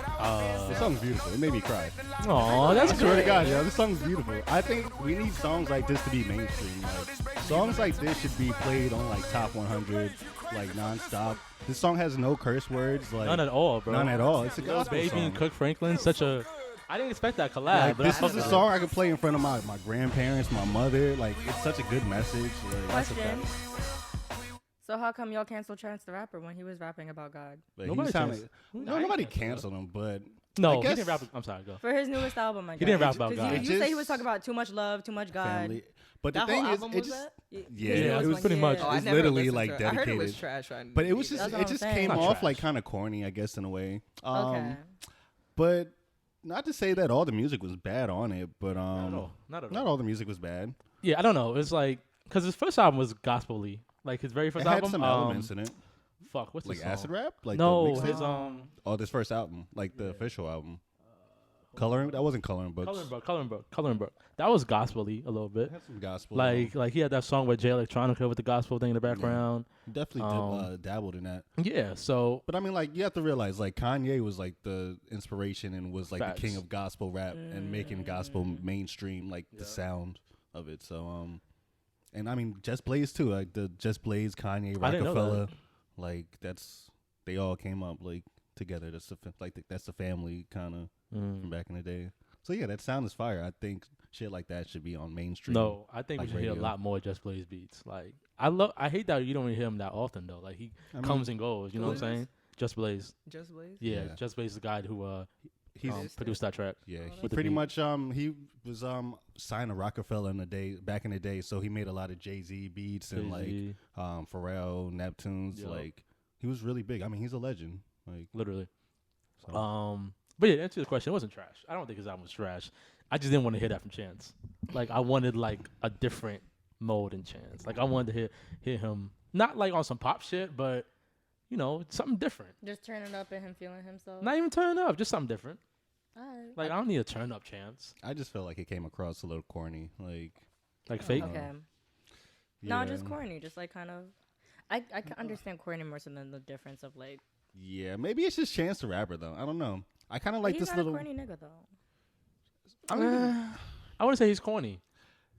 The song's beautiful. It made me cry. Oh, that's I swear to great. God, yo, this song's beautiful. I think we need songs like this to be mainstream. Like, songs like this should be played on like top 100, like nonstop. This song has no curse words. Like None at all, bro. None at all. It's a Lil gospel Baby song. and Cook Franklin, such a. I didn't expect that collab, Like, but this I is a song I could play in front of my grandparents, my mother. Like, it's such a good message. Like, that's a Question. fact. So how come y'all canceled Chance the Rapper when he was rapping about God? Like, Nobody he sounded, canceled- no, nobody canceled him, but No, I he guess didn't rap. I'm sorry, go. For his newest album, I guess. He didn't rap about 'Cause God. You say he was Just- talking about too much love, too much God. family. But the That thing whole is, album it was just that? yeah, Yeah, it was pretty much. Oh, I It's never literally listened like to it. I heard it was dedicated. trash. But it was just That's what it I'm just saying. came Not off trash. like kind of corny, I guess, in a way. Okay. But not to say that all the music was bad on it, but Not at all. Not at all. not all the music was bad. Yeah, I don't know. It's like because his first album was gospel-y. Like his very first It had album. some elements in it, Fuck, what's like the song? acid rap, like No, the mixtape? his Oh, this first album, like the official album. Coloring, that wasn't coloring books. Coloring Book. That was gospel-y a little bit. It had some gospel. Like he had that song with Jay Electronica with the gospel thing in the background. definitely dabbled in that. Yeah, so But I mean, like you have to realize, like Kanye was like the inspiration and was like Facts. the king of gospel rap and making gospel mainstream, like the sound of it. So, and I mean, Just Blaze too, like the Just Blaze, Kanye, I didn't know Rockefeller, that. like they all came up like together. That's the family kind of from back in the day. So yeah, that sound is fire. I think shit like that should be on mainstream. no, I think like we should hear a radio. lot more Just Blaze beats. Like I hate that you don't hear him that often though. Like he I mean, comes and goes. You know who what I'm is saying? Just Blaze. Just Blaze. Yeah, Yeah. Just Blaze is the guy who he's produced that track. yeah, Oh, he With the pretty beat. much he was signed to Rockefeller back in the day, so he made a lot of Jay-Z beats and like Jay-Z, Pharrell, Neptunes. Yup. Like he was really big. I mean, he's a legend. Like literally. so. But yeah, to answer the question, it wasn't trash. I don't think his album was trash. I just didn't want to hear that from Chance. Like I wanted like a different mode in Chance. Like I wanted to hear him not like on some pop shit, but you know something different. Just turning up and him feeling himself. Not even turn up, just something different. Alright. Like I don't need a turn up Chance. I just felt like it came across a little corny. Like fake. Okay. Yeah. No, just corny. Just like kind of. I can understand corny more so than the difference of like. Yeah, maybe it's just Chance the Rapper though. I don't know. I kind of like he's this not little. a corny nigga though. I don't even- I wouldn't say he's corny,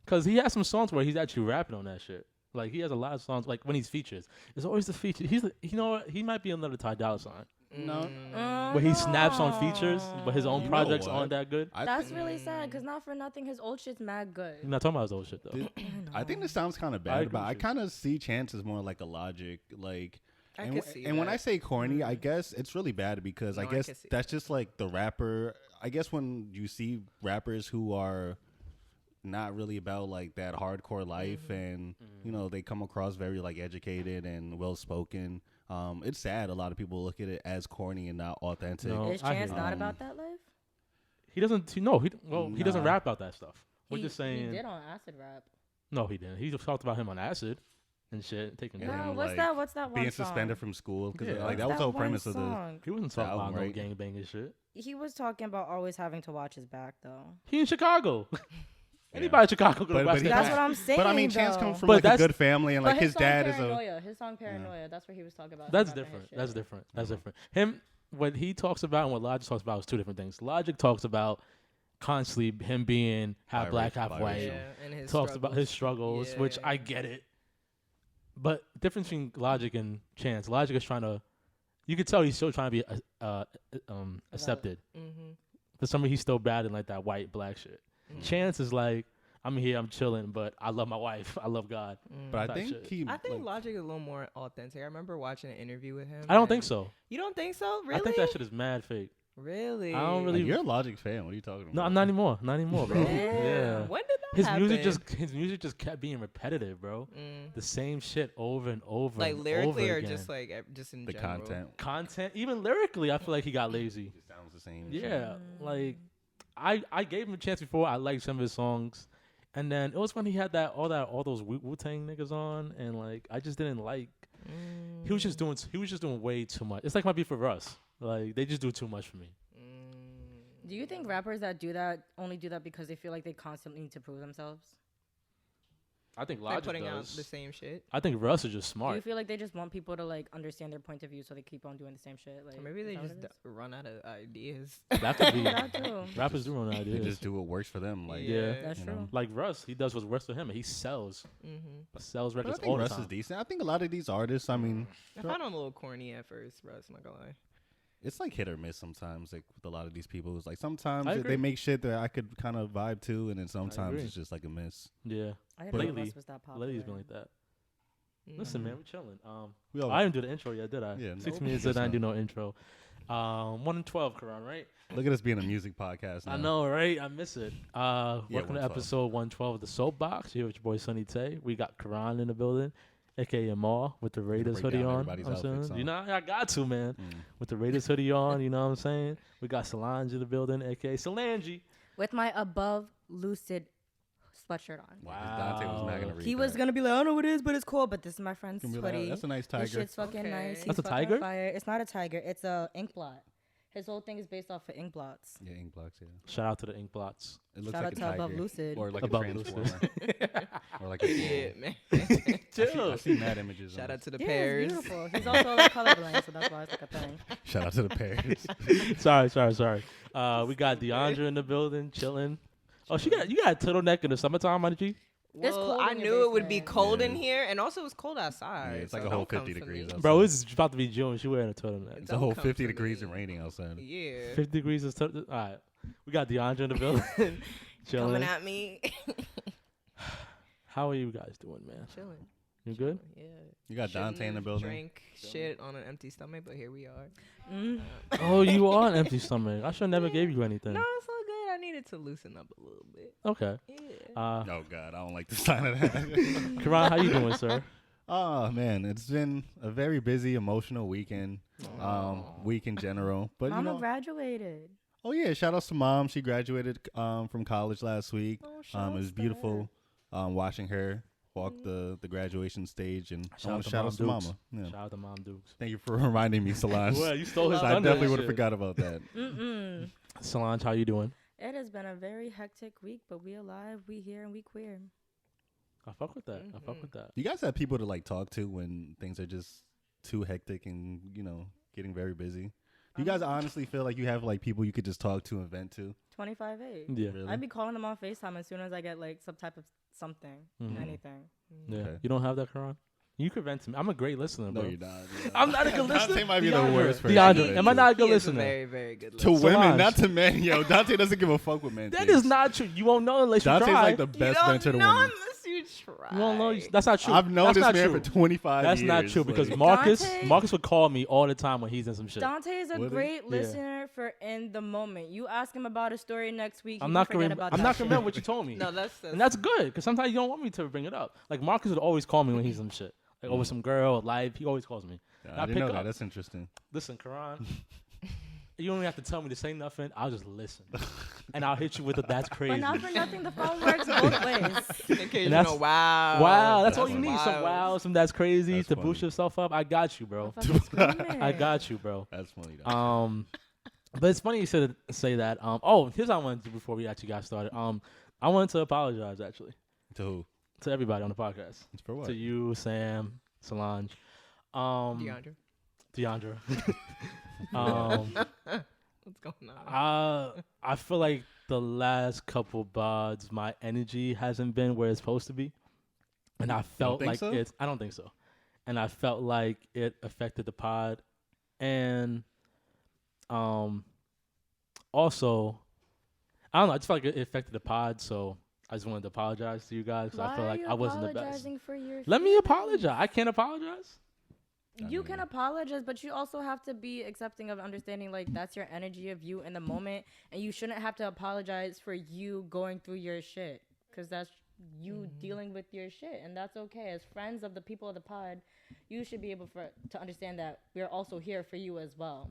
cause he has some songs where he's actually rapping on that shit. Like he has a lot of songs like when he's features. It's always the feature. You know what? He might be another Ty Dolla Sign. no. Where he snaps on features, but his own You know projects what? aren't that good. That's really sad because not for nothing, his old shit's mad good. You're not talking about his old shit though. I think this sounds kind of I bad, agree but I with you. kind of see Chance as more like a Logic, like. I And, could w- see and when that. I say corny, I guess it's really bad because No, I I guess can see that's just like the rapper. I guess when you see rappers who are not really about like that hardcore life and you know they come across very like educated and well spoken, it's sad a lot of people look at it as corny and not authentic. No. Is I Chance hear not you. about that life? He doesn't. He doesn't Nah. rap about that stuff. We're He- just saying. He did on acid rap. No, he didn't. He just talked about him on acid and shit, taking. And No, him, what's like, that? What's that one Being song? suspended from school because Yeah. like that was the whole premise of the. song? He wasn't the talking about album, no right? gangbanging shit. He was talking about always having to watch his back though. He in Chicago. Anybody in Chicago could But- watch but that. That's Yeah. what I'm saying. But I mean, Chance though. comes from But like a that's- good family and like But his song dad is a. Paranoia. His song Paranoia. That's what he was talking about. That's Rapping his different. shit. That's different. That's different. Him, what he talks about and what Logic talks about is two different things. Logic talks about constantly him being half Biracial, black, half white. biracial. Yeah, and his Talks about his struggles, Yeah, which yeah, I yeah. get it. But difference between Logic and Chance. Logic is trying to. You could tell he's still trying to be accepted. Mm-hmm. For some reason, he's still bad in like that white black shit. Chance is like, I'm here, I'm chilling, but I love my wife, I love God. But I type think shit. he. I think like, Logic is a little more authentic. I remember watching an interview with him. I don't and- think so. You don't think so? Really? I think that shit is mad fake. Really? I don't really- like, you're a Logic fan. What are you talking about? No, I'm not anymore. Not anymore, bro. Yeah. Yeah. When did that His happen? music just kept being repetitive, bro. Mm. The same shit over and over. Like and lyrically, over or again. just like just in The general? content. Even lyrically, I feel like he got lazy. It sounds the same. Yeah, like I gave him a chance before. I liked some of his songs, and then it was when he had all those Wu Tang niggas on, and like I just didn't like. He was just doing way too much. It's like my beef for Russ. Like they just do too much for me. Do you think rappers that do that only do that because they feel like they constantly need to prove themselves? I think Like Logic putting out does. the same shit. I think Russ is just Do you smart. feel like they just want people to like understand their point of view, so they keep on doing the same shit? Like Or maybe is they that what just it is? run out of ideas. That could be. That too. Rappers Just- do run They ideas. just do what works for them. Like, Yeah. That's you true. know. Like Russ, he does what's works for him, and he sells Mm-hmm. But I records think all the Russ time. is decent. I think a lot of these artists, I mean, I found him a little corny at first, bro. I'm not gonna lie. it's like hit or miss sometimes. Like with a lot of these people, it's like sometimes I they agree. make shit that I could kind of vibe to, and then sometimes agree. it's just like a miss. Yeah, I didn't know lately, Russ was that popular. lately's been like that. Listen, man, we're chilling. We all I didn't do the intro yet, did I? Yeah, 6 nope. minutes Guess in, I didn't do not. no intro. 1 and 12, Karan, right? look at us being a music podcast. Now. I know, right? I miss it. Welcome to 112. episode 112 of the Soapbox. Here with your boy Sunny Tay. We got Karan in the building, aka Mar, with the Raiders break hoodie down on. everybody's I'm saying? outfits, You huh? know, I got to, man. With the Raiders hoodie on, you know what I'm saying? We got Solange in the building, aka Solange. With my above lucid sweatshirt on. Yeah, Dante was not gonna read He was that. gonna be like, I don't know what it is, but it's cool. But this is my friend's Gonna be like, hoodie. that's a nice This tiger. shit's fucking Okay. nice. He's That's a fucking tiger? Fire. It's not a tiger. It's a ink blot. His whole thing is based off of ink blots. Yeah, ink blocks. Yeah, Shout out to the ink blots. it looks Shout like out a to tiger, Above Lucid. or like Above a Lucid. transformer, or like a Yeah, bull. man. Chill. I see mad images. Shout on out to the Yeah, pairs. it's beautiful. He's also like colorblind, so that's why it's like a thing. Shout out to the pairs. sorry. We got Deandra in the building, chilling. Oh, you got a turtleneck in the summertime, my G? It's Well, cold I in your knew it would be basement. cold in Yeah. here, and also it's cold outside. Yeah, it's like so a whole don't come 50 for degrees me. outside. Bro, it's about to be June. She wearing a turtleneck. It's a whole Don't come 50 for degrees me. and raining outside. Yeah. 50 degrees is all right. We got Deandra in the building, chilling. Coming at me. How are you guys doing, man? Chilling. You good? Yeah. You got Dante in the building. Drank shit on an empty stomach, but here we are. Mm. Oh, you are an empty stomach. I should never gave you anything. No, it's all good. I needed to loosen up a little bit. Okay. Yeah. Oh God, I don't like the sign of that. Karan, how you doing, sir? Oh man, it's been a very busy, emotional weekend. Week in general, but Mama you know, graduated. oh yeah, shout outs to mom. She graduated from college last week. Oh, It shouts was to beautiful watching her walk the graduation stage, and Shout I out want to to shout Mom out to Dukes. mama. Yeah. Shout out to Mom Dukes. Thank you for reminding me, Solange. Well, you stole his I thunder definitely and would have shit. forgot about that. Mm-mm. Solange, how you doing? It has been a very hectic week, but we alive, we here, and we queer. I fuck with that. I fuck with that. You guys have people to like talk to when things are just too hectic and getting very busy. Do you guys honestly feel like you have like people you could just talk to and vent to? 25A. Yeah. Really? I'd be calling them on FaceTime as soon as I get like some type of something, Mhm. anything. Yeah. Okay. You don't have that, Karan? You could vent to me. I'm a great listener, No, bro. you're not. I'm not a good listener. Dante might be the Deandra, worst person. Deandra, to vent am I to. not a good He is listener? very, very good To listener. women, Solange. not to men. Yo, Dante doesn't give a fuck what men That think. is not true. You won't know unless you Dante's try. like the best venter to women. unless you try. You won't know. That's not true. I've known That's this not man true. for 25 That's years. not true because like- Dante- Marcus would call me all the time when he's in some shit. Dante is a Would he? great Yeah. listener for in the moment. You ask him about a story next week, I'm he not can forget gonna. about I'm that not gonna shit. remember what you told me. No, that's And that's good because sometimes you don't want me to bring it up. Like Marcus would always call me when he's in some shit, like over some girl or life. He always calls me. Yeah, I I didn't pick know up. that. That's interesting. Listen, Karan, you don't even have to tell me to say nothing. I'll just listen, and I'll hit you with a "that's crazy." But not for nothing, the phone works both ways. occasional wow. Wow, that's all That's you need. Some wild. wow, some that's crazy That's to funny. boost yourself up. I got you, bro. I'm fucking screaming. I got you, bro. That's funny. Though. But it's funny you said say that. Here's what I wanted to do before we actually got started. I wanted to apologize actually To who? to everybody on the podcast. It's for what? To you, Sam, Solange, DeAndre. Deandra. What's going on? I feel like the last couple pods, my energy hasn't been where it's supposed to be, and I felt think like so? I don't think so, and I felt like it affected the pod, and also, I don't know. I just felt like it affected the pod, so I just wanted to apologize to you guys because I feel Why like are you I wasn't the best. apologizing for your Let me feelings? apologize. I can't apologize. You can apologize, but you also have to be accepting of understanding like that's your energy of you in the moment, and you shouldn't have to apologize for you going through your shit because that's you dealing with your shit, and that's okay. As friends of the people of the pod, you should be able to understand that we're also here for you as well,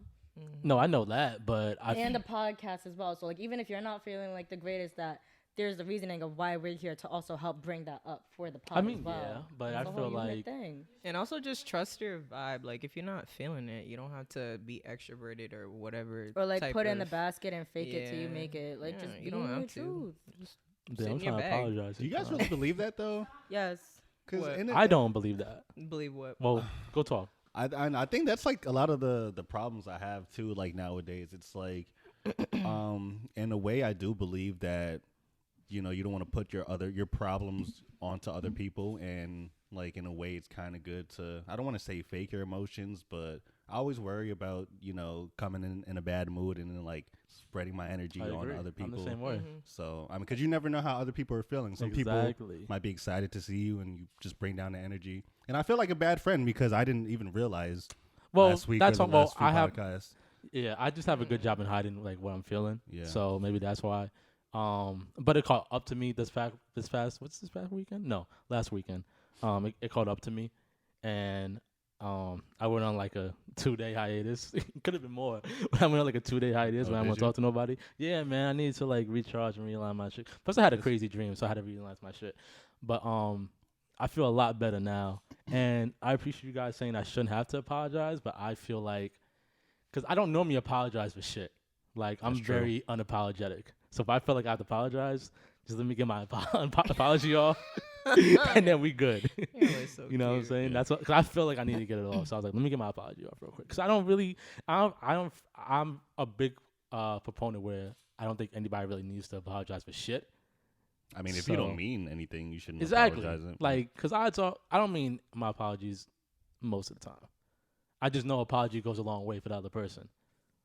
No, I know that, but and the podcast as well. So like even if you're not feeling like the greatest, that there's the reasoning of why we're here to also help bring that up for the pod I mean, as well. yeah, but It's I a feel whole unit like thing. And also just trust your vibe. Like if you're not feeling it, you don't have to be extroverted or whatever. Or like type put it in the of- basket and fake it till you Yeah. make it. Like Yeah, just you be don't your have to. truth. Just Damn, I'm in your trying to bag. apologize. Do you guys really believe that though? Yes. Because What? I don't believe that. Believe what? Well, go talk. I think that's like a lot of the problems I have too. Like nowadays, it's like, in a way, I do believe that, you know, you don't want to put your problems onto other people, and like in a way, it's kind of good to. I don't want to say fake your emotions, but I always worry about, you know, coming in a bad mood and then like spreading my energy I on agree. other people. I'm the same way. So I mean, because you never know how other people are feeling. Some people Exactly. might be excited to see you, and you just bring down the energy. And I feel like a bad friend because I didn't even realize Well, last week that's or all. the Well, last few I have. podcasts. Yeah, I just have a good job in hiding like what I'm feeling. Yeah. So maybe that's why. But it called up to me this past. What's this past weekend? No, last weekend. It called up to me, and I went on like a 2-day hiatus. It could have been more, but I went on like a 2-day hiatus Oh, when I did won't you? talk to nobody. Yeah, man, I needed to like recharge and realign my shit. Plus, I had a crazy dream, so I had to realign my shit. But I feel a lot better now, and I appreciate you guys saying I shouldn't have to apologize, but I feel like because I don't normally apologize for shit. Like I'm That's true. very unapologetic. So if I feel like I have to apologize, just let me get my apology off, and then we good. You're always so You know what I'm cute. saying? That's what, cause I feel like I need to get it off. So I was like, let me get my apology off real quick. Cause I don't, I'm a big proponent where I don't think anybody really needs to apologize for shit. I mean, if you So- don't mean anything, you shouldn't Exactly. apologize. Like, cause I don't mean my apologies most of the time. I just know apology goes a long way for the other person.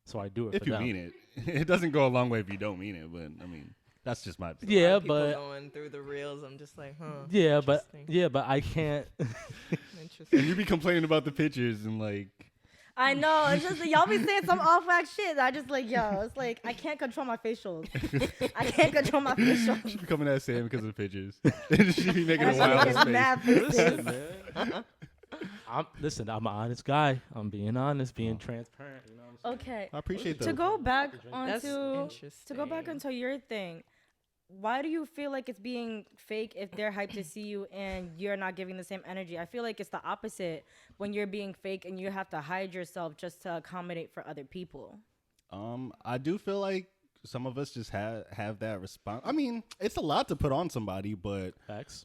So I do it if for you them. mean it, it doesn't go a long way if you don't mean it. But I mean, that's just my opinion. Yeah, People but going through the reels, I'm just like, huh. yeah, but interesting. I can't. Interesting. And you be complaining about the pictures and like, I know. It's just y'all be saying some off wax shit. I just like, yo, it's like I can't control my facials. I can't control my facials. she be coming at Sam because of the pictures. she be making a And wild I'm face. mad faces. Listen, man. I'm an honest guy. I'm being honest, being transparent. You know what I'm saying? Okay. I appreciate To that. go back That's onto interesting. to go back onto your thing, why do you feel like it's being fake if they're hyped to see you and you're not giving the same energy? I feel like it's the opposite when you're being fake and you have to hide yourself just to accommodate for other people. I do feel like some of us just have that response. I mean, it's a lot to put on somebody, but Facts.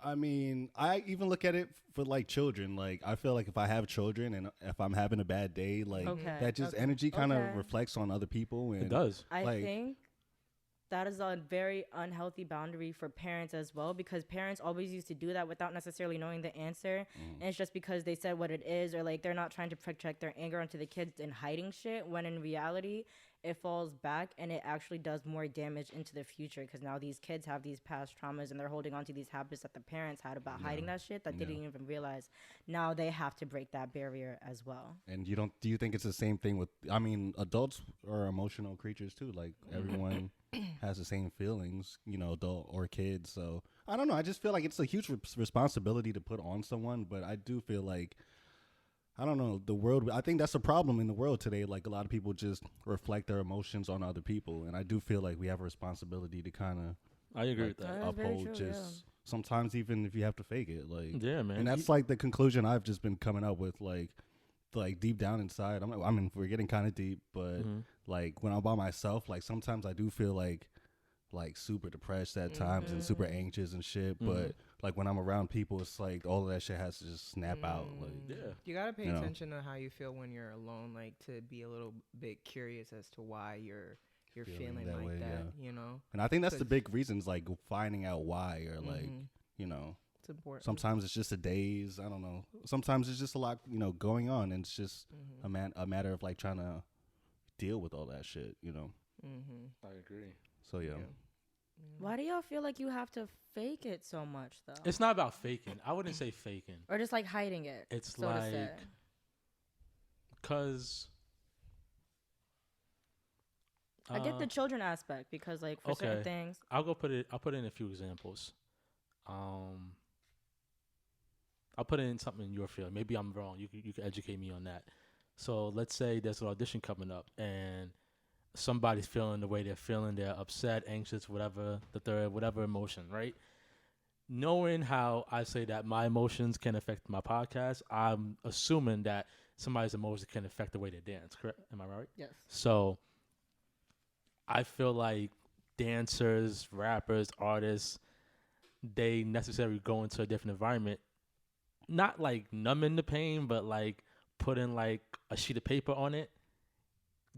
I mean, I even look at it for like children. Like, I feel like if I have children and if I'm having a bad day, like Okay, that just okay, energy kind of okay. reflects on other people. And It does. I Like- think that is a very unhealthy boundary for parents as well, because parents always used to do that without necessarily knowing the answer. And it's just because they said what it is, or like they're not trying to project their anger onto the kids and hiding shit, when in reality it falls back and it actually does more damage into the future, because now these kids have these past traumas and they're holding on to these habits that the parents had about hiding that shit that they didn't even realize. Now they have to break that barrier as well. And do you think it's the same thing with, I mean, adults are emotional creatures too. Like everyone has the same feelings, you know, adult or kids. So I don't know. I just feel like it's a huge responsibility to put on someone, but I do feel like, I don't know, the world, I think that's a problem in the world today. Like a lot of people just reflect their emotions on other people. And I do feel like we have a responsibility to kind of I agree with that. That is very uphold true, just sometimes even if you have to fake it. Like, Yeah, man. and that's like the conclusion I've just been coming up with, like deep down inside. I mean, we're getting kind of deep, but like when I'm by myself, like sometimes I do feel like super depressed at times and super anxious and shit. But like when I'm around people, it's like all of that shit has to just snap out. Like, Yeah. You gotta pay You know. attention to how you feel when you're alone, like to be a little bit curious as to why you're feeling that like way, that. yeah. You know, and I think that's the 'Cause- big reasons, like finding out why, or like you know, it's important. sometimes it's just a daze. I don't know. Sometimes it's just a lot, you know, going on, and it's just a matter of like trying to deal with all that shit, you know. I agree. So yeah. Why do y'all feel like you have to fake it so much though? It's not about faking. I wouldn't say faking. Or just like hiding it. It's so to say. like, cause I get the children aspect, because like for certain okay. things. I'll put in a few examples. I'll put in something in your field. Maybe I'm wrong. You can educate me on that. So let's say there's an audition coming up and somebody's feeling the way they're feeling. They're upset, anxious, whatever whatever emotion, right? Knowing how I say that my emotions can affect my podcast, I'm assuming that somebody's emotions can affect the way they dance. Correct? Am I right? Yes. So I feel like dancers, rappers, artists, they necessarily go into a different environment, not like numbing the pain, but like putting like a sheet of paper on it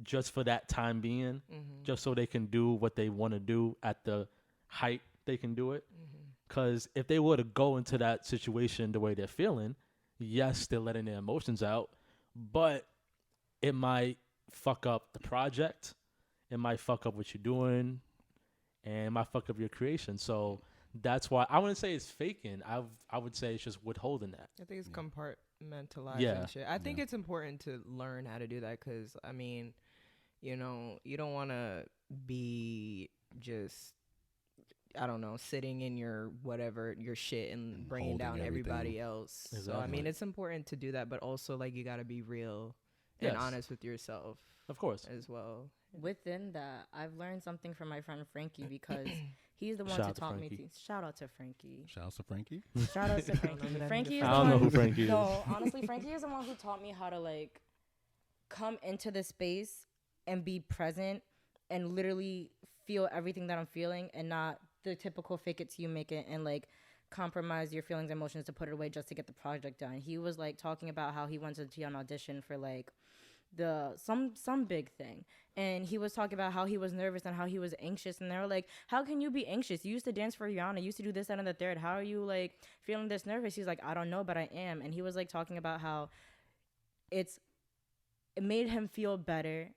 just for that time being, just so they can do what they want to do at the height they can do it. Because if they were to go into that situation the way they're feeling, yes, they're letting their emotions out, but it might fuck up the project. It might fuck up what you're doing, and it might fuck up your creation. So that's why I wouldn't say it's faking. I would say it's just withholding that. I think it's compartmentalizing Yeah. shit. I think it's important to learn how to do that because, I mean, you know, you don't want to be just, I don't know, sitting in your whatever, your shit and bringing Holding down everybody else. So, I mean, Exactly. it's important to do that, but also, like, you got to be real and Yes. honest with yourself Of course. as well. Within that, I've learned something from my friend Frankie because he's the one Shout to out to taught me Frankie. to. Shout out to Frankie. Shout out to Frankie. Shout out to know Frankie. who that Frankie is nigga the I don't know one. who Frankie is. No, honestly, Frankie is the one who taught me how to like come into the space and be present and literally feel everything that I'm feeling and not the typical fake it till you make it and like compromise your feelings and emotions to put it away just to get the project done. He was like talking about how he went to an audition for like some big thing, and he was talking about how he was nervous and how he was anxious, and they were like, how can you be anxious? You used to dance for Rihanna, you used to do this, that, and the third. How are you like feeling this nervous? He's like, I don't know, but I am. And he was like talking about how it made him feel better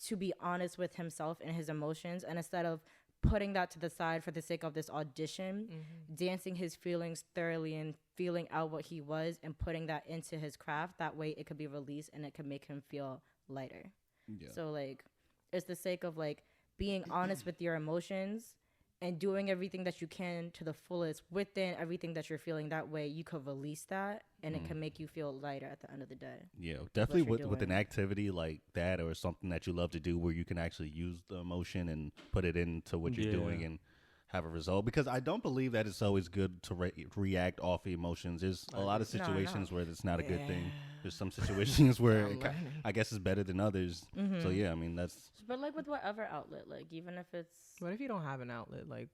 to be honest with himself and his emotions, and instead of putting that to the side for the sake of this audition, dancing his feelings thoroughly and feeling out what he was and putting that into his craft. That way it could be released and it could make him feel lighter. Yeah. So like it's the sake of like being honest with your emotions and doing everything that you can to the fullest within everything that you're feeling. That way you could release that and it can make you feel lighter at the end of the day. Yeah, definitely you're with an doing. activity like that or something that you love to do where you can actually use the emotion and put it into what you're doing Yeah. and have a result. Because I don't believe that it's always good to react off emotions. There's a lot of No, no. situations where it's not a good thing. There's some situations where I'm learning. I guess it's better than others. So yeah, I mean that's But like with whatever outlet, like even if it's What if you don't have an outlet? Like,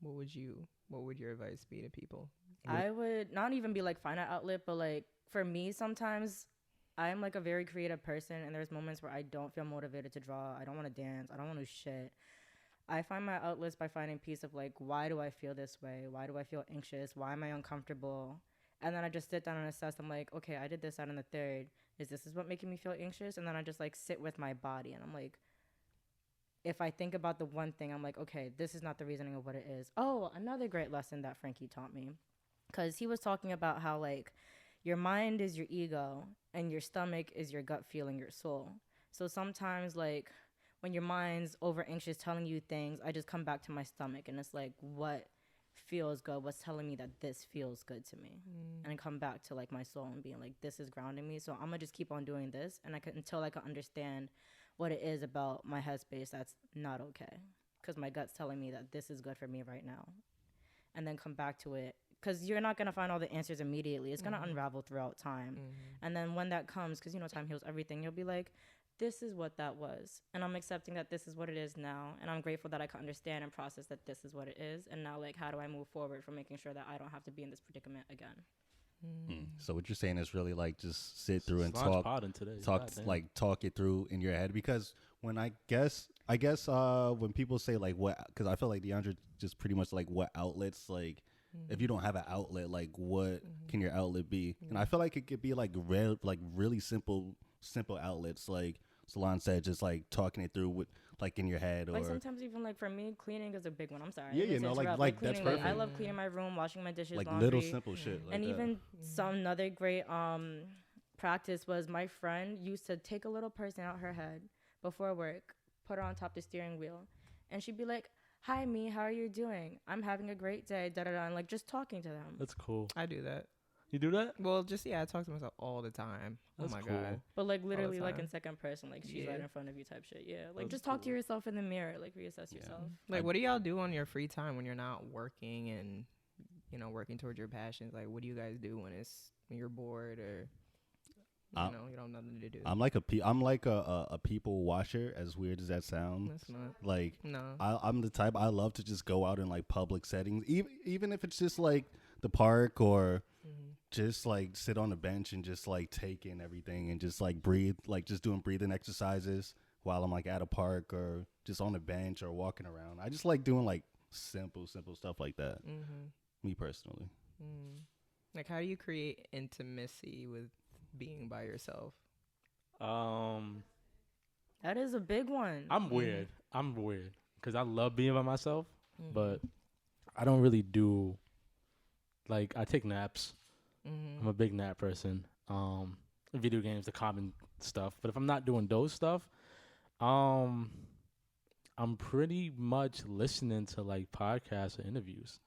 what would your advice be to people? I would not even be like find an outlet, but like for me, sometimes I'm like a very creative person, and there's moments where I don't feel motivated to draw. I don't want to dance. I don't want to shit. I find my outlets by finding peace of like, why do I feel this way? Why do I feel anxious? Why am I uncomfortable? And then I just sit down and assess. I'm like, okay, I did this out in the third. Is what making me feel anxious? And then I just like sit with my body, and I'm like, if I think about the one thing, I'm like, okay, this is not the reasoning of what it is. Oh, another great lesson that Frankie taught me. Because he was talking about how, like, your mind is your ego and your stomach is your gut feeling, your soul. So sometimes, like, when your mind's over anxious telling you things, I just come back to my stomach and it's like, what feels good? What's telling me that this feels good to me? And I come back to, like, my soul and being like, this is grounding me. So I'm going to just keep on doing this until I can understand what it is about my headspace that's not okay, because my gut's telling me that this is good for me right now, and then come back to it, because you're not going to find all the answers immediately. It's going to unravel throughout time, and then when that comes, because time heals everything, you'll be like, this is what that was, and I'm accepting that this is what it is now, and I'm grateful that I can understand and process that this is what it is, and now like how do I move forward from making sure that I don't have to be in this predicament again. so what you're saying is really like just sit through and Launch talk pod in today. talk Goddamn. like talk it through in your head. Because when I guess when people say like what, because I feel like DeAndre just pretty much like what outlets, like if you don't have an outlet, like what can your outlet be? And I feel like it could be like really simple outlets, like Salon said, just like talking it through with like in your head, or Like sometimes even like for me, cleaning is a big one. I'm sorry. I Yeah, didn't mean to like interrupt. that's cleaning, I perfect. love cleaning my room, washing my dishes, like laundry. little simple shit like And that. even some another great practice was my friend used to take a little person out her head before work, put her on top of the steering wheel, and she'd be like, "Hi, me, how are you doing? I'm having a great day." Da da da, and like just talking to them. That's cool. I do that. You do that? Well, just I talk to myself all the time. That's oh my cool. god. But like literally like time. in second person, like she's Yeah. right in front of you type shit. Yeah, like That's just talk to cool. yourself in the mirror, like reassess yourself. Like, what do y'all do on your free time when you're not working and working towards your passions? Like, what do you guys do when you're bored or? you don't have nothing to do. I'm like a people watcher. As weird as that sounds, That's not. like No. I'm the type I love to just go out in like public settings, even if it's just like the park or just like sit on a bench and just like take in everything and just like breathe, like just doing breathing exercises while I'm like at a park or just on a bench or walking around. I just like doing like simple stuff like that. Me personally. Like, how do you create intimacy with being by yourself? That is a big one. I'm weird. I'm weird because I love being by myself, but I don't really do. Like, I take naps. I'm a big nap person. Video games, the common stuff. But if I'm not doing those stuff, I'm pretty much listening to like podcasts or interviews.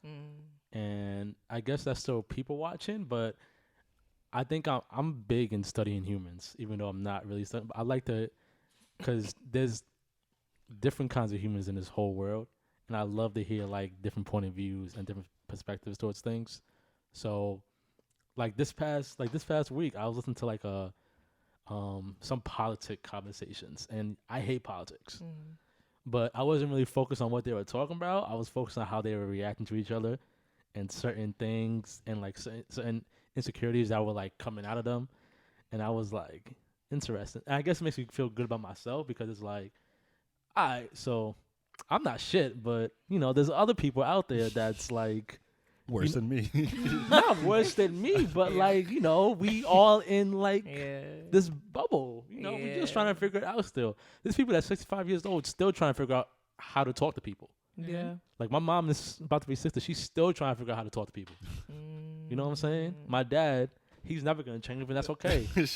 And I guess that's still people watching, but I think I'm big in studying humans, even though I'm not really studying. I like to, because there's different kinds of humans in this whole world, and I love to hear like different point of views and different perspectives towards things. So, like this past week, I was listening to like some politic conversations, and I hate politics, but I wasn't really focused on what they were talking about. I was focused on how they were reacting to each other and certain things and like certain insecurities that were like coming out of them, and I was like, interesting. And I guess it makes me feel good about myself because it's like, all right, so I'm not shit, but there's other people out there that's like worse than me. Not worse than me, but like we all in like this bubble. We just trying to figure it out still. There's people that's 65 years old still trying to figure out how to talk to people. Yeah. Like my mom is about to be 60. She's still trying to figure out how to talk to people. You know what I'm saying? My dad, he's never gonna change, but that's okay. You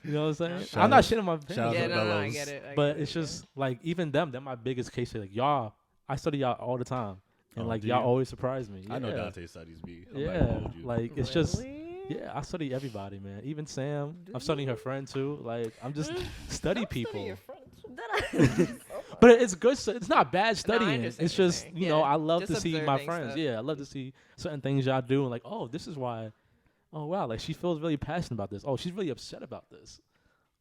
know what I'm saying? I'm not shitting my parents. Yeah, no, I get it. But it's just like even them, they're my biggest case. Like y'all, I study y'all all the time, and like y'all always surprise me. I know Dante studies me. Like it's just. Yeah, I study everybody, man. Even Sam. I'm studying her friend too. Like I'm just study people. But it's good. It's not bad studying. It's just I love to see my friends. Stuff. Yeah, I love to see certain things y'all do. And like, oh, this is why. Oh wow, like she feels really passionate about this. Oh, she's really upset about this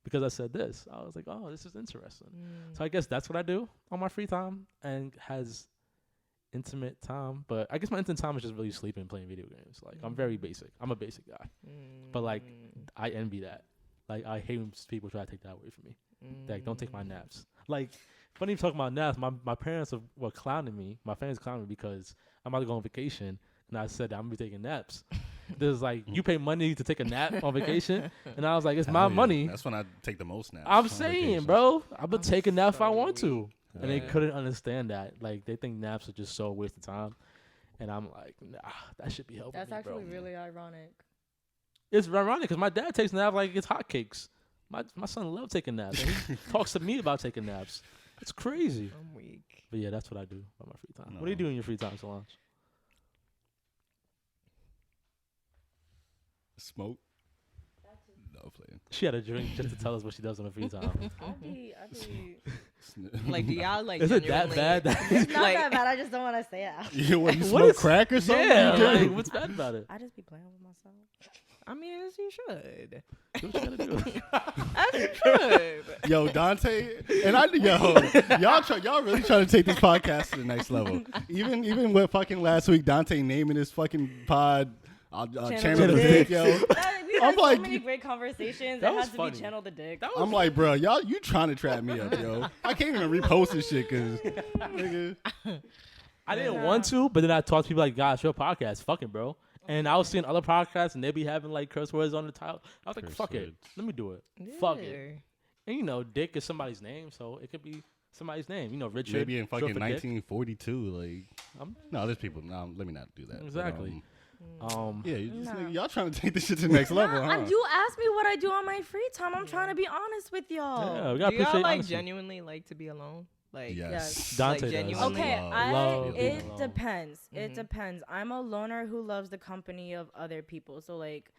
because I said this. I was like, oh, this is interesting. So I guess that's what I do on my free time and has intimate time. But I guess my intimate time is just really sleeping and playing video games. Like I'm very basic. I'm a basic guy. But like I envy that. Like I hate when people try to take that away from me. Like don't take my naps. Like funny talking about naps. My parents were clowning me. My family's clowning me because I'm about to go on vacation and I said that I'm gonna be taking naps. There's like you pay money to take a nap on vacation, and I was like, it's my money. That's when I take the most naps. I'm saying, bro, I'm gonna take a nap if I want to. And they couldn't understand that. Like they think naps are just so a waste of time, and I'm like, nah, that should be helping. That's actually really ironic. It's ironic because my dad takes naps like it's hotcakes. My son loves taking naps. And he talks to me about taking naps. It's crazy. I'm weak. But yeah, that's what I do on my free time. What do you do in your free time, Solange? Smoke. No, playing. She had a drink just to tell us what she does on her free time. I be like, do y'all like? Is it that bad? It's not that bad. I just don't want to say it out. You want to smoke crack or something? Yeah, like, what's bad about it? I just be playing with myself. I mean, as you should. What you gotta do? As you should. Yo, Dante, and y'all really trying to take this podcast to the next level. Even with fucking last week, Dante naming his fucking pod. Channel the dick, yo. We had so many great conversations. That had to be channel the dick. I'm like, bro, y'all, you trying to trap me up, yo. I can't even repost this shit because, nigga. I didn't want to, but then I talked to people like, gosh, your podcast, fucking, bro. And I was seeing other podcasts, and they be having like curse words on the title. I was like, fuck it. Let me do it. Yeah. Fuck it. And dick is somebody's name, so it could be somebody's name. Richard. Maybe in fucking 1942, like. No, there's people. No, let me not do that. Exactly. Y'all trying to take this shit to the next level, huh? You asked me what I do on my free time. I'm trying to be honest with y'all. Yeah, we gotta do y'all like genuinely like to be alone? Like yes. Dante like, does. Okay, it alone. depends. It depends. I'm a loner who loves the company of other people. So like,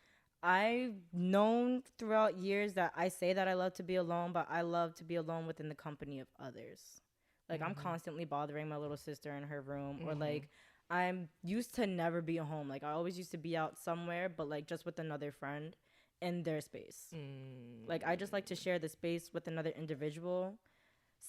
I've known throughout years that I say that I love to be alone, but I love to be alone within the company of others. Like I'm constantly bothering my little sister in her room, or like. I'm used to never be home. Like I always used to be out somewhere, but like just with another friend. in their space. Mm. Like I just like to share the space with another individual.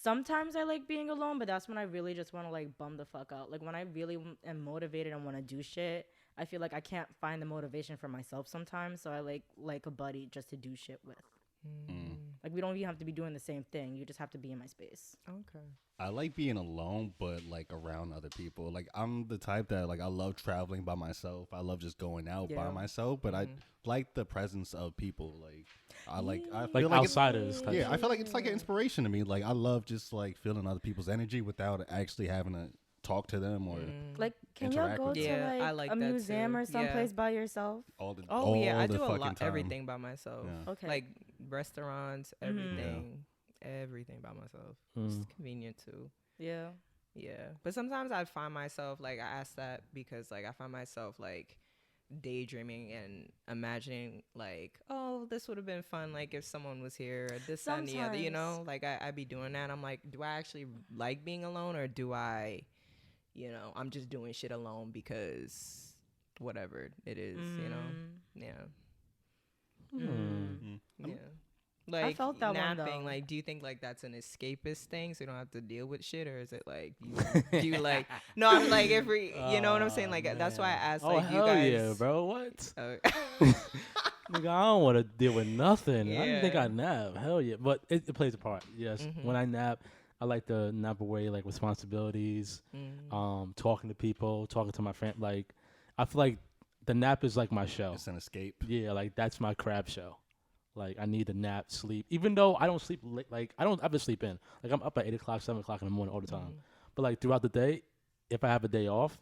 Sometimes I like being alone, but that's when I really just want to like bum the fuck out. Like when I really am motivated and want to do shit, I feel like I can't find the motivation for myself sometimes. So I like a buddy just to do shit with. Mm. Like we don't even have to be doing the same thing. You just have to be in my space. Okay. I like being alone, but like around other people. Like I'm the type that like I love traveling by myself. I love just going out by Yeah. myself, but I like the presence of people. Like I like feel like outsiders. Type yeah, shit. I feel like it's like an inspiration to me. Like I love just like feeling other people's energy without actually having to talk to them or Like, can y'all Interact go with to them. Yeah, I like like a that museum too. or someplace by yourself? all the Oh yeah, I the do a fucking lot, time. everything by myself. Yeah. Okay. Like restaurants, everything by myself. It's convenient too. Yeah. Yeah, but sometimes I find myself like I ask that because like I find myself like daydreaming and imagining like, oh, this would have been fun like if someone was here or this that, and the other, you know, like I be doing that. I'm like, do I actually like being alone or do I, you know, I'm just doing shit alone because whatever it is, you know? Yeah. Yeah. Like felt that one, napping, though. like do you think like that's an escapist thing so you don't have to deal with shit, or is it like do you like no, I'm like every you know what I'm saying, like that's why I asked like you hell guys yeah, bro. What? uh, Nigga, I don't want to deal with nothing. I didn't think Yeah. I nap. Hell yeah, but it plays a part. Yes, when I nap, I like to nap away like responsibilities, talking to people, talking to my friend. Like I feel like the nap is like my show. It's an escape. Yeah, like that's my crab show. Like I need to nap, sleep. Even though I don't sleep late, like I don't ever sleep in. Like I'm up at 8 o'clock, 7 o'clock in the morning all the time. But like throughout the day, if I have a day off,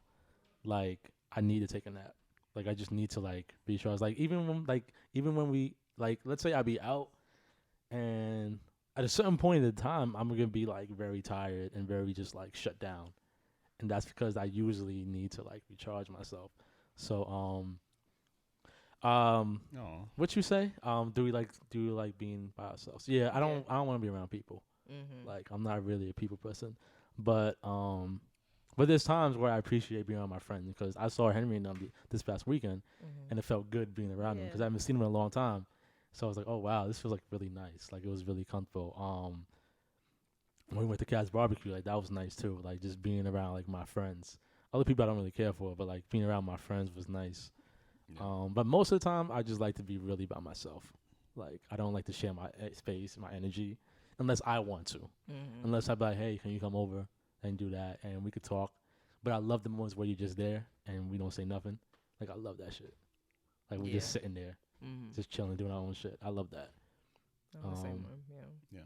like I need to take a nap. Like I just need to like recharge. Like even when we like let's say I be out and at a certain point in the time I'm gonna be like very tired and very just like shut down. And that's because I usually need to like recharge myself. So No. what you say? Do we like being by ourselves? Yeah, I don't want to be around people. Like I'm not really a people person, but there's times where I appreciate being around my friends because I saw Henry and them this past weekend, and it felt good being around them because I haven't seen them in a long time. So I was like, oh wow, this feels like really nice. Like it was really comfortable. When we went to Cat's Barbecue, like that was nice too. Like just being around like my friends. Other people I don't really care for, but like being around my friends was nice. Yeah. But most of the time, I just like to be really by myself. Like I don't like to share my space, my energy, unless I want to. Unless I be like, hey, can you come over and do that, and we could talk. But I love the moments where you're just there and we don't say nothing. Like I love that shit. Like we're just sitting there, just chilling, doing our own shit. I love that. I'm the same one, Yeah.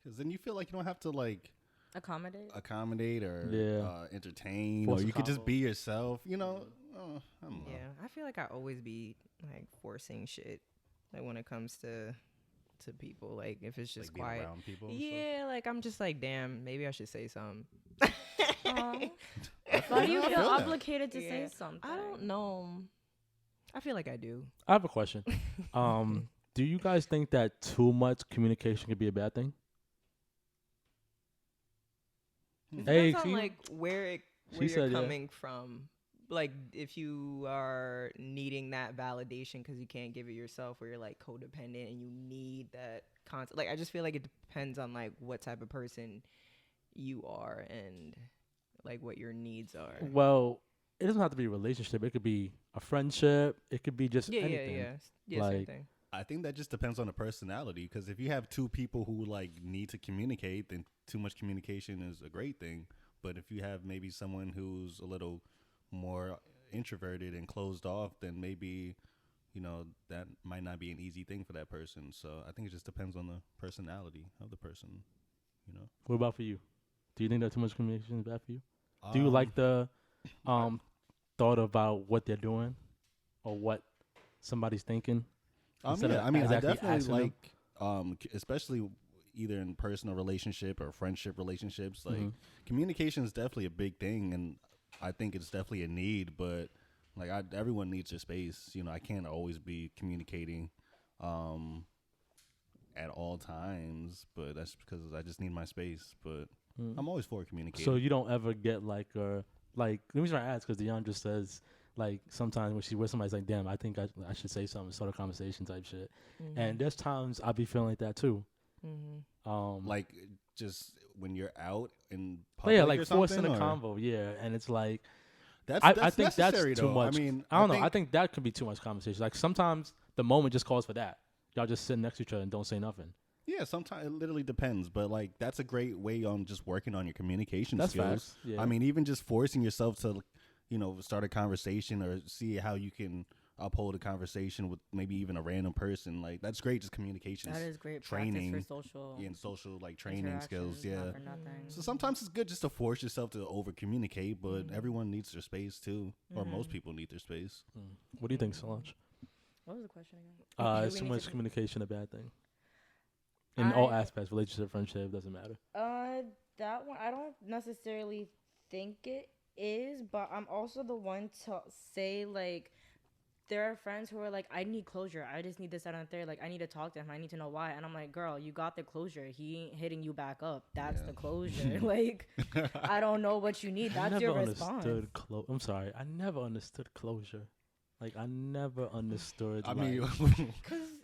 Because then you feel like you don't have to like Accommodate or entertain, Force or a you could just convo. be yourself. You know. I don't know. Yeah, I feel like I always be like forcing shit, like when it comes to people. Like if it's just Like being quiet, around people. and stuff. yeah. Like I'm just like, damn, maybe I should say something. Why do you I feel feel that. obligated to Yeah. say something? I don't know. I feel like I do. I have a question. Do you guys think that too much communication could be a bad thing? It Hey, depends on see? like where She you're said, yeah. coming from. Like if you are needing that validation because you can't give it yourself, or you're like codependent and you need that constant. Like I just feel like it depends on like what type of person you are and like what your needs are. Well, it doesn't have to be a relationship. It could be a friendship. It could be just Yeah, anything. same Like- thing. I think that just depends on the personality. Because if you have two people who like need to communicate, then too much communication is a great thing. But if you have maybe someone who's a little more introverted and closed off, then maybe, you know, that might not be an easy thing for that person. So I think it just depends on the personality of the person, you know. What about for you? Do you think that too much communication is bad for you? Do you Um, like the thought about what they're doing or what somebody's thinking? Instead yeah, of I mean, I exactly definitely asking them? like, especially either in personal relationship or friendship relationships, like Mhm. communication is definitely a big thing, and I think it's definitely a need. But like, everyone needs their space. You know, I can't always be communicating at all times, but that's because I just need my space. But I'm always for communicating. So you don't ever get like the reason I ask because Dion just says Like sometimes when she's with somebody, it's like, damn, I think I should say something, start a conversation type shit. Mm-hmm. And there's times I be feeling like that too. Like just when you're out in But public yeah, or like forcing something, a or- convo, yeah, and it's like That's I think that's necessary, too though. much. I mean, I don't know. I think that could be too much conversation. Like sometimes the moment just calls for that. Y'all just sit next to each other and don't say nothing. yeah, sometimes it literally depends, but like that's a great way on just working on your communication That's skills. facts. Yeah. I mean, even just forcing yourself to, start a conversation or see how you can uphold a conversation with maybe even a random person. Like that's great, just communication. That is great training practice for social. and social like training skills. interactions, Yeah. not for nothing. So sometimes it's good just to force yourself to over communicate, but everyone needs their space too, or most people need their space. What do you think, Solange? What was the question again? Do Is we too need much to- communication a bad thing? In all I- aspects, relationship, friendship, doesn't matter. That one I don't necessarily think it is, but I'm also the one to say like there are friends who are like, I need closure. I just need this, that, and the third. Like I need to talk to him. I need to know why. And I'm like, girl, you got the closure. He ain't hitting you back up. That's the closure. Like I don't know what you need. That's your response. I'm sorry. I never understood closure. Like I never understood. I mean,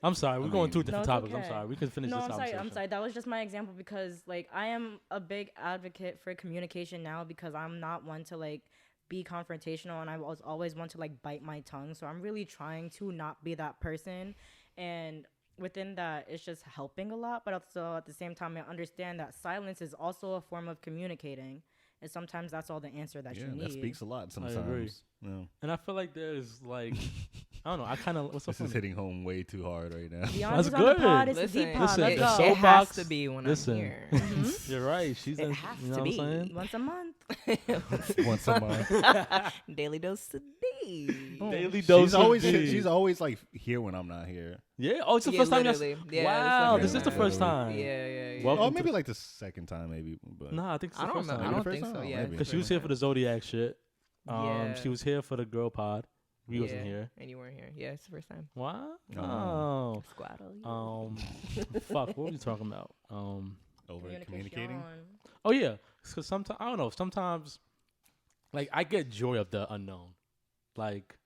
I'm sorry. We're going two different it's topics. okay. I'm sorry. We can finish No, this I'm sorry. conversation. I'm sorry. That was just my example because like I am a big advocate for communication now because I'm not one to like be confrontational and I was always one to like bite my tongue. So I'm really trying to not be that person. And within that, it's just helping a lot. But also at the same time, I understand that silence is also a form of communicating. And sometimes that's all the answer that you need. that speaks a lot sometimes. agree. Yeah. And I feel like there's like, I don't know. I kind of what's so This is funny? hitting home way too hard right now. Beyonce's That's on the good. pod. It's Listen, a deep pod. listen, Let's the go. soap- it has Soapbox, to be when listen. I'm here. You're right. She's It in, has you know to what I'm be saying? once a month. Once a month. Daily dose a day. Daily dose. She's always like here when I'm not here. Yeah. Oh, it's the Yeah, first time. literally. Yeah, Wow. this This is is the first literally. time. Yeah. Welcome Oh, to- maybe like the second time, maybe. But Nah, I think it's the I don't first know. time. I Maybe don't the think first so. time? Yeah, Maybe. Because she was here for the Zodiac shit. Yeah. She was here for the girl pod. We wasn't here. And you weren't here. Yeah, it's the first time. Wow. Oh. Oh. Squaddle. Fuck. What were you talking about? over communicating. Oh yeah. Because sometimes I don't know. Sometimes, like I get joy of the unknown. Like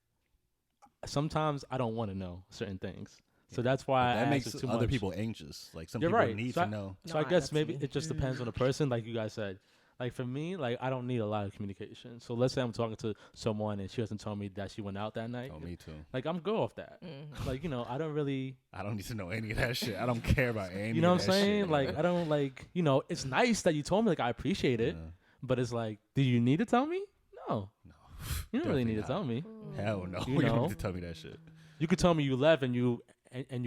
sometimes I don't want to know certain things. So that's why That I makes ask it too other much. people anxious. Like some You're people right. need So to know. So I Nah, guess that's maybe me. it just depends on the person, like you guys said. Like for me, like I don't need a lot of communication. So let's say I'm talking to someone and she hasn't told me that she went out that night. Oh, me too. Like I'm good off that. Like I don't really. I don't need to know any of that shit. I don't care about any. You know of what I'm that saying? shit, Like yeah. I don't like. It's nice that you told me. Like I appreciate it. Yeah. But it's like, do you need to tell me? No. No. You don't really need to Definitely tell me. Hell no. You You don't know? need to tell me that shit. You could tell me you left and you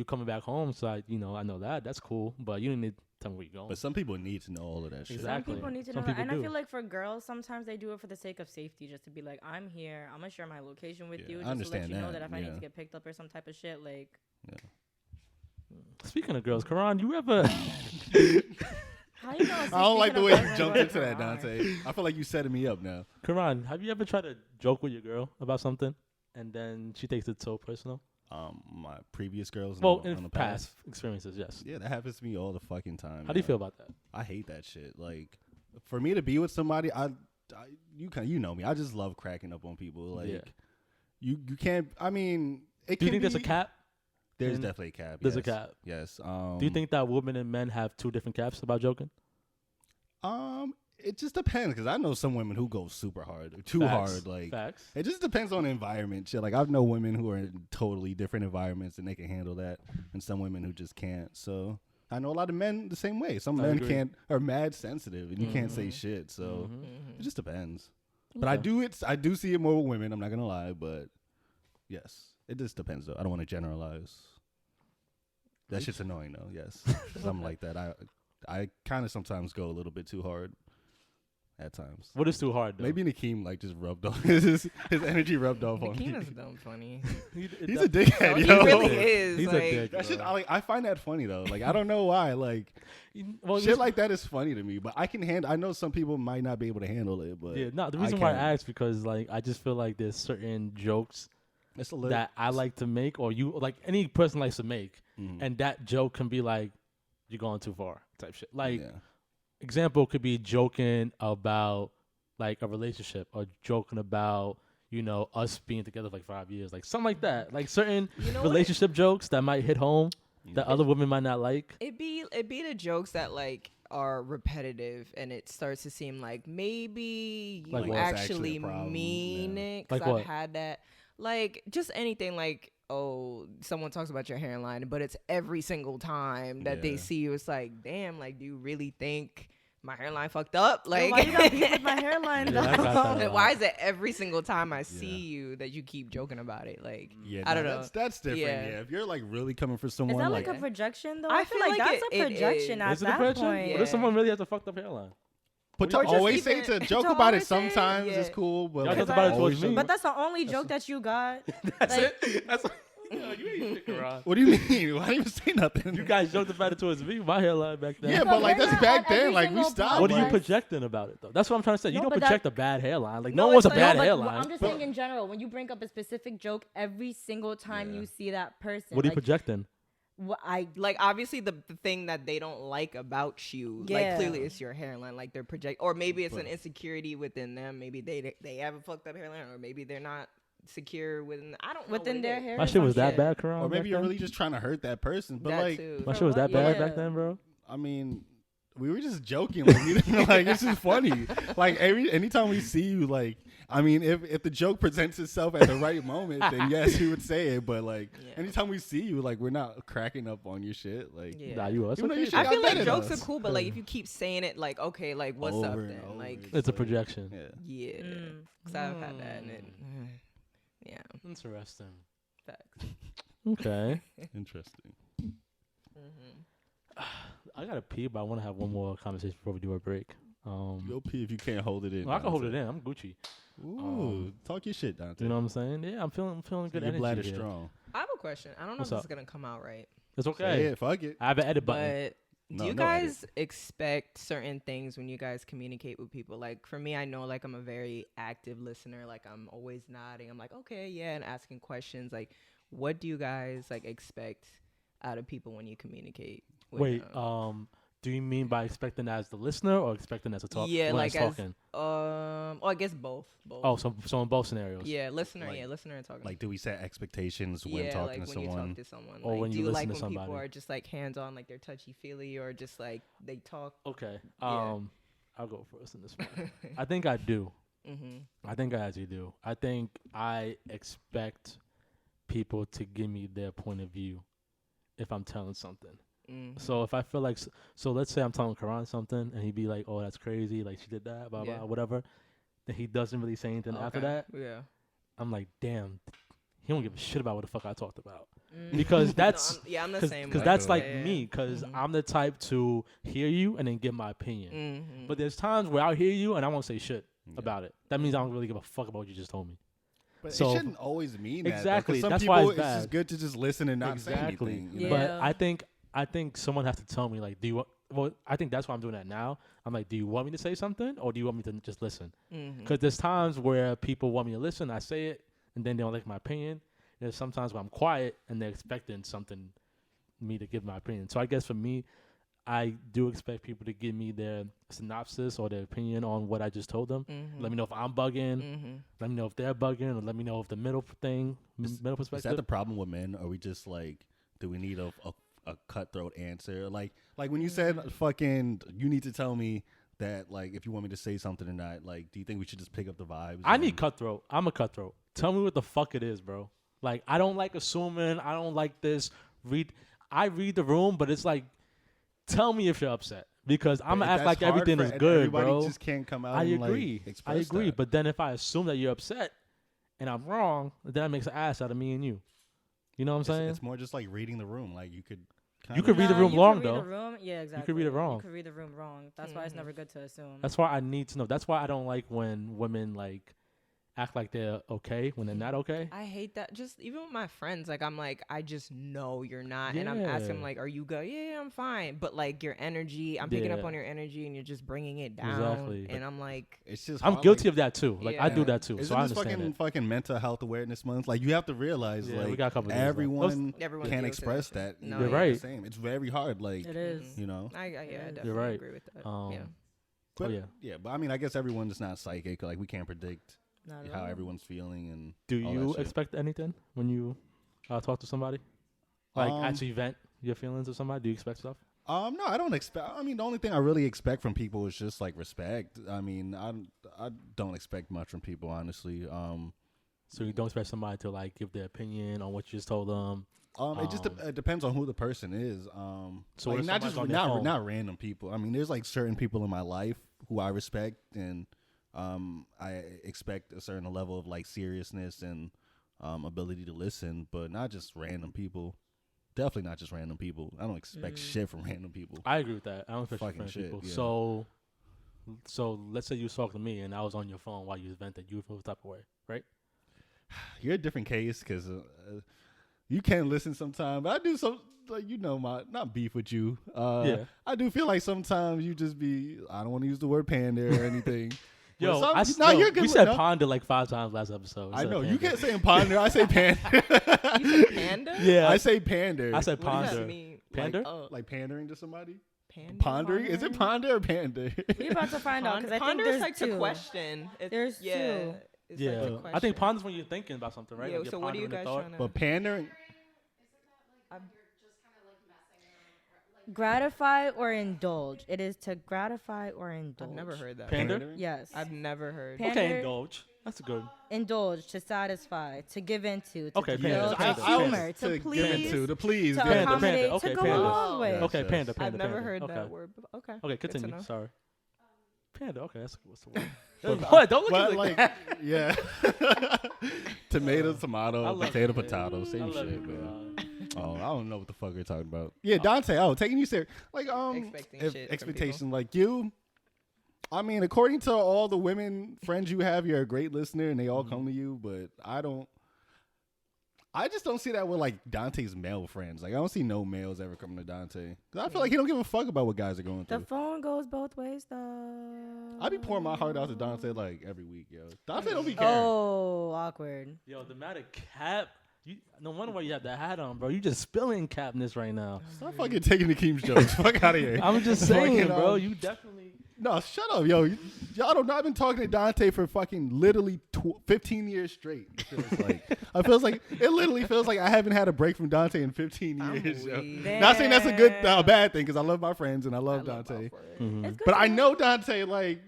coming back home. So I know that. That's cool. But you don't need to tell me where you're going. But some people need to know all of that shit. Exactly. Some people need to Some know that. people And do. I feel like for girls, sometimes they do it for the sake of safety, just to be like, I'm here. I'm going to share my location with Yeah, you. I Just to let understand you know that, that if I need yeah. to get picked up or some type of shit, like. Speaking of girls, Karan, you ever? How you know? I don't like the way you jumped to into that, Dante. I feel like you setting me up now. Karan, have you ever tried to joke with your girl about something and then she takes it so personal? My previous girls. Well, on in the past experiences, yes. Yeah, that happens to me all the fucking time. How do you man. feel about that? I hate that shit. Like, for me to be with somebody, you know me. I just love cracking up on people. Like, Yeah. you can't. I mean, it Do you can think there's a be- cap? There's in- definitely a cap. There's a yes. cap. Yes. Do you think that women and men have two different caps about joking? It just depends because I know some women who go super hard, too Facts. hard. Like, Facts. it just depends on the environment. Shit. Like, I know women who are in totally different environments and they can handle that, and some women who just can't. So I know a lot of men the same way. Some I men agree. are mad sensitive and you can't say shit. So Mm-hmm. it just depends. But I do see it more with women. I'm not gonna lie, but yes, it just depends though. I don't want to generalize. That shit's annoying though. Yes, something like that. I kind of sometimes go a little bit too hard at times. What is too hard, though? Maybe Nakeem like just rubbed off his energy rubbed off on Nakeem me. is dumb funny. He's a dickhead, He yo. really is. He's a like, dick. That shit, I find that funny though. Like I don't know why. Like Well, shit like that is funny to me. But I can handle. I know some people might not be able to handle it. But yeah, no. The reason why I asked because like I just feel like there's certain jokes it's a little that I like to make, or you like any person likes to make, Mhm. and that joke can be like you're going too far type shit. Like yeah. example could be joking about like a relationship or joking about you know, us being together for like 5 years, like something like that, like certain You know relationship jokes that might hit home that other women might not like. It be the jokes that like are repetitive, and it starts to seem like maybe you Like what? Actually actually a problem, mean yeah. it. 'Cause Like what? I've had that. Like just anything like, oh, someone talks about your hairline, but it's every single time that they Yeah. see you, it's like, damn, like, do you really think my hairline fucked up? Like, Why you got beef with my hairline Yeah, I got that a though? lot. why is it every single time I see you that you keep joking about it? Like, Yeah, I don't no, know. That's different. Yeah. Yeah. If you're like really coming for Is someone, that like like a projection though? I I feel feel like like that's a it projection is. at Is it a that projection? point. What if someone really has a fucked up hairline? but to Or just always say even- to joke to about it always say it, sometimes is yeah. cool. But Y'all like, joked about it always towards me. show- But that's the only joke that you got. That's Like- it. That's yo, you ain't shit, Karan. What do you mean? Why didn't even say nothing? You guys joked about it towards me. My hairline back then. yeah, but like that's Remember back on every then. Like we single stopped. What are you podcast- projecting about it though? That's what I'm trying to say. You No, don't but project a bad hairline. Like No, no one wants a it's like- bad No, but hairline. I'm just saying in general, when you bring up a specific joke every single time Yeah. you see that person. What are you like, projecting? like obviously the thing that they don't like about you, like Yeah. clearly it's your hairline, like they're project, or maybe it's an But- insecurity within them. Maybe they have a fucked up hairline, or maybe they're not secure within. I don't know Within what it their is. hair. My shit was that Yeah. bad, Karan. Or maybe back you're then? really just trying to hurt that person. But That like, too. My For shit was that what? bad Yeah. back then, bro. I mean, we were just joking. Like, we didn't, like it's just funny. Like anytime we see you, like, I mean, if the joke presents itself at the right moment, then yes, we would say it. But like, Yeah. anytime we see you, like, we're not cracking up on your shit. Like, Yeah. Nah, you was Even though you okay. should I got feel like better jokes than are us. cool, but like if you keep saying it, like okay, like what's up Over and then? over. Like It's a projection. yeah. yeah, Mm. because I've had that, and it, yeah, Interesting. facts. Okay. Interesting. I gotta pee, but I want to have one more conversation before we do a break. You'll pee if you can't hold it in. Well, I can hold it Dante. in. I'm Gucci. Ooh, talk your shit, Dante. You know what I'm saying? Yeah, I'm feeling good your energy bladder here. strong. I have a question. I don't know What's if this up? is gonna come out right, It's Say okay. it, fuck it. I have an edit button. but No, do you no edit. guys expect certain things when you guys communicate with people? Like for me, I know like I'm a very active listener. Like I'm always nodding. I'm like, okay, yeah, and asking questions. Like, what do you guys like expect out of people when you communicate? With Wait, them? do you mean by expecting as the listener or expecting as a talk? Yeah, when like it's as talking? oh, I guess both. Both. Oh, so in both scenarios. yeah, listener. Like- yeah, listener and talking. Like, do we set expectations when yeah, talking like to when you someone? talk to someone, Or like, when do you you like listen to when people somebody. are just like hands on, like they're touchy feely, or just like they talk? Okay. Yeah. I'll go first in this one. I think I do. Mm-hmm. I think I actually do. I think I expect people to give me their point of view if I'm telling something. Mm-hmm. So if I feel like, so let's say I'm telling Karan something and he'd be like, "Oh, that's crazy. Like she did that, blah Yeah. blah, whatever." Then he doesn't really say anything after that. yeah. I'm like, damn, he don't give a shit about what the fuck I talked about Mm. because that's I'm the same. because way. that's like Yeah. me because Mhm. I'm the type to hear you and then give my opinion. Mm-hmm. But there's times where I'll hear you and I won't say shit Yeah. about it. That means I don't really give a fuck about what you just told me. But So- it shouldn't always mean that. though, 'cause Exactly, Some that's people, why it's it's just bad. good to just listen and not Exactly. say anything. You Yeah. know? But I think someone has to tell me like, do you want? Well, I think that's why I'm doing that now. I'm like, do you want me to say something or do you want me to just listen? Mm-hmm. Because there's times where people want me to listen, I say it, and then they don't like my opinion. There's sometimes where I'm quiet and they're expecting something me to give my opinion. So I guess for me, I do expect people to give me their synopsis or their opinion on what I just told them. Mm-hmm. Let me know if I'm bugging. Mm-hmm. Let me know if they're bugging, or let me know if the middle thing, middle Is perspective. that the problem with men? Are we just like, do we need a cutthroat answer? Like when you said fucking, you need to tell me that like if you want me to say something or not. Like, do you think we should just pick up the vibes? I and- need cutthroat. I'm a cutthroat. Tell me what the fuck it is, bro. Like I don't like assuming. I don't like this. I read the room, but it's like, tell me if you're upset because I'm gonna act That's like hard everything for is good, everybody bro. just can't come out. I and, agree. Like, I express agree. that. But then if I assume that you're upset and I'm wrong, then that makes an ass out of me and you. You know what I'm saying? It's more just like reading the room. Like you could. You could read the Nah, room you wrong, could read though. the room. Yeah, exactly. read it wrong. You could read the room wrong. That's why it's never good to assume. That's why I need to know. That's why I don't like when women like act like they're okay when they're not okay. I hate that. Just even with my friends, like I'm like, I just know you're not, and I'm Yeah. asking like, are you good? Yeah, I'm fine. But like your energy, I'm picking up Yeah. on your energy, and you're just bringing it down. Exactly. And I'm like, It's just. I'm hard, guilty like, of that too. Like I do that too. Isn't So I this understand fucking mental health awareness month? Like you have to realize, Yeah, like we got a couple days left. everyone Everyone can't deals with express that that. shit. No, You're the right. Same. It's very hard. Like It is. you know. I definitely You're right. agree with that. Um, yeah. But, yeah. yeah, but I mean, I guess everyone's not psychic. Like we can't predict Not at how all. everyone's feeling and Do all you that shit. expect anything when you talk to somebody? Like Um, actually vent your feelings to somebody? Do you expect stuff? No, I don't expect. I mean, the only thing I really expect from people is just like respect. I mean, I don't expect much from people, honestly. So you don't expect somebody to like give their opinion on what you just told them. It just it depends on who the person is. So like if not somebody's just on their phone? not random people. I mean, there's like certain people in my life who I respect, and I expect a certain level of like seriousness and ability to listen, but not just random people. Definitely not just random people. I don't expect shit from random people. I agree with that. I don't expect Fucking from shit, people. yeah. So let's say you was talking to me and I was on your phone while you was venting. You would feel the type of way, right? You're a different case because you can listen sometimes, but I do some like my not beef with you. Yeah. I do feel like sometimes you just be. I don't want to use the word pander or anything. Yo, You're good. we said no. ponder like 5 times last episode. I know Pander. you can't say ponder. I say pander. You said panda? Yeah, I say pander. I said What does ponder. that mean? Pander? like pandering to somebody. Panda? Pondering? Is it ponder or pander? We about to find out because I think Ponder there's is like two. to question. There's yeah, two. It's Yeah, like to I think question. ponder's when you're thinking about something, right? Yeah, Like you're so what are you pondering a guys thought. trying to... But pandering. Gratify or indulge. It is to gratify or indulge. I've never heard that. Pander? Pandering? Yes. I've never heard. Pan- Okay, Pander- indulge. That's good. Indulge, to satisfy, to give into, to Okay, fulfill, pander. to Pander. humor, to give please, into, to please. to yeah. Pander, accommodate, okay, to go pander. along with. Yes, Okay, yes. panda. I've never panda. heard Okay. that word. Okay. Okay, Good to continue. know. Sorry. Panda. Okay, that's what's the word. What? Don't look But at me like, that. yeah. Tomato, I tomato, love potato, it, man. potato, I same love shit, you, man. bro. Oh, I don't know what the fuck you're talking about. Yeah, Dante. Oh, taking you serious. Like, Expecting shit from expectation. Like you. I mean, according to all the women friends you have, you're a great listener, and they all come to you. But I just don't see that with like Dante's male friends. Like, I don't see no males ever coming to Dante. 'Cause I feel like he don't give a fuck about what guys are going The through. phone goes both ways, though. I be pouring my heart out to Dante like every week, yo. Dante don't be caring. Oh, awkward. Yo, the matter cap. No wonder why you have that hat on, bro. You just spilling capness right now. Stop fucking taking the Keem's jokes. Fuck out of here. I'm just saying, Fucking, bro. You definitely. No, shut up, yo. Y'all don't know. I've been talking to Dante for fucking literally 15 years straight. It literally feels like I haven't had a break from Dante in 15 I'm years. Yo. weak. Not saying that's a good, bad thing, because I love my friends and I love I love Dante. Alfred. Mhm. It's good But to I know Dante, like,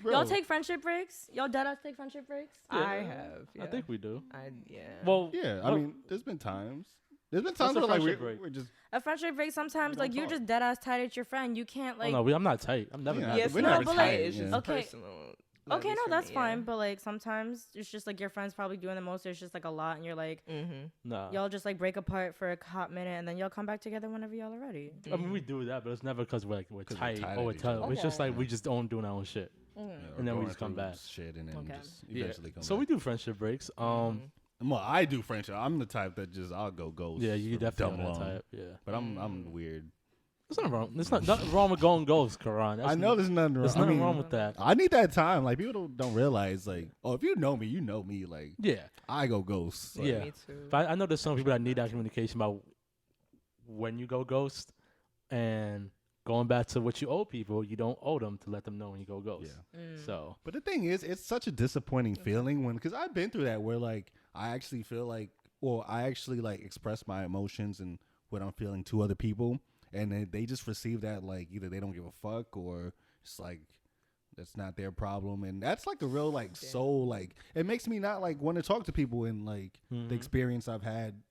bro. Y'all take friendship breaks? Y'all deadass take friendship breaks? I have. Yeah. I think we do. Yeah. Well, Yeah, I mean, there's been times. There's been What's times a where like friendship break? we're just A friendship break sometimes, We like don't you're talk. just deadass tight at your friend. You can't like. no, I'm not tight. I'm never. Yeah, not. yes, we're no, never but, tight, like, it's just yeah. Okay. personal. Okay, no, that's fine. But like sometimes it's just like your friend's probably doing the most. There's just like a lot, and you're like, Mm-hmm. Nah. y'all just like break apart for a hot minute, and then y'all come back together whenever y'all are ready. I mean, we do that, but it's never because we're 'Cause we're tight tight or we're at each tight. other. It's just Okay. like we just don't do our own shit. Mm. And then we going just come through back. shit and then Okay. just Yeah. eventually come So back. we do friendship breaks. Well, I do friendship. I'm the type that just I'll go ghost. Yeah, you for definitely dumb on that long. type. Yeah. But I'm weird. There's nothing wrong. There's nothing wrong with going ghost, Karan. I know there's nothing wrong. There's I nothing mean, wrong with that. I need that time. Like people don't realize. Like, oh, if you know me, you know me. Like, Yeah. I go ghost. Like, Yeah. Me too. But I know there's some people that need that communication about when you go ghost and going back to what you owe people, you don't owe them to let them know when you go ghost. Yeah. So But the thing is, it's such a disappointing feeling because I've been through that where like I actually feel like, or I actually like express my emotions and what I'm feeling to other people, and they just receive that like either they don't give a fuck or it's like that's not their problem, and that's like a real like soul like it makes me not like want to talk to people in like Mhm. the experience I've had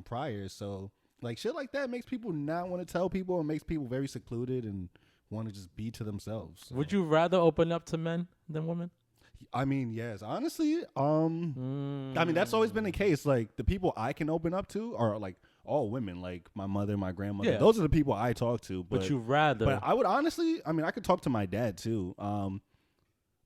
prior. So like shit like that makes people not want to tell people and makes people very secluded and want to just be to themselves. So. would you rather open up to men than women? I mean, yes. Honestly, I mean that's always been the case. Like the people I can open up to are like all women, like my mother, my grandmother. Yeah. Those are the people I talk to. But you rather. But I would honestly, I mean, I could talk to my dad too.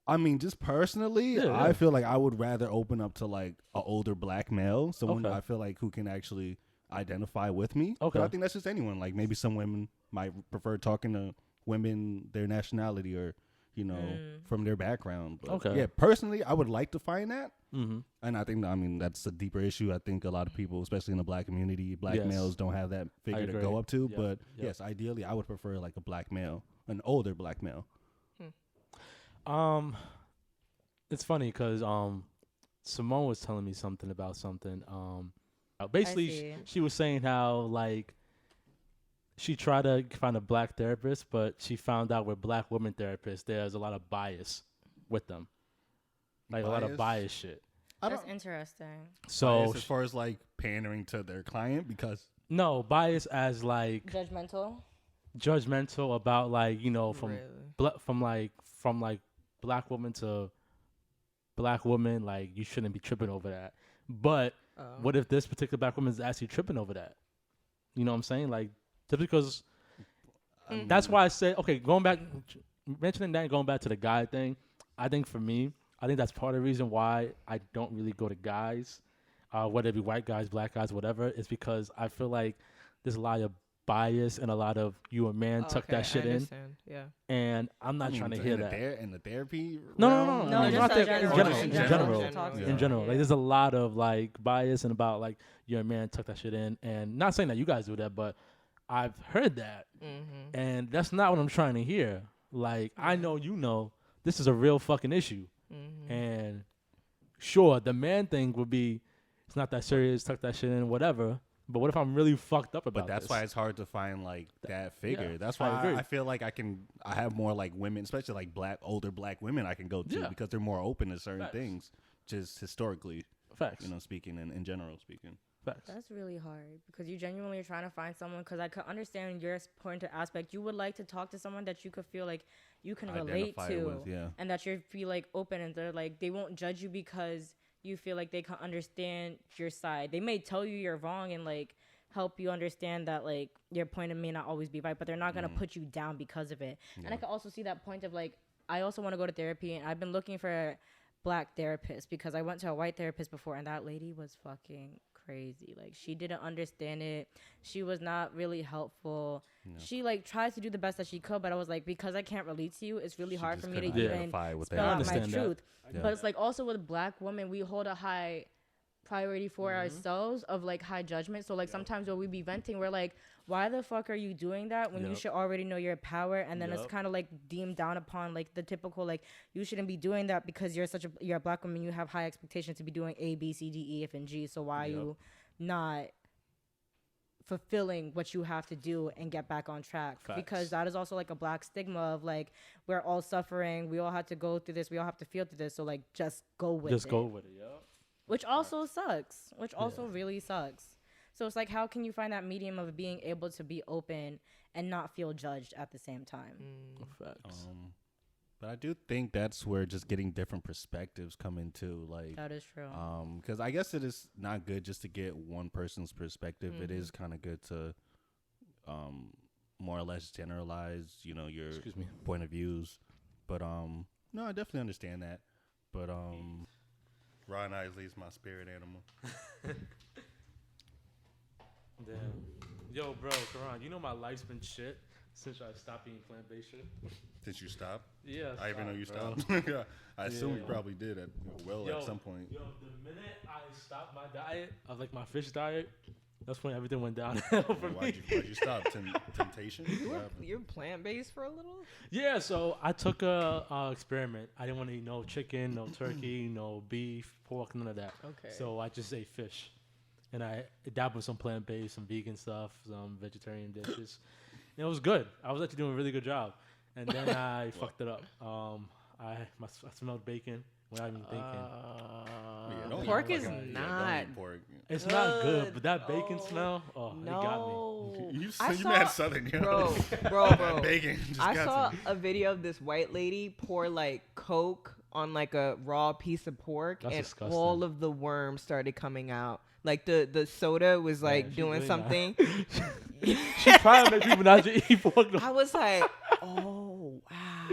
I mean, just personally, Yeah, I yeah. feel like I would rather open up to like an older black male, someone Okay. I feel like who can actually identify with me. Okay. But I think that's just anyone. Like maybe some women might prefer talking to women their nationality or from their background. But Okay. yeah, personally, I would like to find that. Mhm. And I think, I mean, that's a deeper issue. I think a lot of people, especially in the black community, black Yes. males don't have that figure to agree. go up to. Yep. But Yep. yes, ideally, I would prefer like a black male, an older black male. it's funny because Simone was telling me something about something. Basically, see. she was saying how like she tried to find a black therapist, but she found out with black women therapists, there's a lot of bias with them, like a lot of bias shit. That's interesting. So Bias as far as like pandering to their client, because no bias as like Judgmental about like from Really? from black woman to black woman, like you shouldn't be tripping over that. But what if this particular black woman is actually tripping over that? You know what I'm saying? Like just because that's why I said okay. Going back, mentioning that, and going back to the guy thing. I think for me, I think that's part of the reason why I don't really go to guys, whether it be white guys, black guys, whatever. Is because I feel like there's a lot of bias and a lot of you a man tuck that shit in. Yeah. And I'm not trying to hear that. In the therapy No, No, not just that. In general, like there's a lot of like bias and about like you're a man, tuck that shit in. And not saying that you guys do that, but I've heard that, and that's not what I'm trying to hear. Like I know this is a real fucking issue. And sure, the man thing would be, it's not that serious, tuck that shit in, whatever. But what if I'm really fucked up about But that's this? why it's hard to find like that figure. Yeah, That's I why agree. I feel like I have more like women, especially like older black women I can go to because they're more open to certain Facts. things, just historically, Facts. speaking and in general speaking. Facts. That's really hard because you genuinely are trying to find someone. Because I could understand your point of aspect. You would like to talk to someone that you could feel like you can relate Identify to, with, yeah. and that you feel like open, and they're like they won't judge you because you feel like they can understand your side. They may tell you you're wrong and like help you understand that like your point of may not always be right, but they're not gonna put you down because of it. Yeah. And I could also see that point of like I also want to go to therapy, and I've been looking for a black therapist because I went to a white therapist before, and that lady was fucking crazy. Like she didn't understand it. She was not really helpful. No. She like tried to do the best that she could, but I was like, because I can't relate to you, it's really hard for me to even spell out my truth. Yeah. But it's like also with black women, we hold a high priority for ourselves of like high judgment. So like sometimes when we be venting, we're like, why the fuck are you doing that when you should already know your power? And then it's kind of like deemed down upon like the typical like you shouldn't be doing that because you're a black woman, you have high expectations to be doing A, B, C, D, E, F, and G. So why are you not fulfilling what you have to do and get back on track? Facts. Because that is also like a black stigma of like we're all suffering, we all have to go through this, we all have to feel through this, so like just go with it. Which also sucks. Which also really sucks. So it's like, how can you find that medium of being able to be open and not feel judged at the same time? Facts. But I do think that's where just getting different perspectives come into, like that is true. Because I guess it is not good just to get one person's perspective. It is kind of good to, more or less generalize, your point of views. But no, I definitely understand that. But Ron Isley's my spirit animal. Damn. Yo, bro, Karan, you know my life's been shit since I stopped eating plant-based shit. Since you stopped? Yeah. I even know you stopped. I assume you probably did at some point. Yo, the minute I stopped my diet, of like my fish diet, that's when everything went downhill for me. Why'd you stop? Temptation? You're plant-based for a little? Yeah, so I took a experiment. I didn't want to eat no chicken, no turkey, no beef, pork, none of that. Okay. So I just ate fish. And I dabbled with some plant-based, some vegan stuff, some vegetarian dishes. And it was good. I was actually doing a really good job. And then I fucked it up. I smelled bacon without even thinking. Pork is not. It's not good, but that bacon smell, it got me. You mad Southern, bro. Bacon. I saw a video of this white lady pour like Coke on like a raw piece of pork, and disgusting. All of the worms started coming out. Like the soda was like doing really something. She trying to make people not to eat pork. I was like, oh wow.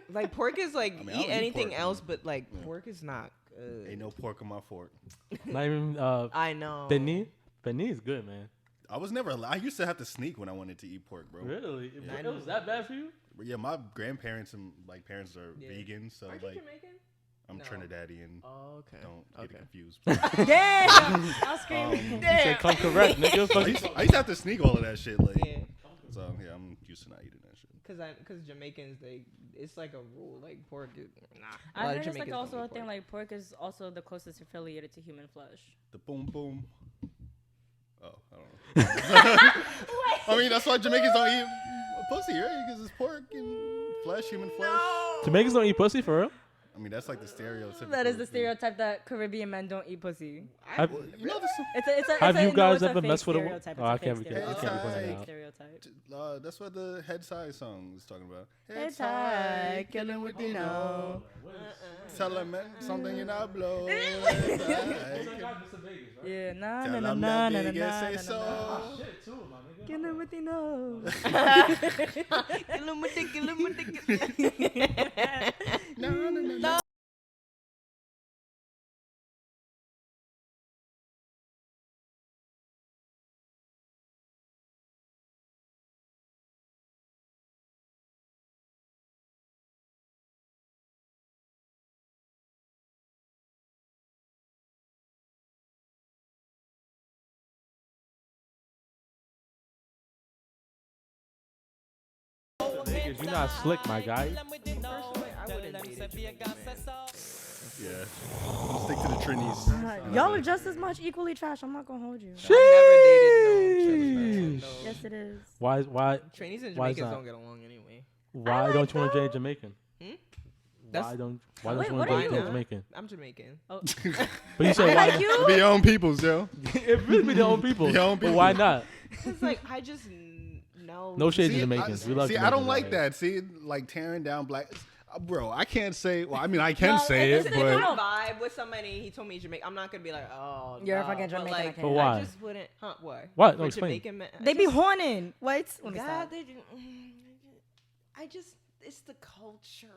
Like pork is like eat anything pork, else, but like pork is not good. Ain't no pork on my fork. Not even. I know. Beignet is good, man. I used to have to sneak when I wanted to eat pork, bro. Really? Yeah. It was that bad for you? Yeah, my grandparents and like parents are vegan, so Aren't like. You Jamaican? I'm Trinidadian. Oh, okay. Don't get it confused. Yeah! I'll scream. You said come correct, nigga. I used to have to sneak all of that shit. Like, so, yeah, I'm used to not eating that shit. because Jamaicans it's like a rule like pork is nah. I heard it's like also a thing like pork is also the closest affiliated to human flesh. The boom boom. Oh, I don't know. I mean, that's why Jamaicans don't eat pussy, right? Because it's pork and flesh, human flesh. Jamaicans don't eat pussy for real. I mean, that's like the stereotype. That is the stereotype that Caribbean men don't eat pussy. Have you guys ever messed with a? Oh, I can't be pointing out. Stereotype. That's what the Head Tie song is talking about. Head tie, killing with you know. Tell them something you not blow. Yeah, nah. Say so. Kill him with you know. Kill him with the. No. You're not slick, my guy. Personally, I wouldn't date a Jamaican man. Yeah. Stick to the Trinis. Y'all are just as much equally trash. I'm not gonna hold you. I've never dated no. Yes, it is. Why? Trainees and Why is Jamaicans that? don't get along anyway. Why like don't you want to them. date Jamaican? Hmm? Why don't Wait, you what want to are date you? Jamaican? I'm Jamaican. Oh. But you said I why like not? you. Be your own peoples, yo. It really be their own people. Your own But people. why not? It's like I just know. No shade to See, Jamaicans. We love see, Jamaicans I don't out like here. that. See, like tearing down black. Bro, I can't say. Well, I mean, I can No, say it's it, the but thing. vibe with somebody. He told me Jamaican. I'm not gonna be like, oh, You're a no, fucking but Jamaican, Like, I can't. But why? I just wouldn't. Huh? Why? What? No, For explain. Jamaican men, They be horning. Wait, let me God, stop. they do. I just. It's the culture.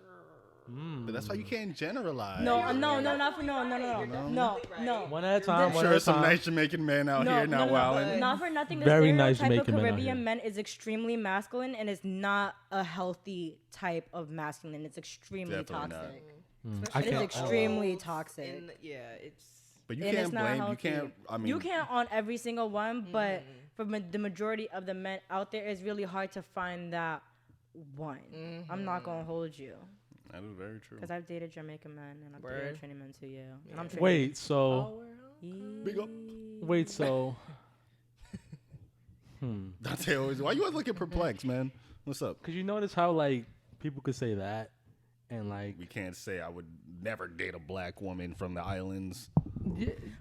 Mm. but that's why you can't generalize. No, You're no, definitely not for no, right. no, no, You're no, definitely no, right. no. One at a time. I'm One sure at a some time. nice Jamaican men out here not wilding. Not for nothing. The Very nice stereotype Jamaican of men out Caribbean here. men is extremely masculine and is not a healthy type of masculine. It's extremely Definitely not. toxic. I It is can't. extremely Old toxic. and yeah, it's. But you And it's can't not blame. You healthy. can't. I mean, You can't on every single one, but for the majority of the men out there, it's really hard to find that one. I'm not gonna hold you That is very true. because I've dated Jamaican men and I've Word. dated Trini men too. Yeah, and I'm Trini. Wait. So. Big up. Wait. So. Dante always. Why you always looking perplexed, man? What's up? Cause you notice how like people could say that, and like We can't say I would never date a black woman from the islands.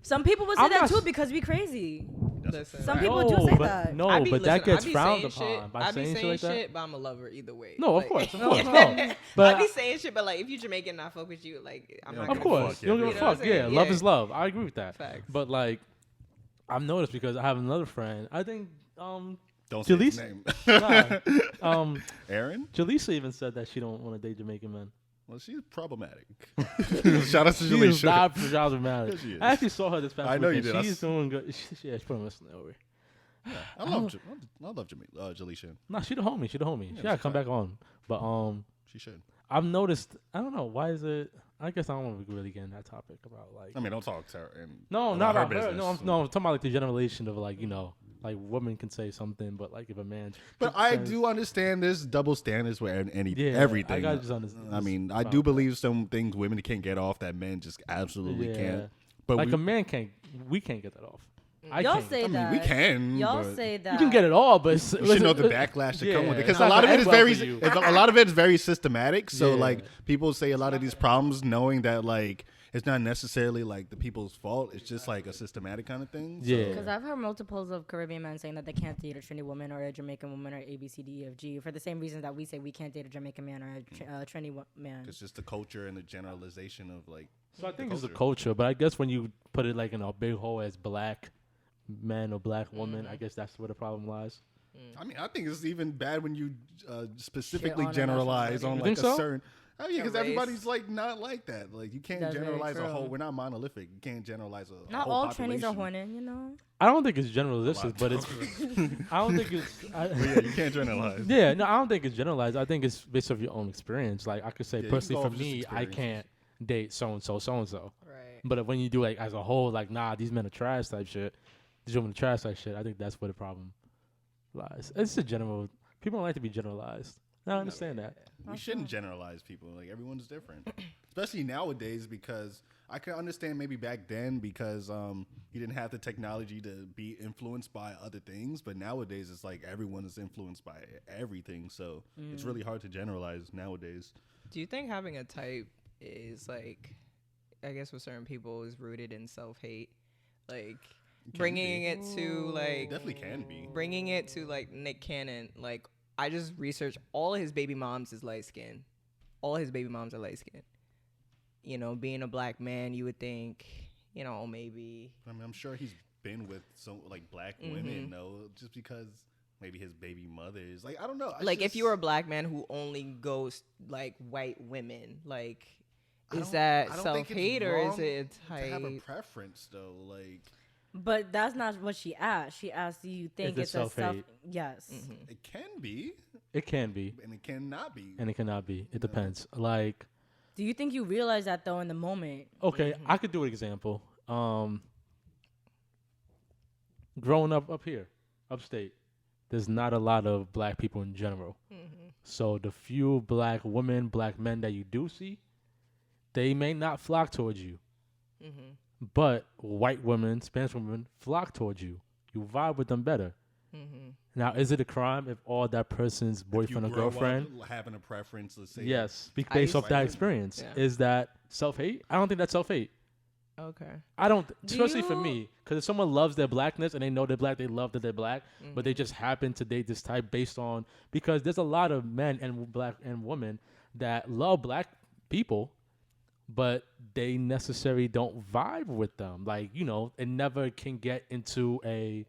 Some people would say I'm that not too s- because we crazy. Listen, Some people do say but, that. No, I be- but listen, that gets I be frowned saying upon shit. by I be saying shit like that. but I'm a lover either way. No, Like, of course, no. But I be saying shit, but like if you Jamaican, I fuck with you. Like I'm not. of gonna course, fuck, you don't yeah. give a You know what fuck. I'm Yeah, saying? love Yeah. is love. I agree with that. Facts. But like, I've noticed because I have another friend. I think Don't say his Jalisa- name. nah, Aaron? Jalisa even said that she don't want to date Jamaican men. Well, she's problematic. Shout out to She is Jaleisha. not problematic. Yeah, she is. I actually saw her this past I know you weekend. did. I She's s- doing good. Yeah, she's putting listening over. I love Jaleisha. Nah, she the homie. She the homie. Yeah, she gotta she's come fine. back on. But She should. I've noticed. I don't know why is it. I guess I don't want to really get in that topic about like. I mean, don't talk to her. And No, not about her. business. No, I'm talking about like the generation of like like women can say something, but like if a man. But I says- do understand this double standards with Yeah, everything. I gotta just understand. I mean, I about do that. believe some things women can't get off that men just absolutely Yeah. can't. But Like we, a man can't. We can't get that off. I Y'all can't. say I mean, that. we can. Y'all but say that. You can get it all, but You should know the backlash that come with it because it's a not lot of gonna it is end well very, for you. a lot of it is very systematic. So Yeah. like people say a lot of these problems knowing that like it's not necessarily like the people's fault. It's just like a systematic kind of thing. So, Yeah. Because I've heard multiples of Caribbean men saying that they can't date a Trini woman or a Jamaican woman or A, B, C, D, E, F, G for the same reasons that we say we can't date a Jamaican man or a Trini man. It's just the culture and the generalization of like. So I think the it's the culture, but I guess when you put it like in a big hole as black man or black woman, I guess that's where the problem lies. I mean, I think it's even bad when you specifically on a generalize nationality. on You like think a so? certain. Oh yeah, because race. everybody's like not like that. Like you can't That's very generalize a true. whole. We're not monolithic. You can't generalize a Not whole all population. Trinis are horning, you know? I don't think it's generalistic, but it's. I don't think it's. But yeah, you can't generalize. Yeah, no, I don't think it's generalized. I think it's based off your own experience. Like I could say Yeah, you personally go for off just me, I experiences. can't date so and so. Right. But if when you do like as a whole, like nah, these men are trash type shit. These women are trash type shit. I think that's where the problem lies. It's a general. People don't like to be generalized. I understand that. We shouldn't generalize people. Like everyone's different, especially nowadays. Because I can understand maybe back then because you didn't have the technology to be influenced by other things. But nowadays it's like everyone is influenced by everything. So it's really hard to generalize nowadays. Do you think having a type is like, I guess with certain people, is rooted in self-hate? Like bringing it to like Definitely can be. bringing it to like Nick Cannon. Like I just researched all of his baby moms is light skinned. All his baby moms are light skinned. You know, being a black man, you would think, you know, maybe. I mean, I'm sure he's been with some like black women though, just because maybe his baby mother is like, I don't know. Like if you were a black man who only goes like white women, like is that self-hate or is it to have a preference though? Like, But that's not what she asked. She asked, do you think it's a self? Yes. it can be, It can be, and it cannot be. and it cannot be. It depends. Like, Do you think you realize that though in the moment? okay, I could do an example. Growing up here, upstate, there's not a lot of black people in general. So the few black women, black men that you do see, they may not flock towards you. But white women, Spanish women flock towards you. You vibe with them better. Now, is it a crime if all that person's boyfriend or You grow up girlfriend? having a preference, let's say. Yes, I based used off to- that experience. Yeah. Is that self-hate? I don't think that's self-hate. Okay. I don't, Do especially for you- me, because if someone loves their blackness and they know they're black, they love that they're black, but they just happen to date this type based on, because there's a lot of men and black and women that love black people, but they necessarily don't vibe with them. Like, you know, it never can get into a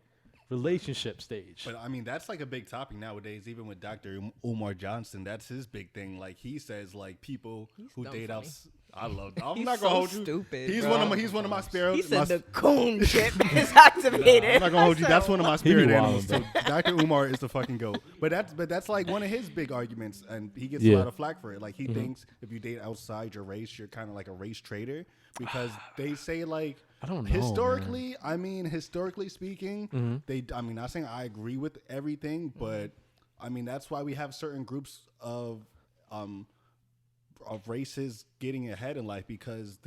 relationship stage. But I mean, that's like a big topic nowadays, even with Dr. Umar Johnson. That's his big thing. Like he says, like people who dumb date funny. out. I love. I'm He's not gonna so hold you. stupid, He's bro. one of my spirit. He said my- the coon chip is activated. I'm not gonna hold you. That's one of my spirit wildin', animals. bro. So Dr. Umar is the fucking goat. But that's like one of his big arguments, and he gets a Yeah. lot of flack for it. Like he thinks if you date outside your race, you're kind of like a race traitor, because they say like I don't know, historically. I mean, historically speaking, they. I mean, not saying I agree with everything, but I mean that's why we have certain groups of races getting ahead in life, because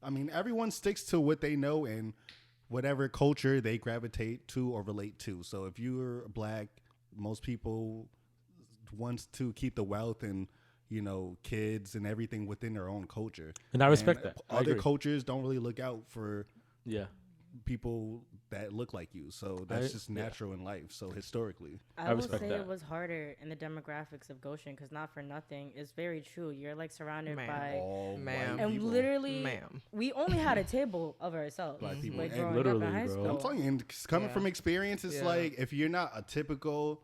I mean, everyone sticks to what they know and whatever culture they gravitate to or relate to. So if you're black, most people wants to keep the wealth and, you know, kids and everything within their own culture. And I respect that. I Other agree. cultures don't really look out for Yeah. people that look like you. So that's just natural in life. So historically. I will respect say that. it was harder in the demographics of Goshen because not for nothing, it's very true. You're like surrounded Ma'am. by, All Ma'am. white and people. literally, Ma'am. we only had a table of ourselves. Black people. Like And growing up literally, in high bro. school. I'm telling you, and coming Yeah. from experience, it's Yeah. like if you're not a typical,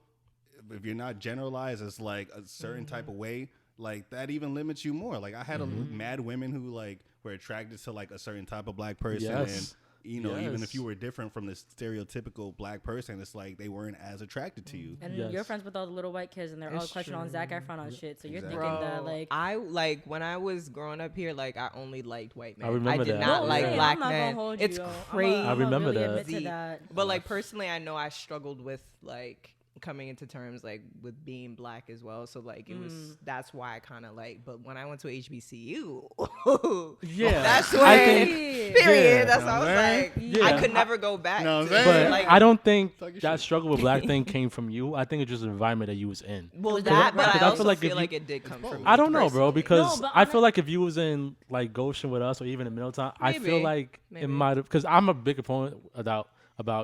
if you're not generalized as like a certain type of way, like that even limits you more. Like I had a mad women who like were attracted to like a certain type of black person, Yes. and you know, even if Yes. you were different from the stereotypical black person, it's like they weren't as attracted to you. And Yes. you're friends with all the little white kids, and they're all It's questioning on true. Zac Efron on shit. So you're Exactly. thinking Bro, that like, I like when I was growing up here, like I only liked white men. remember did that. not No, like same. black I'm not men. gonna hold It's you. crazy. I remember really that. Admit to that. But like personally, I know I struggled with like coming into terms like with being black as well. So like it was that's why I kind of like. But when I went to HBCU, Yeah. that's when I think- period. yeah. That's why I was like, Yeah. I could never go back. No, I'm to, saying? But like, I don't think Talk your that shit. struggle with black thing came from you. I think it's just the environment that you was in. well, Was that, that but right? I Because I also feel like feel if like you- it did come both. from. me I don't know, bro, personally. because but I feel like if you was in like Goshen with us or even in Middletown, I feel Maybe. like it Maybe. might have, because I'm a big opponent about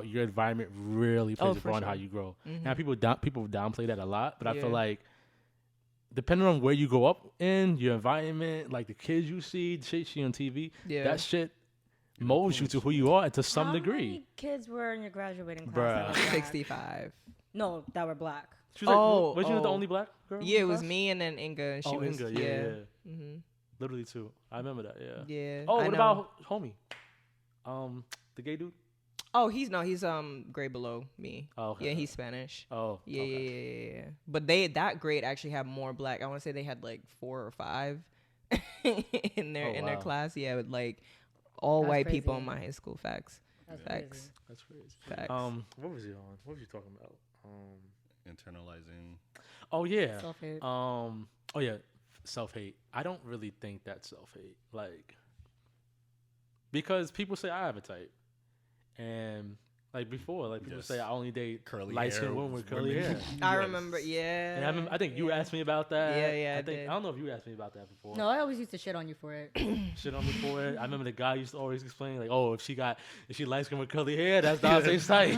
your environment really plays a for part on sure. how you grow. Now people downplay that a lot, but I Yeah. feel like depending on where you grow up in, your environment, like the kids you see, the shit you see on TV, Yeah. that shit molds you to who you are to some How degree. many kids were in your graduating class? Bruh. that were black? 65. No, that were black. She was like, Oh, was you the oh. only black girl? in Yeah, it the was class? me and then Inga. And she Oh, was Inga, yeah. hmm Literally too. I remember that, yeah. Yeah. Oh, I what know. about homie? The gay dude? Oh, he's grade below me. Oh, okay. Yeah, he's Spanish. Oh, Yeah, okay. yeah. But that grade actually had more black. I want to say they had like 4 or 5 in their wow. class. Yeah, with like all That's white people crazy. in my high school. Facts. That's Facts. crazy. That's crazy. Facts. What was he on? What was you talking about? Internalizing. Oh yeah. Self-hate. Oh yeah. Self-hate. I don't really think that's self-hate. Like, because people say I have a type, and like before, like people Yes. say I only date Curly light skinned hair women with curly hair. I Yes. remember, yeah. And I, remember, I think you yeah. asked me about that. Yeah, I I think did. I don't know if you asked me about that before. No, I always used to shit on you for it. Shit on me for it. I remember the guy used to always explain like, oh, if she light skinned with curly hair, that's Dante's type.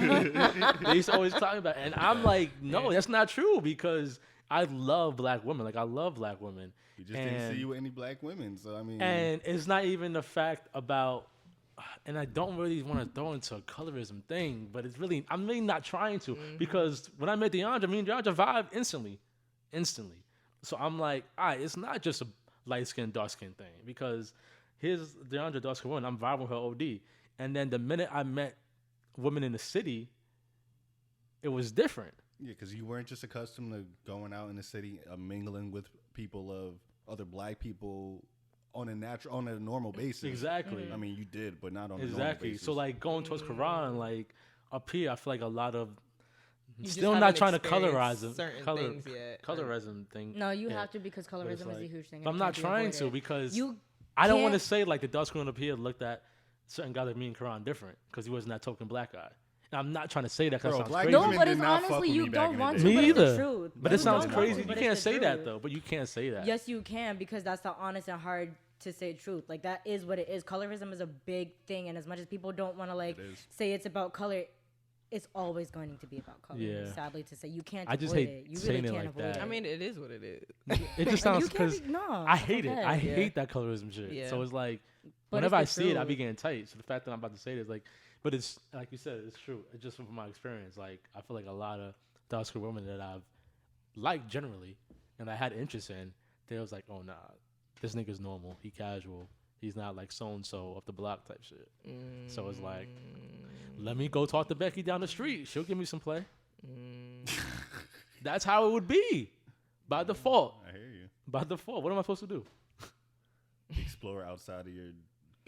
They used to always talk about it. And I'm like, no, that's not true because I love black women. Like I love black women. You just didn't see you with any black women, so I mean. And it's not even the fact about, and I don't really want to throw into a colorism thing, but it's really, I'm really not trying to because when I met DeAndre, me and DeAndre vibed instantly. So I'm like, all right, it's not just a light skin, dark skin thing because here's DeAndre dark skin woman, I'm vibing with her OD. And then the minute I met women in the city, it was different. Yeah, because you weren't just accustomed to going out in the city, mingling with people of other black people on a normal basis. Exactly. I mean, you did, but not on a normal Exactly. basis. So like going towards Quran, like up here, I feel like a lot of You still just not haven't trying to experienced colorize them. certain color, things yet. colorism thing. No, you Yeah. have to because But it's colorism is a like- huge thing. But I'm and it not can't be trying to avoided. because You I don't want to can't- say like the dark skin up here looked at certain guy like me and Quran different because he wasn't that token black guy. And I'm not trying to say that because Bro, it sounds black crazy. women No, but did it's not fuck honestly with you me back don't in the want day. to. Me but either. It's the truth. But You it sounds don't want crazy. to, You but can't it's the say that truth. though. But you can't say that. Yes, you can because that's the honest and hard to say truth. Like that is what it is. Colorism is a big thing, and as much as people don't want to like It is. say it's about color, it's always going to be about color. Yeah. Sadly to say, you can't. I just avoid hate it. You saying really it can't like avoid that. it. I mean, it is what it is. It just And sounds you can't because be- no, I it's hate it. okay. I Yeah. hate that colorism shit. Yeah. So it's like But whenever I it's the see it, I be truth. getting tight. So the fact that I'm about to say this, like, but it's like you said, it's true. It's just from my experience. Like I feel like a lot of dark skinned women that I've liked generally, and I had interest in, they was like, oh nah, this nigga's normal. He casual. He's not like so and so off the block type shit. So it's like, let me go talk to Becky down the street. She'll give me some play. That's how it would be by default. I hear you. By default, what am I supposed to do? Explore outside of your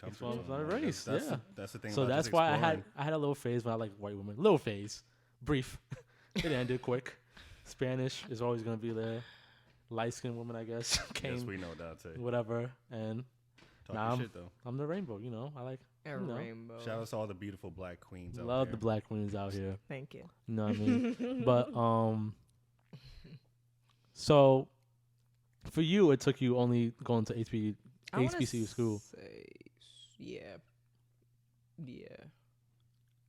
comfort Explore zone. outside of Like, race, That's, yeah. that's the thing. So about that's just why exploring. I had a little phase when I like white women. Little phase, brief. It ended quick. Spanish is always gonna be there. Light skinned woman, I guess, came Yes, we know Dante. whatever, and Talk Nah, your I'm- shit though. I'm the rainbow. You know, I like A You know. rainbow. Shout out to all the beautiful black queens out love there. the black queens out here. Thank you. You know what I mean? But so for you, it took you only going to I wanna HBCU school. say, yeah. Yeah.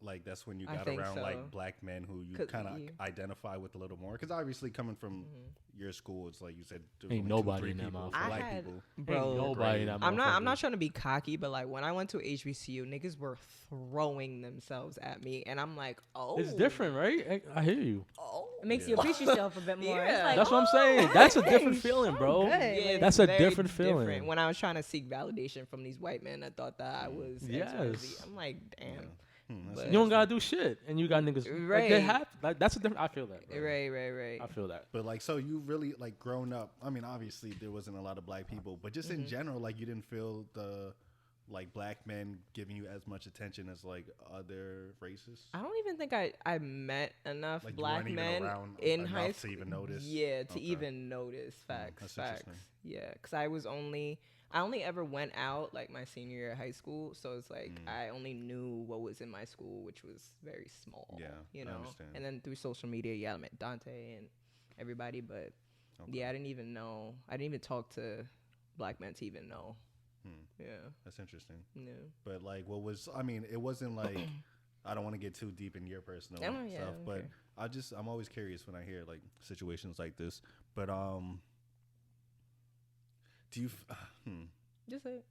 Like that's when you I got think around so. like black men who you 'Cause kind of you- identify with a little more. Because obviously coming from your school, it's like you said, there was Ain't only nobody 2-3 in that people, motherfucker. I black had- people. Bro, Ain't nobody in that I'm motherfucker. not trying to be cocky, but like when I went to HBCU, niggas were throwing themselves at me, and I'm like, oh, It's different, right? I hear you. Oh, It makes you Yeah. appreciate yourself a bit more. Yeah. It's like, That's what I'm oh, saying. That's a different hey, feeling, I'm bro. good. Yeah, Like, That's it's a very different feeling. When I was trying to seek validation from these white men, I thought that I was XYZ. Yes. I'm like, damn. That's But- You don't gotta do shit, and you got niggas. Like, they Right. have. Like, that's a different. I feel that. Bro. Right. I feel that. But like, so you really like grown up. I mean, obviously there wasn't a lot of black people, but just in general, like you didn't feel the like black men giving you as much attention as like other races. I don't even think I met enough Like you black weren't even men around in enough high to school even notice? Yeah, to Okay. even notice. Facts. that's Facts. interesting. Yeah, because I only ever went out like my senior year of high school, so it's like I only knew what was in my school, which was very small. Yeah, you I know. understand. And then through social media, yeah, I met Dante and everybody, but Okay. yeah, I didn't even know. I didn't even talk to black men to even know. Hmm. Yeah. That's interesting. Yeah. But like, what was? I mean, it wasn't like. I don't want to get too deep in your personal Oh, yeah, stuff, but okay. I'm always curious when I hear like situations like this. But do you? Just say it.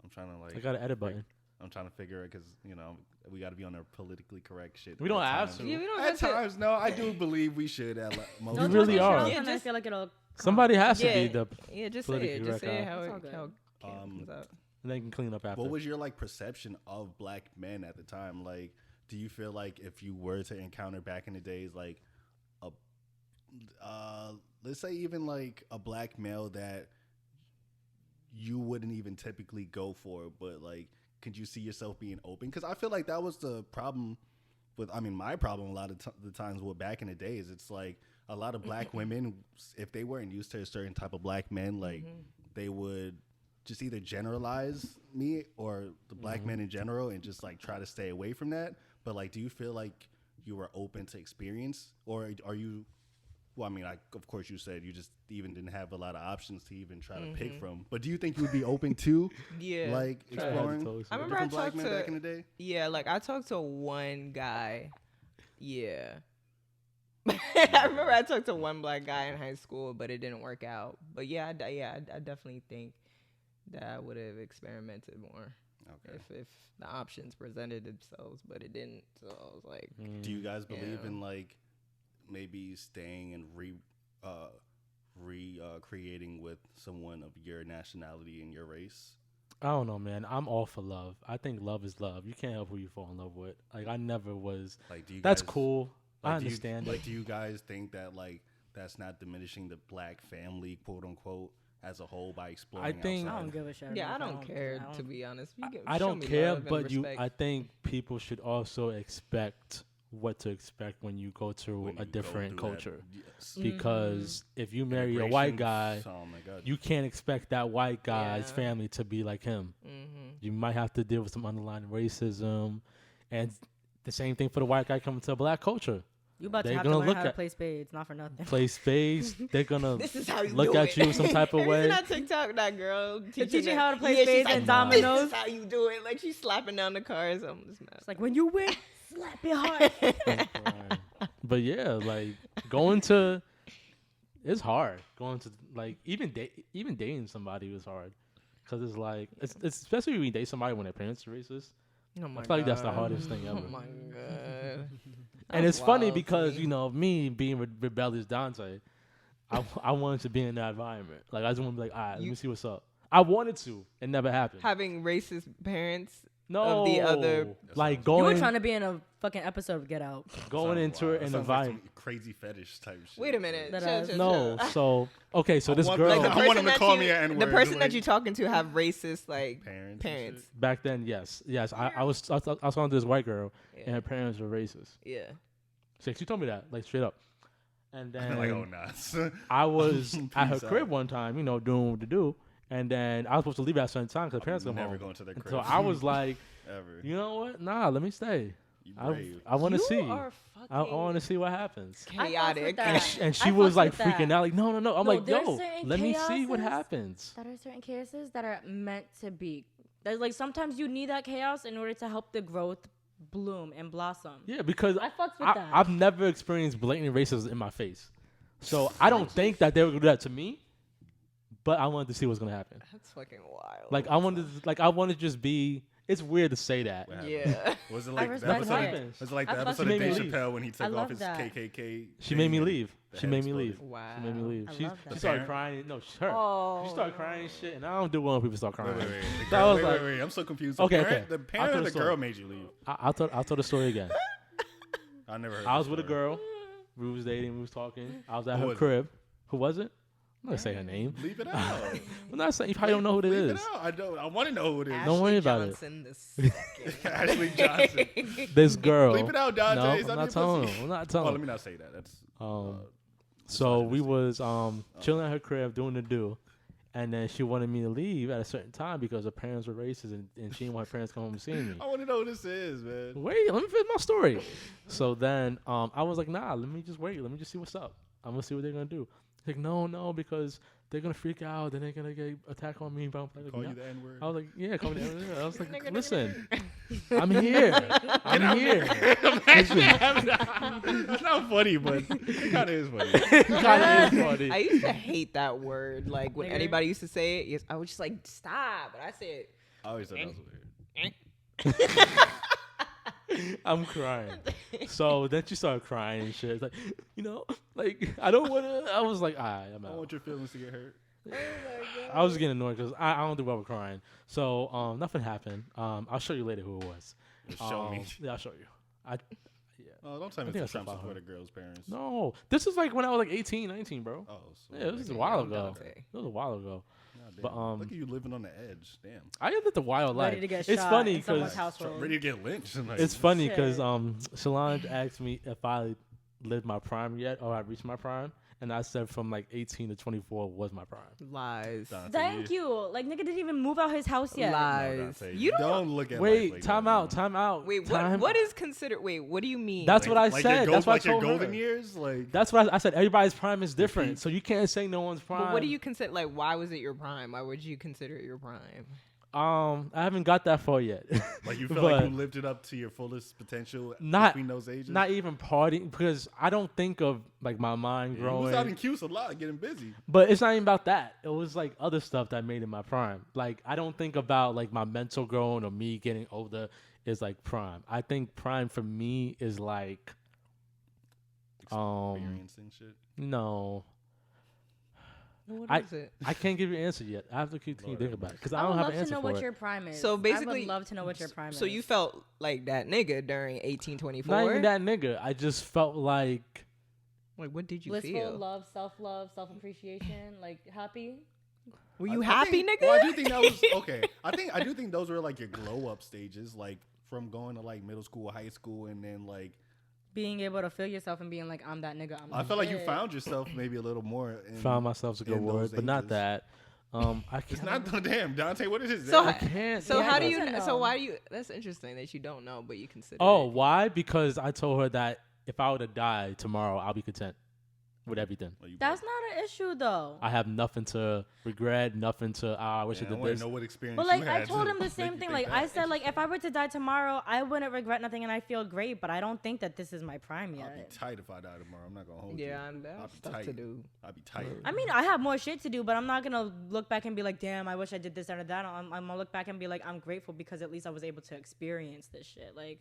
I'm trying to like. I got an edit button. I'm trying to figure it because we got to be on our politically correct shit. We don't at have times. to. Yeah, we don't At have to. times, no, I do believe we should. At most You Don't really talk are. yourself, Yeah, and I just- feel like it'll. Somebody has to Yeah. be the. Yeah, just say it. politically Just say correct it how It's it all good. comes out. And they can clean up after. What was your like perception of black men at the time? Like, do you feel like if you were to encounter back in the days, like a, let's say even like a black male that you wouldn't even typically go for, but like, could you see yourself being open? Because I feel like that was the problem with, I mean, my problem a lot of the times with back in the days. It's like a lot of black women, if they weren't used to a certain type of black men, like they would just either generalize me or the black men in general and just like try to stay away from that. But like, do you feel like you were open to experience, or are you? Well, I mean, of course, you said you just even didn't have a lot of options to even try to pick from. But do you think you would be open to, like, exploring I remember different black men back in the day? Yeah, like I talked to one guy. Yeah. I remember I talked to one black guy in high school, but it didn't work out. But yeah, I definitely think that I would have experimented more. Okay. If the options presented themselves, but it didn't. So I was like, do you guys believe in like maybe staying and creating with someone of your nationality and your race? I don't know, man. I'm all for love. I think love is love. You can't help who you fall in love with. Like, I never was. Like, that's cool. Like, I understand it. Like, do you guys think that like that's not diminishing the black family, quote unquote, as a whole by exploring? I don't give a shit. Yeah, I don't care, to be honest. I don't care, but I think people should also expect what to expect when you go to a different culture. Yes. Because if you marry a white guy, you can't expect that white guy's family to be like him. You might have to deal with some underlying racism, and the same thing for the white guy coming to a black culture. You about to have to learn how to play spades, not for nothing. Play spades. They're gonna this is how you look at you some type of way. That TikTok, that girl teaching how to play spades and dominoes. This is how you do it. Like she's slapping down the cards. It's like when you win, slap it hard. But yeah, like going to, it's hard. Going to like even dating somebody is hard, because it's like it's especially when you date somebody when their parents are racist. Oh my I feel like that's the hardest thing ever. Oh my god. And it's funny because, you know, me being rebellious Dante, I wanted to be in that environment. Like, I just want to be like, all right, let me see what's up. I wanted to. It never happened. Having racist parents No, of the other, like going. You were trying to be in a fucking episode of Get Out. Going into an environment, like crazy fetish type shit. Wait a minute. No, so okay, so this girl. Like, I want him to call me an N-word. The person that you're talking to have racist like parents. Back then, yes. I was talking to this white girl, and her parents were racist. Yeah. So she told me that, like, straight up. And then like, oh, nuts. I was at her crib one time, you know, doing what to do. And then I was supposed to leave at a certain time because her parents come home. Never going to the crib. So I was like, you know what? Nah, let me stay. I want to see. I want to see what happens. Chaotic. And she was like freaking out. Like, no. I'm like, yo, let me see what happens. There are certain cases that are meant to be. There's like sometimes you need that chaos in order to help the growth bloom and blossom. Yeah, because I fucks with that. I've never experienced blatant racism in my face. So I don't think that they would do that to me. But I wanted to see what's gonna happen. That's fucking wild. Like I wanted to just be. It's weird to say that. Yeah. Was it like the episode? Was it like the episode of Dave Chappelle when he took off his KKK? She made me leave. She made me leave. Wow. She made me leave. She started crying. No, her. Oh. She started crying and shit. And I don't do well when people start crying. Wait. I'm so confused. Okay. The parent or the girl made you leave? I'll tell the story again. I never heard. I was with a girl. We was dating. We was talking. I was at her crib. Who was it? I'm not gonna say her name. Leave it out. I'm not saying you probably don't know who it is. Leave it out. I don't. I want to know who it is. Don't worry about it. Ashley Johnson. This girl. Leave it out, Dante. No, I'm not telling him. I'm not telling him. Oh, let me not say that. That's. So we was chilling at her crib doing the do, and then she wanted me to leave at a certain time because her parents were racist and she didn't want her parents to come home and see me. I want to know who this is, man. Wait, let me finish my story. So then I was like, nah, let me just wait. Let me just see what's up. I'm gonna see what they're gonna do. Like, no, because they're gonna freak out. Then they're gonna get attack on me. But call you the N-word. I was like, yeah, call me the N-word. I was like, listen, I'm here. I'm here. That's not funny, but it kind of is funny. I used to hate that word. Like when anybody used to say it, I was just like, stop. But I said it. I always thought that was weird. I'm crying. So then she started crying and shit. It's like, you know, like I don't want to. I was like, all right, I'm out. I don't want your feelings to get hurt. Oh my God. I was getting annoyed because I don't do well with crying. So nothing happened. I'll show you later who it was. Show me. Yeah, I'll show you. Oh, don't tell me it's Trump supported girl's parents. No, this is like when I was like 18, 19, bro. Oh, so yeah, this is a while ago. It was a while ago. But look at you living on the edge. Damn. I lived a wild life. Ready to get it's shot funny because because ready to get lynched. It's funny because Solange asked me if I lived my prime yet, or I reached my prime. And I said from like 18 to 24 was my prime. Lies. Thank you. Like, nigga didn't even move out his house yet. Lies. No, You don't look at Wait, life like time that, out, man. time out. Wait, time what is considered? Wait, what do you mean? That's what I Like said. That's what like I told your golden her. years, like That's what I said. Everybody's prime is different, so you can't say no one's prime. But what do you consider? Like, why was it your prime? Why would you consider it your prime? I haven't got that far yet. like you feel But like you lived it up to your fullest potential Not- between those ages. not even partying because I don't think of like my mind You was out growing. in Q's a lot, getting busy. But it's not even about that. It was like other stuff that made it my prime. Like I don't think about like my mental growing or me getting older is like prime. I think prime for me is like Experiencing shit. no. What is it? I can't give you an answer yet. I have to keep Lord thinking have about it because I I would don't have love an to answer know for what it. your prime is. So I basically- would love to know what your prime is. So you felt like that nigga during 1824? Not even that nigga. I just felt like Like, what did you blissful, feel? love, self-appreciation, like happy. Were you I happy, think- nigga? Well, I do think that was okay. I do think those were like your glow up stages, like from going to like middle school, high school, and then like Being able to feel yourself and being like, I'm that nigga. I felt like you found yourself maybe a little more. found myself's a good in word, those but not ages. that. I It's can't. not damn Dante. What is it? So I can't. So Yeah, how I do you? don't know. So why do you? That's interesting that you don't know, but you consider. Oh, it. why? Because I told her that if I were to die tomorrow, I'll be content with everything. That's not an issue though. I have nothing to regret, nothing to. I wish Yeah, I I did want this. to know what experience. But like you I had told to him the make same you thing. think Like I that. said, like if I were to die tomorrow, I wouldn't regret nothing and I feel great. But I don't think that this is my prime I'll yet. be tight if I die tomorrow. I'm not gonna hold you. Yeah, I'll that's be stuff tight. to do. I'll be tight. I mean, I have more shit to do, but I'm not gonna look back and be like, damn, I wish I did this or that. I'm gonna look back and be like, I'm grateful because at least I was able to experience this shit. Like,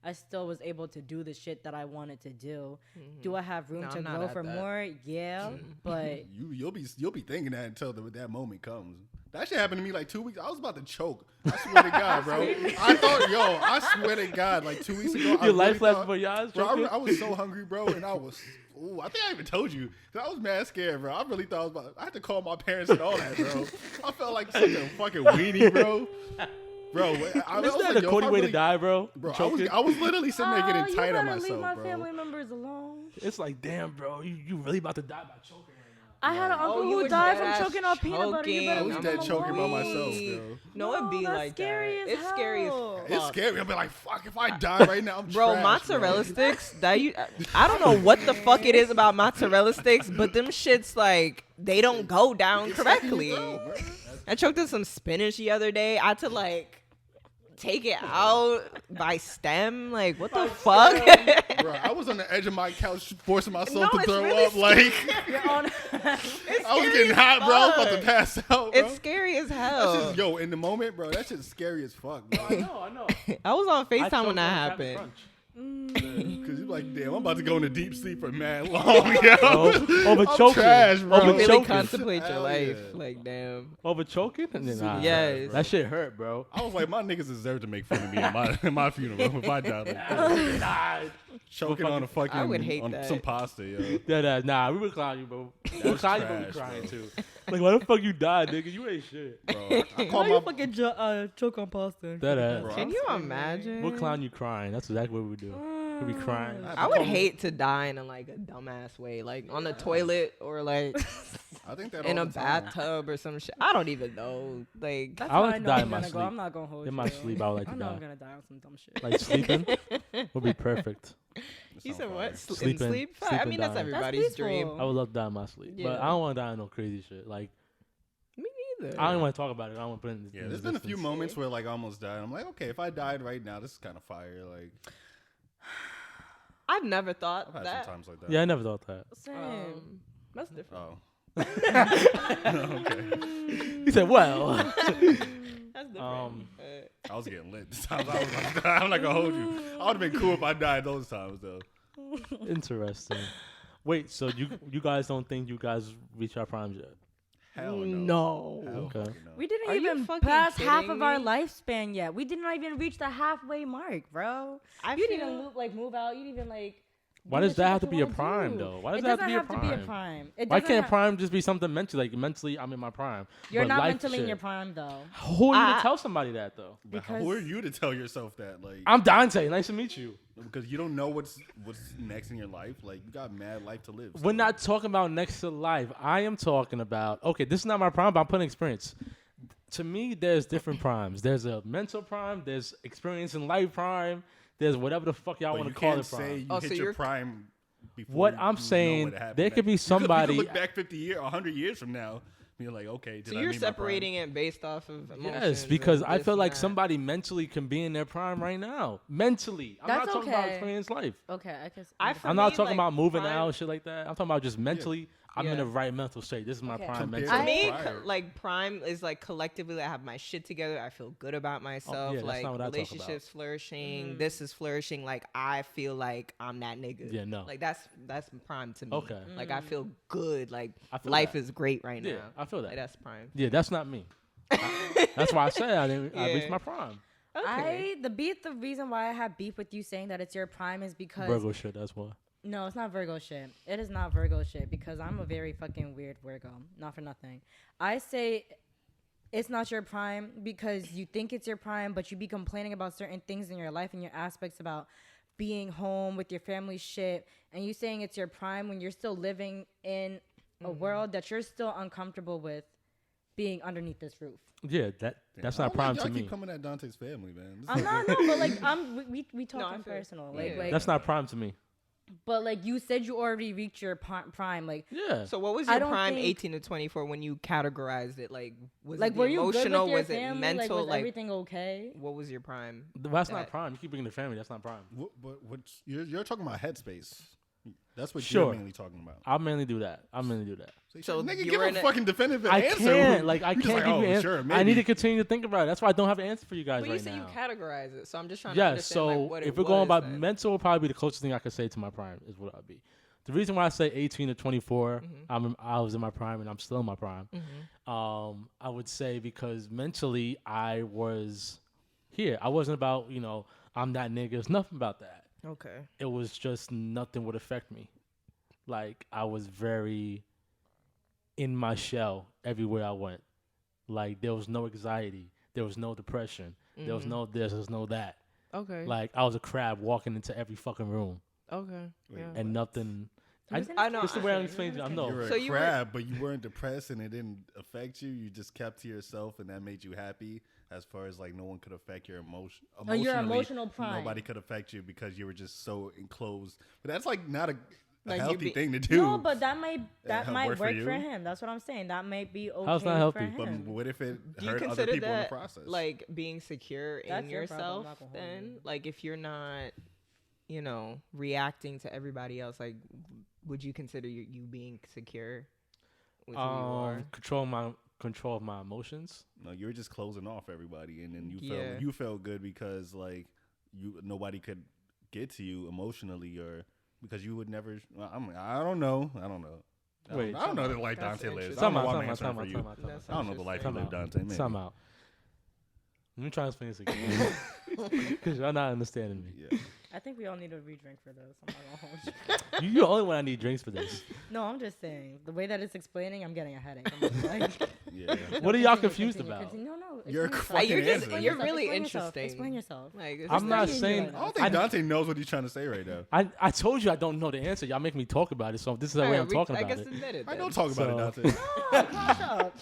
I still was able to do the shit that I wanted to do. Do I have room No, to I'm not grow at for that. more? Yeah, but You'll be thinking that until that moment comes. That shit happened to me like 2 weeks. I was about to choke. I swear to God, bro. I thought, I swear to God, like 2 weeks ago, I Your really life left thought- for y'all. Bro, I was so hungry, bro, and I was. Ooh, I think I even told you. 'Cause I was mad scared, bro. I really thought I was about. I had to call my parents and all that, bro. I felt like such a fucking weenie, bro. Bro, I Isn't was that like, a yo, Cody if I way really- to die, bro? Bro, Choking? I was literally sitting there you getting tight better of leave myself, my bro. family members alone. It's like, damn, bro, you really about to die by choking right I had an Oh, uncle you who were died dead-ass from choking on peanut butter. You better I was leave dead him choking by alone. myself, bro. No, it'd be that's like scary that. as It's scary as hell. fuck. It's scary. I'll be like, fuck, if I die right now, I'm Bro, trash, mozzarella sticks. I don't know what the fuck it is about mozzarella sticks, but them shits like they don't go down correctly. I choked on some spinach the other day. I had to like take it out by stem. Like what the fuck? Bro, I was on the edge of my couch forcing myself No, to it's throw really up. Like, You're on. I was getting hot, bro. I was about to pass out, bro. It's scary as That's hell. just, yo, in the moment, bro, that shit's scary as fuck, bro. I know. I was on I FaceTime choked when that on Captain happened. Crunch. Because you're like, damn, I'm about to go into deep sleep for mad long, yo. Over I'm choking. trash, bro. Over Really choking. contemplate your Hell life. yeah. Like damn. Over choking? Nah, Yes. That shit hurt, bro. I was like, my niggas deserve to make fun of me in my funeral if I die like that. Choking on a fucking, I would hate on that. some pasta, yo. Nah, we would clown you, bro. We would clown you, but we trash, crying bro. too. Like, why the fuck you died, nigga? You ain't shit. Bro, I Why call you my fucking choke on pasta? That ass. Bro, Can you imagine? We'll clown you crying. That's exactly what we do. We be crying. I would hate to die in a, like a dumbass way, like on the toilet or like I think that in all a the time. bathtub or some shit. I don't even know. Like That's I like why to know die I'm in my gonna go. sleep. I'm not gonna hold In you. my sleep, I would like I to know I'm die. gonna die on some dumb shit. Like sleeping would be perfect. That you sound said fire. what? In Sleeping- sleep? I sleeping mean that's dying. everybody's That's dream. peaceful. I would love to die in my sleep, but Yeah. I don't want to die in no crazy shit. Like Me neither. I don't want to talk about it. I don't want to put it in. Yeah, in there's been a few existence. moments where like I almost died. I'm like, okay, if I died right now, this is kind of fire. Like, I've never thought I've had that. some times like that. Yeah, I never thought that. Same. That's different. Oh. Okay. He said, "Well, That's different. I was getting lit this time. I was like, I'm not gonna hold you. I would have been cool if I died those times though. interesting." Wait, so you guys don't think you guys reach our primes yet? Hell no. No. Hell Okay. fucking no. We didn't Are you even fucking pass half kidding of our me? lifespan yet. We didn't even reach the halfway mark, bro. I You didn't feel- even move out. You didn't even like. Why do does the that shit have to you be a wanna prime do. though? Why does It that have doesn't to be a prime? prime. It Why doesn't can't have- prime just be something mentally? Like mentally, I'm in my prime. You're But not life mentally in shit- your prime though. Who are you to I- tell somebody that though? But Because- who are you to tell yourself that? Like, I'm Dante. Nice to meet you. because you don't know what's next in your life. Like, you got mad life to live. We're not talking about next to life. I am talking about, okay, this is not my prime, but I'm putting experience. To me, there's different primes. There's a mental prime. There's experience in life prime. There's whatever the fuck y'all But want you to call can't it say prime. you Oh, hit so your you're- prime. Before What you I'm know saying, what happened there could be next. You somebody. You could look back 50 years, 100 years from now, and you're like, okay. So you're separating it based off of emotions. Yes, because and I this feel and like that. somebody mentally can be in their prime right now. Mentally. I'm not That's talking about okay. experience life. Okay, I guess. For I'm not me, talking like, about moving prime- out, shit like that. I'm talking about just mentally. I'm in Yeah. the right mental state. This is my Okay. prime Compared mentally. to To me, prior. like prime is like collectively, I have my shit together. I feel good about myself. yeah, that's like not what I talk about. relationships flourishing. This is flourishing. Like I feel like I'm that nigga. Yeah, no. Like that's prime to me. Okay. Like I feel good. Like I feel life that. is great right Yeah, now. I feel that. Like, that's prime. Yeah, that's not me. That's why I said I reached Yeah. my prime. Okay. The reason why I have beef with you saying that it's your prime is because Virgo shit, that's why. no, it's not Virgo shit. It is not Virgo shit because I'm a very fucking weird Virgo. Not for nothing. I say it's not your prime because you think it's your prime, but you be complaining about certain things in your life and your aspects about being home with your family shit, and you saying it's your prime when you're still living in a world that you're still uncomfortable with being underneath this roof. Yeah, that's I not don't prime like to y'all me. keep coming at Dante's family, man. This I'm is- not, no, but like we I talking feel- personal, yeah. like That's not prime to me. but like you said you already reached your prime, like Yeah. So what was I your don't prime think- 18 to 24 when you categorized it? Like was like it were you emotional? good with Was your it family? mental? Like was Like everything okay? what was your prime? That's not that- prime. You keep bringing the family. That's not prime. But what's you're talking about headspace. That's what Sure. you're mainly talking about. I'll mainly do that. So nigga, you give were a in a- fucking definitive I answer. can't. Like, I You can't just give like, you oh, an answer. sure, I maybe. need to continue to think about it. That's why I don't have an answer for you guys But you right said now. you categorize it, so I'm just trying to Yes. understand So like, what if it we're going was about then. mental, will probably be the closest thing I could say to my prime is what I'd be. The reason why I say 18 to 24, I was in my prime and I'm still in my prime. I would say because mentally I was here. I wasn't about I'm that nigga. It's nothing about that. Okay. It was just nothing would affect me. Like I was very in my shell everywhere I went. Like there was no anxiety, there was no depression, there was no this, there was no that. Okay. Like I was a crab walking into every fucking room Okay. Wait, Yeah. and nothing. I know. This is the way I'm explaining it. I know. You were So a you were- crab, but you weren't depressed and it didn't affect you. You just kept to yourself and that made you happy. As far as like no one could affect your emotion. Oh, your Emotionally, emotional prime. Nobody could affect you because you were just so enclosed. But that's like not a Like you healthy be- thing to do. No, but that might work for work you? for him. That's what I'm saying. That might be okay How's not healthy? for But him. what if it Do you hurt other consider people in the that process? like being secure That's in your problem, I'm yourself? not gonna hold Then, you. like, if you're not, reacting to everybody else, like, would you consider you being secure with who you are? Control of my emotions. No, you were just closing off everybody, and then Yeah. you felt good because like nobody could get to you emotionally, or because you would never. I don't know. Wait, I don't know the life That's Dante lives. I interesting. don't know Time why out, I'm answering for you. That's I don't know the life you Time live, out. Dante. Maybe. Time out. Let me try to explain this again. Because you're not understanding me. Yeah. I think we all need a re-drink for this. I'm not gonna hold you. You're the only one I need drinks for this. No, I'm just saying the way that it's explaining, I'm getting a headache. I'm just like, Yeah. What are y'all continue, confused continue, about? continue. No, You're explain fucking yourself. answering. You're Explain really yourself. interesting. Explain yourself. Like, it's I'm just not like- saying. I don't think Dante knows what he's trying to say right now. I told you I don't know the answer. Y'all make me talk about it, so this is the way I'm talking I about guess it. admit it. I then. don't talk about So- it, Dante. Shut up.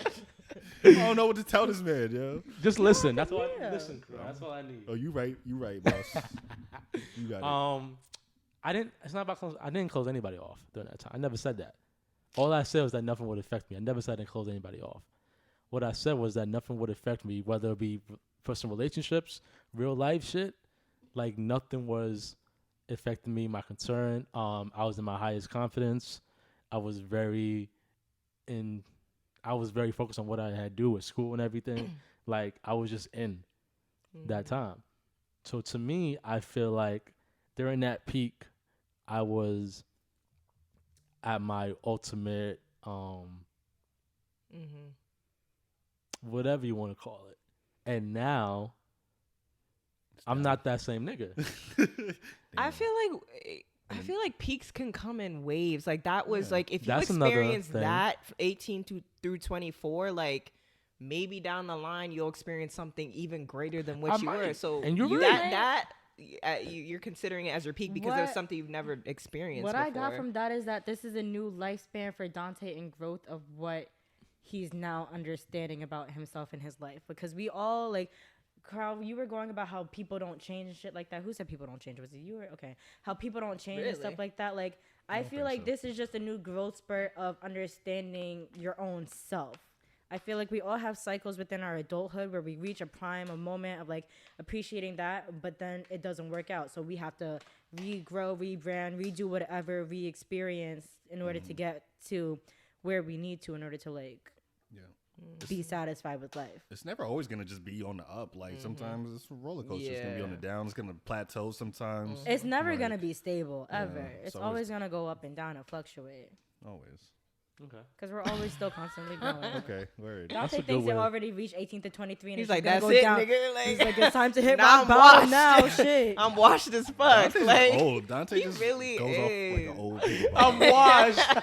I don't know what to tell this man, yo. Just listen. That's all. Yeah. Listen, bro. That's all I need. Oh, you right, boss. You got it. I didn't. It's not about close. I didn't close anybody off during that time. I never said that. All I said was that nothing would affect me. I never said I didn't close anybody off. What I said was that nothing would affect me, whether it be personal relationships, real life shit. Like nothing was affecting me. My concern. I was in my highest confidence. I was very focused on what I had to do with school and everything. Like I was just in that time. So to me, I feel like during that peak, I was at my ultimate, whatever you want to call it. And now, I'm not that same nigga. I feel like I feel like peaks can come in waves. Like that was like if you That's another experience thing. that 18 through 24, like maybe down the line you'll experience something even greater than what I you might. were. So And you're that you're considering it as your peak because it was What- something you've never experienced. What before. I got from that is that this is a new lifespan for Dante and growth of what he's now understanding about himself and his life. Because we all like, Carl, you were going about how people don't change and shit like that. Who said people don't change? Was it you or okay? How people don't change and stuff Really? like that. Like I feel like this is just a new growth spurt of understanding your own self. I feel like we all have cycles within our adulthood where we reach a prime, a moment of like appreciating that, but then it doesn't work out. So we have to regrow, rebrand, redo whatever we experience in order to get to where we need to in order to like be satisfied with life. It's never always gonna just be on the up. Like sometimes it's a roller coaster. It's gonna be on the down. It's gonna plateau sometimes. It's never Like, gonna be stable ever. It's it's always gonna go up and down and fluctuate always. Okay. because we're always still constantly growing. Okay, word. That's a Dante good thinks it way. already reached 18 to 23 and He's it's like, just that's gonna go it, down. nigga. Like, He's like, it's time to hit Now rock I'm bottom washed. now. Shit. I'm washed as fuck. Dante's Like old. Dante he just really goes off like an is. old people. I'm washed.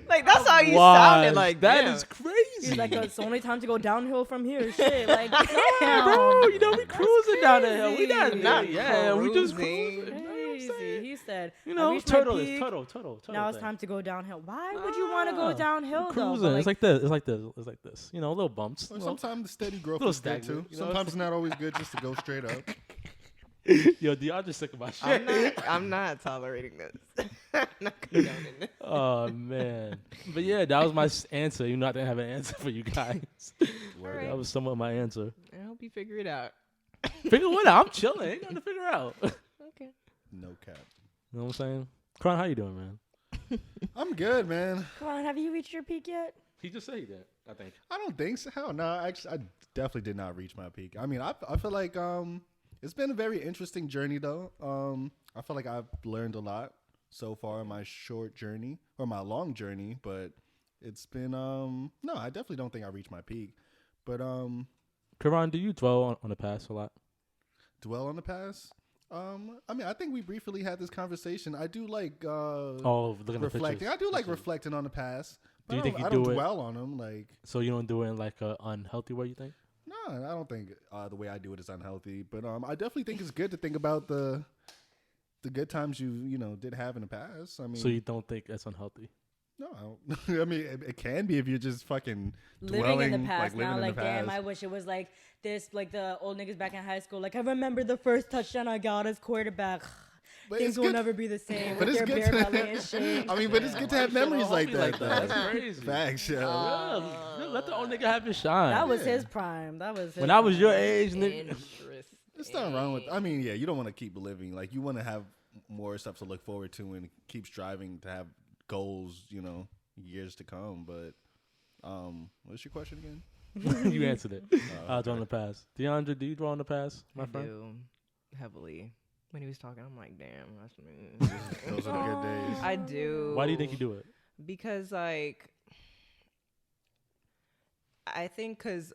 like that's how you sounded. Like that damn. is crazy. He's like, it's only time to go downhill from here. Shit. Like, bro, damn. you know we cruising down the hill. We not, Not yeah, we just cruising. cruising. Crazy. He said, You I know, reached my turtle peak. is turtle. Now it's thing. time to go downhill. Why would you want to go downhill though? Cruising. But, It's like this. It's like this. It's like this. You know, little bumps. Well, sometimes the steady growth little is good too. stagnant, you know? Sometimes it's not always good just to go straight up. Yo, DeAndre's sick of my shit. I'm not tolerating this. I'm not condoning this. Oh man. But yeah, that was my answer. You know, I didn't have an answer for you guys. Word. That was somewhat my answer. I hope you figure it out. Figure what out. I'm chilling. Ain't nothing to figure out. You Okay. No cap. know what I'm saying? Kron, how you doing, man? I'm good, man. come on, have you reached your peak yet? He just said he did. I think. I don't think so. Hell no. Actually, I definitely did not reach my peak. I mean, I feel like it's been a very interesting journey though. I feel like I've learned a lot so far in my short journey or my long journey, but it's been no, I definitely don't think I reached my peak. But Karan, do you dwell on the past a lot? dwell on the past. I mean, I think we briefly had this conversation. I do like Oh, looking at reflecting. pictures. I do like reflecting on the past. But Do you I think don't, you I don't do it- dwell on them. Like, So you don't do it in like a unhealthy way, you think? no, I don't think the way I do it is unhealthy. But I definitely think it's good to think about the good times you did have in the past. I mean, So you don't think that's unhealthy? no, I don't. I mean, it can be if you're just fucking Living dwelling, in the past living now, in like the damn, past. I wish it was like this, like the old niggas back in high school. Like I remember the first touchdown I got as quarterback. But Things it's will good- never be the same. But with it's their good bare to. belly and shit. I mean, but it's good to have memories like that. That's though. crazy. Facts, yo. Yeah, let the old nigga have his shine. That was his prime. That was his when I was your prime. age, nigga. Interesting. There's nothing wrong with. I mean, yeah, you don't want to keep living. Like, you want to have more stuff to look forward to and keep striving to have goals. Years to come. But what's your question again? You answered it. I dwell on the past. DeAndre, do you dwell on the past, my I friend? do heavily. When he was talking, I'm like, damn, that's me. Those are the good days. I do. Why do you think you do it? Because like, I think because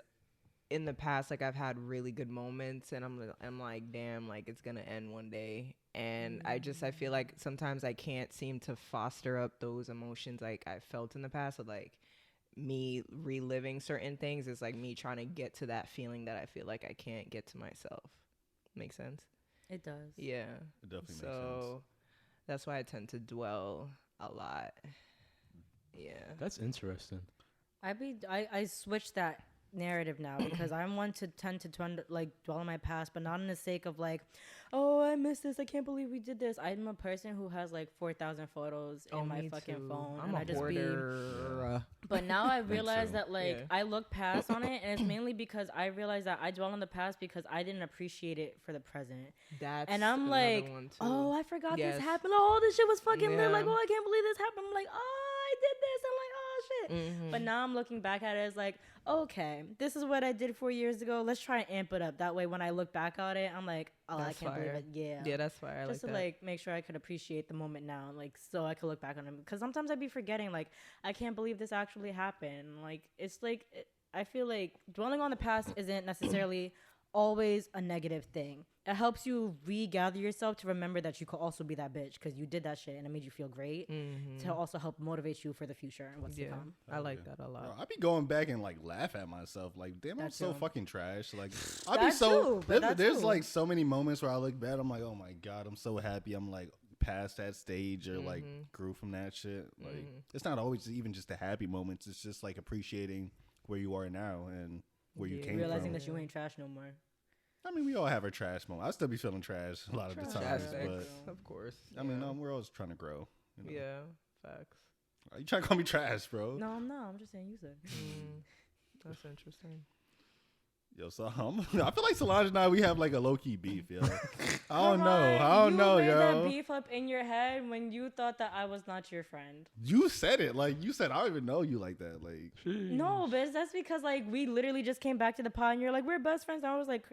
in the past, like I've had really good moments, and I'm like, damn, like it's gonna end one day, and I feel like sometimes I can't seem to foster up those emotions like I felt in the past. So like me reliving certain things is like me trying to get to that feeling that I feel like I can't get to myself. Make sense? It does. Yeah. It definitely makes sense. So that's why I tend to dwell a lot. Yeah. That's interesting. I switched that narrative now because I'm one to tend to dwell on my past, but not in the sake of like, oh, I missed this, I can't believe we did this. I'm a person who has like 4,000 photos in my me fucking too. phone, I'm and a I just hoarder. But now I realize too. that like Yeah. I look past on it, and it's mainly because I realize that I dwell on the past because I didn't appreciate it for the present. That's And I'm another like, one, too. oh, I forgot Yes. this happened. Oh, this shit was fucking lit. Yeah. Like, oh, I can't believe this happened. I'm like, oh, I did this. I'm like, oh shit. Mhm. But now I'm looking back at it as like, okay, this is what I did 4 years ago. Let's try and amp it up. That way, when I look back at it, I'm like, oh, That's I can't believe fire. it. Yeah. Yeah, that's why I Just to like that. like make sure I could appreciate the moment now, like so I could look back on it. Because sometimes I'd be forgetting, like I can't believe this actually happened. Like it's like I feel like dwelling on the past isn't necessarily always a negative thing. It helps you regather yourself to remember that you could also be that bitch because you did that shit and it made you feel great. To also help motivate you for the future and what's to come. I like that a lot. Bro, I be going back and like laugh at myself. Like, damn, I'm so fucking trash. Like, I be That so. too, but There's that too. like so many moments where I look back. I'm like, oh my god, I'm so happy. I'm like past that stage or like grew from that shit. Like, it's not always even just the happy moments. It's just like appreciating where you are now and where you came Realizing from. that you ain't trash no more. I mean, we all have our trash moment. I still be feeling trash a lot of the times, but Of course. I mean, we're always trying to grow. You know? Yeah, facts. You trying to call me trash, bro? No, I'm not. I'm just saying you said. That's interesting. Yo, so I feel like Solange and I, we have like a low key beef, yo. I don't know, you made yo. that beef up in your head when you thought that I was not your friend. You said it, like you said. I don't even know you like that, like. No, but that's because like we literally just came back to the pod and you're like, we're best friends. And I was like,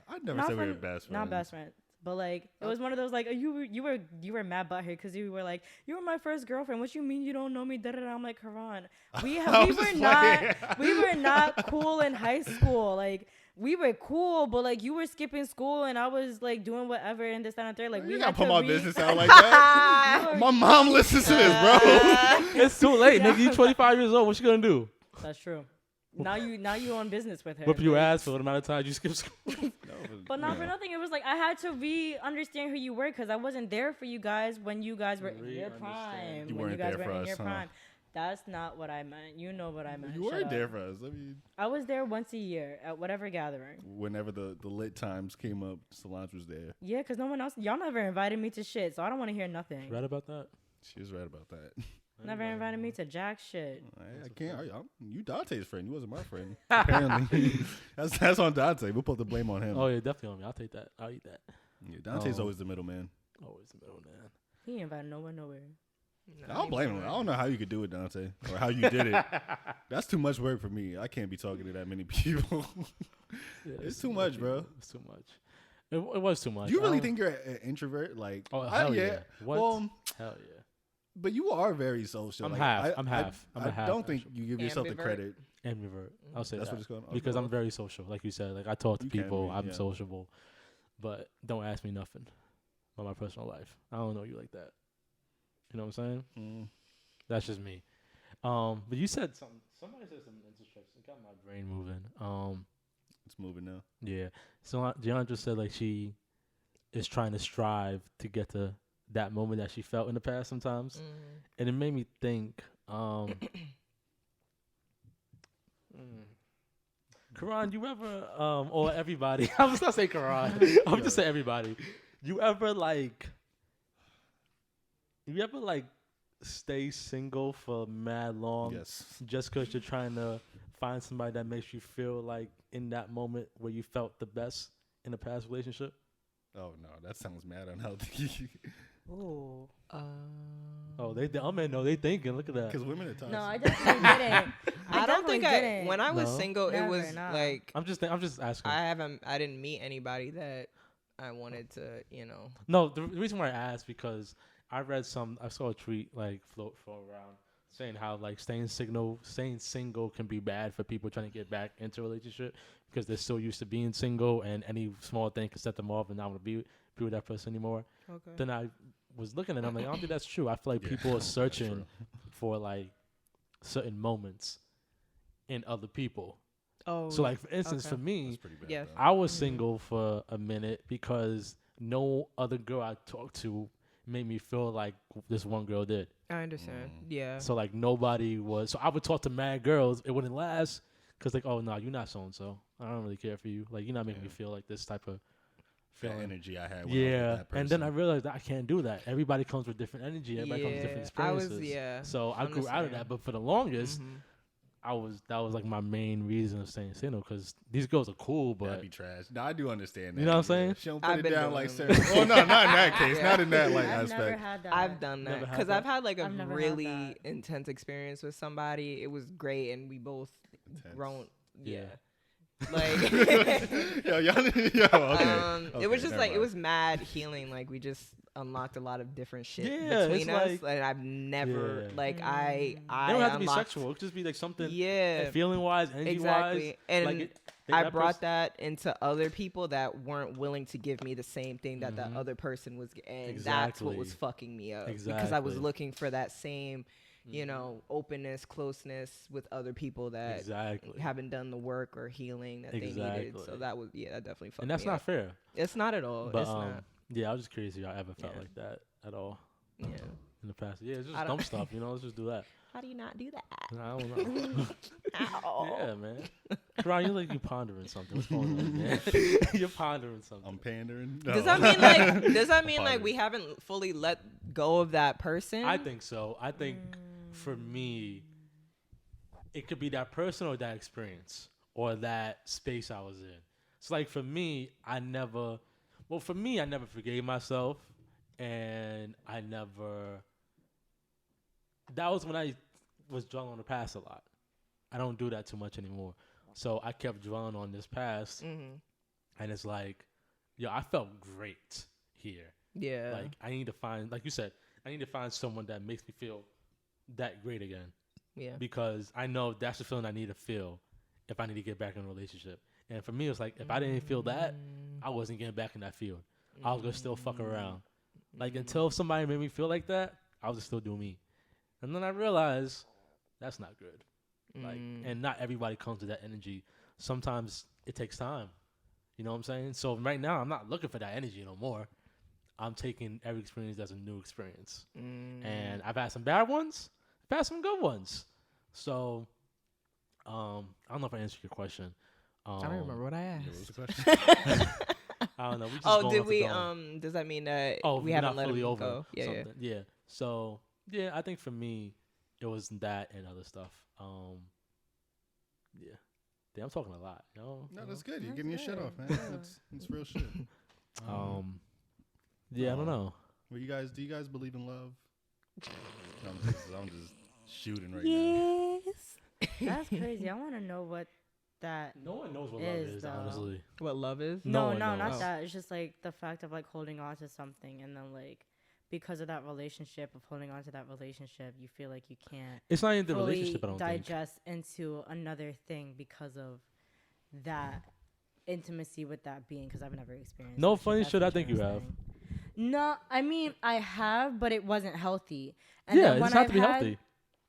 I never said we were best friends. not best friends. But like it was one of those like you were mad butthurt because you were like, you were my first girlfriend. What you mean you don't know me? Da da da. I'm like, Karan, we were not cool in high school. Like we were cool, but like you were skipping school and I was like doing whatever and this that, and third. Like we You had gotta put to my business out like that. My mom listens to this, bro. It's too late, nigga. You 25 years old. What you gonna do? That's true. Now you on business with her. Whip your ass for the amount of time you skip school. But not for nothing. It was like I had to understand who you were because I wasn't there for you guys when you guys were in your prime. You when weren't you guys there were for in us, your huh? prime. That's not what I meant. You know what I meant. You Shut weren't up. there for us. I mean, I was there once a year at whatever gathering. whenever the lit times came up, Solange was there. Yeah, because no one else. Y'all never invited me to shit, so I don't want to hear nothing. Right about that? She was right about that. Never invited me to jack shit. I can't. You Dante's friend. You wasn't my friend. Apparently, that's on Dante. We'll put the blame on him. Oh yeah, definitely on me. I'll take that. I'll eat that. Yeah, Dante's always the middleman. Always the middle man. He ain't invited no one nowhere. I don't blame him. I don't know how you could do it, Dante, or how you did it. That's too much work for me. I can't be talking to that many people. Yeah, It's too much, bro. It's too much. It was too much. Do you really think you're an introvert? Like, Oh hell yeah! What? Well, Hell yeah! but you are very social. I'm like, half. I'm half. I I'm a half, don't think actually. you give yourself the Ambivert? credit. Ambivert. I'll say That's that what it's called. because Okay. I'm very social. Like you said, like I talk to You can people. be, I'm yeah. sociable, but don't ask me nothing about my personal life. I don't know you like that. You know what I'm saying? Mm. That's just me. But you said something. Somebody said something interesting. It got my brain moving. It's moving now. Yeah. So Gianna just said like she is trying to strive to get to that moment that she felt in the past sometimes, and it made me think. Karan, you ever or everybody? I was not saying Karan. I'm just saying everybody. You ever like stay single for mad long? Yes. Just because you're trying to find somebody that makes you feel like in that moment where you felt the best in a past relationship? Oh no, that sounds mad unhealthy. Ooh. Oh, they thinking. Look at that. Because women are toxic. No, I definitely didn't. I don't think didn't. when I was No? single, it Never, was nah. like I'm just asking. I didn't meet anybody that I wanted to, No, the reason why I asked because I saw a tweet like float around saying how like staying single can be bad for people trying to get back into a relationship because they're so used to being single and any small thing can set them off and not want to be with that person anymore. Okay. Then I was looking at it, I'm like, I don't think that's true. I feel like Yeah, people are that's searching true. for like certain moments in other people. Oh. So like for instance, okay. for me, That's pretty bad. Yes. though. I was single for a minute because no other girl I talked to made me feel like this one girl did. I understand. Yeah. So like nobody was. So I would talk to mad girls. It wouldn't last because like, oh no, you're not so and so. I don't really care for you. Like you're not making me feel like this type of That feeling. energy I had. When I was with Yeah, that and then I person. realized that I can't do that. Everybody comes with different energy. Everybody comes with different I was experiences. So I grew out of that. understand. But for the longest, Mhm. that was like my main reason of staying single because these girls are cool, but That'd be trash. No, I do understand that. You know what I'm saying? She don't put I've it been down doing like them. certain. Well, no, not in that case. Yeah. Not in that like I've never aspect. had that. I've done Never that had because that? I've had like a I've never had really that. intense experience with somebody. It was great, and we both Intense. grown. Yeah. Like, Yo, okay. it was Okay, just never like it mind. was mad healing. Like we just unlocked a lot of different shit Yeah, it's between us, like- and I've never Yeah. like I they don't have to be unlocked- sexual. It could just be like something Yeah, feeling wise, energy exactly. wise. And like I brought that into other people that weren't willing to give me the same thing that that other person was, and that's what was fucking me up. Because I was looking for that same, you know, openness, closeness with other people that haven't done the work or healing that they needed. So that was, that definitely fucked me up. And that's not fair. It's not at all. But, it's not. Yeah, I was just curious if y'all ever felt like that at all. Yeah. In the past. Yeah, it's just dumb stuff, you know, let's just do that. How do you not do that? I don't know. Yeah, man. Ron, you're like, you're pondering something. What's going on, man? You're pondering something. I'm pandering. No. Does that mean like we haven't fully let go of that person? I think so. I think for me, it could be that person or that experience or that space I was in. It's like for me, I never forgave myself, and that was when I was dwelling on the past a lot. I don't do that too much anymore. So I kept dwelling on this past, and it's like, I felt great here. Yeah. Like, I need to find, like you said, I need to find someone that makes me feel that great again. Yeah. Because I know that's the feeling I need to feel if I need to get back in a relationship. And for me, it was like, if I didn't feel that, I wasn't getting back in that field. I was going to still fuck around. Like, until somebody made me feel like that, I was just still doing me. And then I realized that's not good. Like, and not everybody comes to that energy. Sometimes it takes time. You know what I'm saying? So right now, I'm not looking for that energy no more. I'm taking every experience as a new experience. And I've had some bad ones. I've had some good ones. So, I don't know if I answered your question. I don't remember what I asked. Yeah, what was the question? I don't know. We just did we? Does that mean that we haven't let him over go? Yeah. So yeah, I think for me, it was that and other stuff. Yeah. Damn, I'm talking a lot. You know? No, that's good. You're getting your shit off, man. It's real shit. Yeah, I don't know. Well, do you guys believe in love? I'm just shooting right now. Yes. That's crazy. I want to know what that No one knows what love is, honestly. What love is? No, not that. It's just like the fact of like holding on to something, and then like because of that relationship, of holding on to that relationship, you feel like you can't. It's not even the relationship. I don't digest into another thing because of that intimacy with that being. Because I've never experienced. No funny shit. I think you have. No, I mean I have, but it wasn't healthy. And yeah, it's not to be healthy.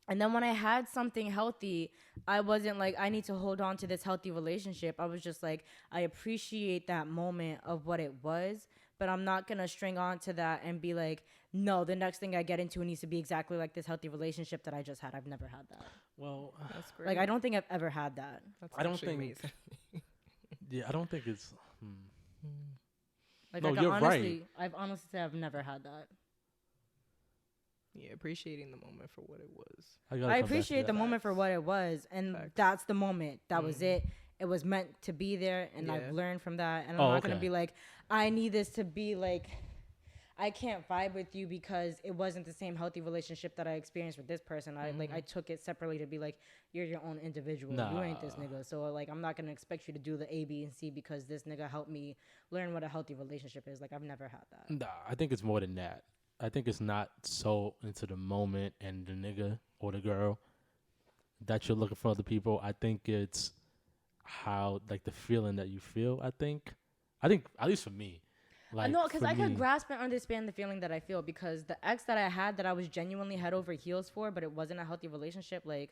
And then when I had something healthy, I wasn't like, I need to hold on to this healthy relationship. I was just like, I appreciate that moment of what it was, but I'm not going to string on to that and be like, no, the next thing I get into needs to be exactly like this healthy relationship that I just had. I've never had that. Well, that's great. Like, I don't think I've ever had that. I don't think. Yeah, I don't think it's. Like, no, you're right. I've honestly said I've never had that. Yeah, appreciating the moment for what it was. I appreciate the moment for what it was, and that's the moment. That was it. It was meant to be there, and I've learned from that. And I'm not gonna be like, I need this to be like, I can't vibe with you because it wasn't the same healthy relationship that I experienced with this person. I took it separately to be like, you're your own individual. Nah. You ain't this nigga. So like, I'm not gonna expect you to do the A, B, and C because this nigga helped me learn what a healthy relationship is. Like, I've never had that. Nah, I think it's more than that. I think it's not so into the moment and the nigga or the girl that you're looking for other people. I think it's how, like, the feeling that you feel. I think at least for me. Like, no, because I could grasp and understand the feeling that I feel, because the ex that I had that I was genuinely head over heels for, but it wasn't a healthy relationship, like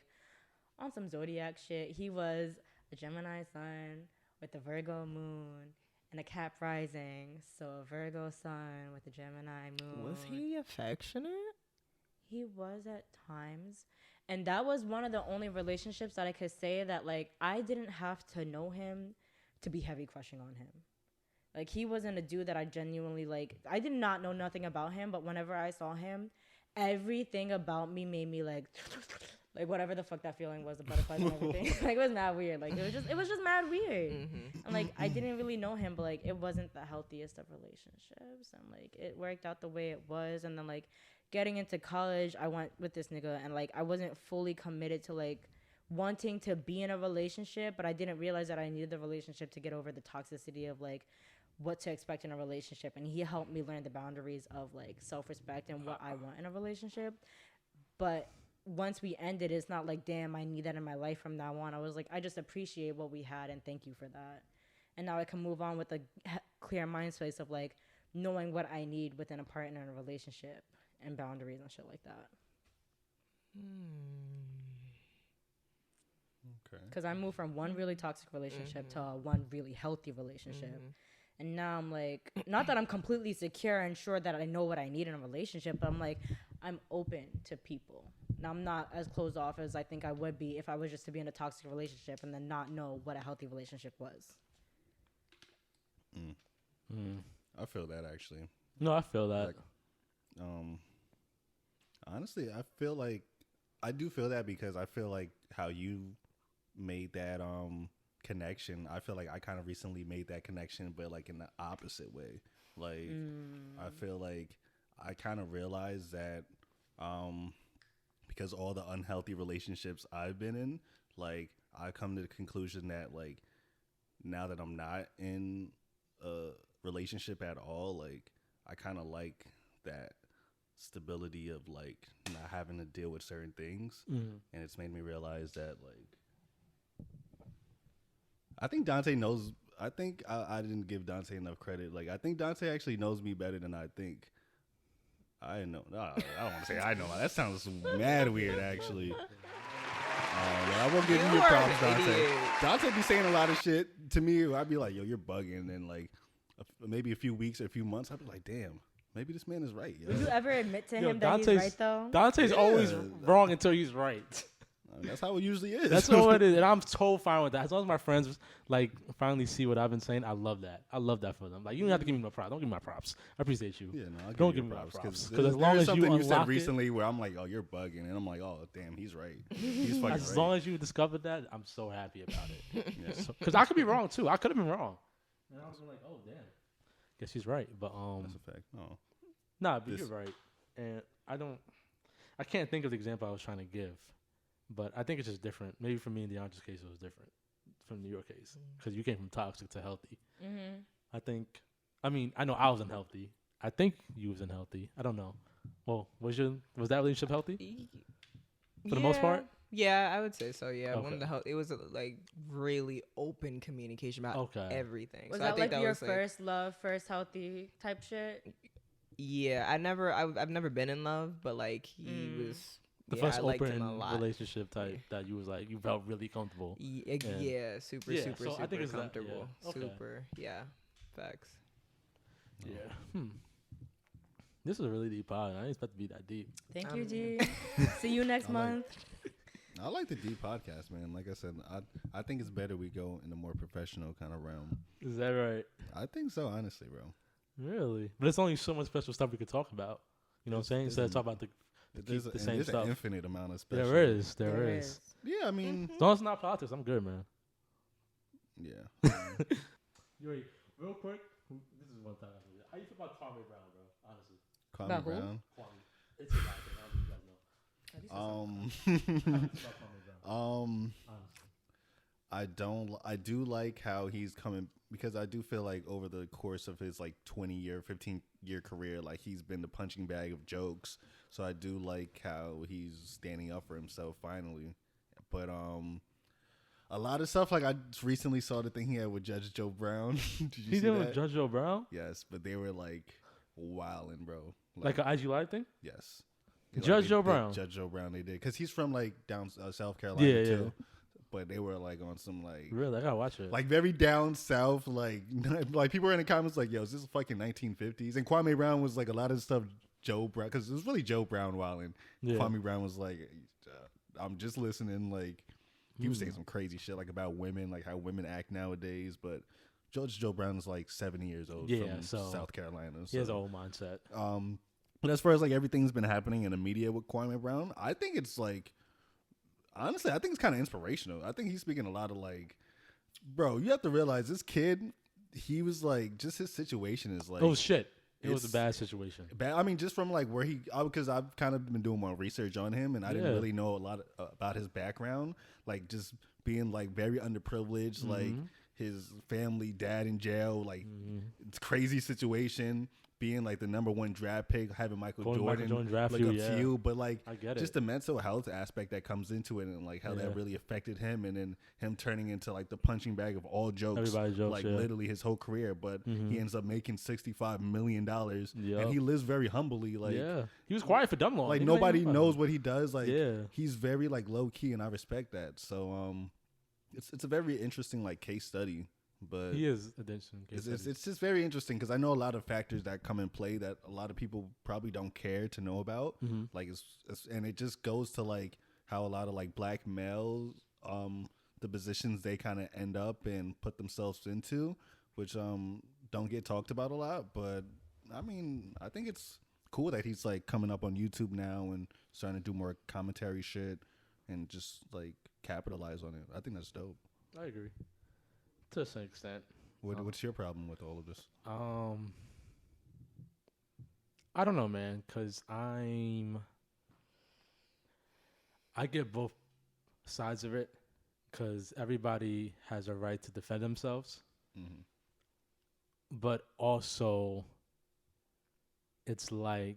on some zodiac shit, he was a Gemini sun with a Virgo moon and a Cap rising, so a Virgo sun with a Gemini moon. Was he affectionate? He was at times. And that was one of the only relationships that I could say that, like, I didn't have to know him to be heavy crushing on him. Like, he wasn't a dude that I genuinely, like, I did not know nothing about him, but whenever I saw him, everything about me made me, like whatever the fuck that feeling was, the butterflies and everything. Like, it was mad weird. Like, it was just mad weird. And, like, I didn't really know him, but, like, it wasn't the healthiest of relationships. And, like, it worked out the way it was. And then, like, getting into college, I went with this nigga, and, like, I wasn't fully committed to, like, wanting to be in a relationship, but I didn't realize that I needed the relationship to get over the toxicity of, like, what to expect in a relationship. And he helped me learn the boundaries of, like, self-respect and what I want in a relationship. But once we ended, it's not like, damn, I need that in my life from now on. I was like, I just appreciate what we had and thank you for that. And now I can move on with a clear mind space of like knowing what I need within a partner in a relationship and boundaries and shit like that. Okay. Because I moved from one really toxic relationship to one really healthy relationship. And now I'm like, not that I'm completely secure and sure that I know what I need in a relationship, but I'm like, I'm open to people. Now I'm not as closed off as I think I would be if I was just to be in a toxic relationship and then not know what a healthy relationship was. I feel that actually. No, I feel that. Like, honestly, I feel like I do feel that because I feel like how you made that connection. I feel like I kind of recently made that connection, but like in the opposite way. Like I feel like I kind of realized that because all the unhealthy relationships I've been in, like I come to the conclusion that like now that I'm not in a relationship at all, like I kind of like that stability of like not having to deal with certain things. And it's made me realize that like I think Dante knows. I think I didn't give Dante enough credit. Like I think Dante actually knows me better than I think. I know. No, I don't want to say I know. That sounds mad weird, actually. I won't give you your props, Dante. Dante be saying a lot of shit to me. I'd be like, yo, you're bugging. And then like maybe a few weeks or a few months, I'd be like, damn, maybe this man is right. Yo. Would you ever admit to Yo, him that he's right, though? Dante's always wrong until he's right. That's how it usually is. That's all it is, and I'm so fine with that. As long as my friends like finally see what I've been saying, I love that. I love that for them. Like you don't have to give me my props. Don't give me my props. I appreciate you. Yeah, no, I'll don't give give you me my props. Because as long as something you said unlock recently where I'm like, oh, you're bugging, and I'm like, oh, damn, he's right. He's fucking as right. long as you discovered that, I'm so happy about it. Because I could be wrong too. I could have been wrong. And I was like, oh damn, guess he's right. But that's a fact. No, nah, but you're right. And I can't think of the example I was trying to give. But I think it's just different. Maybe for me in DeAndre's case, it was different from your case because you came from toxic to healthy. I know I was unhealthy. I think you was unhealthy. I don't know. Well, was that relationship healthy for the most part? Yeah, I would say so. Yeah, Okay. it was like really open communication about everything. Was so that I think like that your was first love, first healthy type shit? Yeah, I've never been in love, but like he was. The first open relationship type that you was like you felt really comfortable. Super so I think it's comfortable. That, Facts. Yeah. This is a really deep pod. I didn't expect to be that deep. Thank you, G. See you next month. I like the deep podcast, man. Like I said, I think it's better we go in a more professional kind of realm. Is that right? I think so, honestly, bro. Really? But it's only so much special stuff we could talk about. You know what I'm saying? Instead of talk about there's same stuff. An infinite amount of special. There is. Yeah, I mean, as long as it's not politics, I'm good, man. Yeah. Real quick, this is one time. How you feel about Kwame Brown, bro? Honestly. Kwame Brown. Kwame. It's a bad thing. I don't know you guys know. I do like how he's coming because I do feel like over the course of his like 15-year career, like he's been the punching bag of jokes. So I do like how he's standing up for himself finally. But a lot of stuff like I just recently saw the thing he had with Judge Joe Brown. Did you see that? With Judge Joe Brown? Yes, but they were like wilding, bro. Like an IG Live thing? Yes. Judge Joe Brown. Judge Joe Brown, they did because he's from like down South Carolina too. But they were like on some like really, I gotta watch it. Like very down south, like people were in the comments like, "Yo, is this fucking 1950s?" And Kwame Brown was like a lot of stuff. Joe Brown, because it was really Joe Brown wilding. Kwame Brown was like, "I'm just listening." Like he was saying some crazy shit like about women, like how women act nowadays. But Judge Joe Brown is like 70 years old from South Carolina. So he has a whole mindset. But as far as like everything's been happening in the media with Kwame Brown, I think it's like. Honestly, I think it's kind of inspirational. I think he's speaking a lot of like, bro, you have to realize this kid, he was like, just his situation is like. Oh, shit. It was a bad situation. Bad. I mean, just from like where because I've kind of been doing more research on him and I didn't really know a lot about his background. Like just being like very underprivileged, like his family, dad in jail, like it's crazy situation. being like the #1 draft pick, having Michael Going Jordan, Michael Jordan draft look you, up yeah. to you, but like I get just it. the mental health aspect that comes into it, and like how Yeah. that really affected him, and then him turning into like the punching bag of all jokes, Everybody's jokes, like yeah. literally his whole career. But he ends up making $65 million, Yep. and he lives very humbly. Like yeah, he was quiet for dumb long. like He nobody didn't knows what he does. Like Yeah. he's very like low key, and I respect that. So it's a very interesting like case study. But He is attention. it's just very interesting because I know a lot of factors that come in play that a lot of people probably don't care to know about. Mm-hmm. Like and it just goes to like how a lot of like black males, the positions they kind of end up and put themselves into, which don't get talked about a lot. But I mean, I think it's cool that he's like coming up on YouTube now and starting to do more commentary shit and just like capitalize on it. I think that's dope. I agree to some extent. What's your problem with all of this? I don't know, man, because I get both sides of it, because everybody has a right to defend themselves, Mm-hmm. but also it's like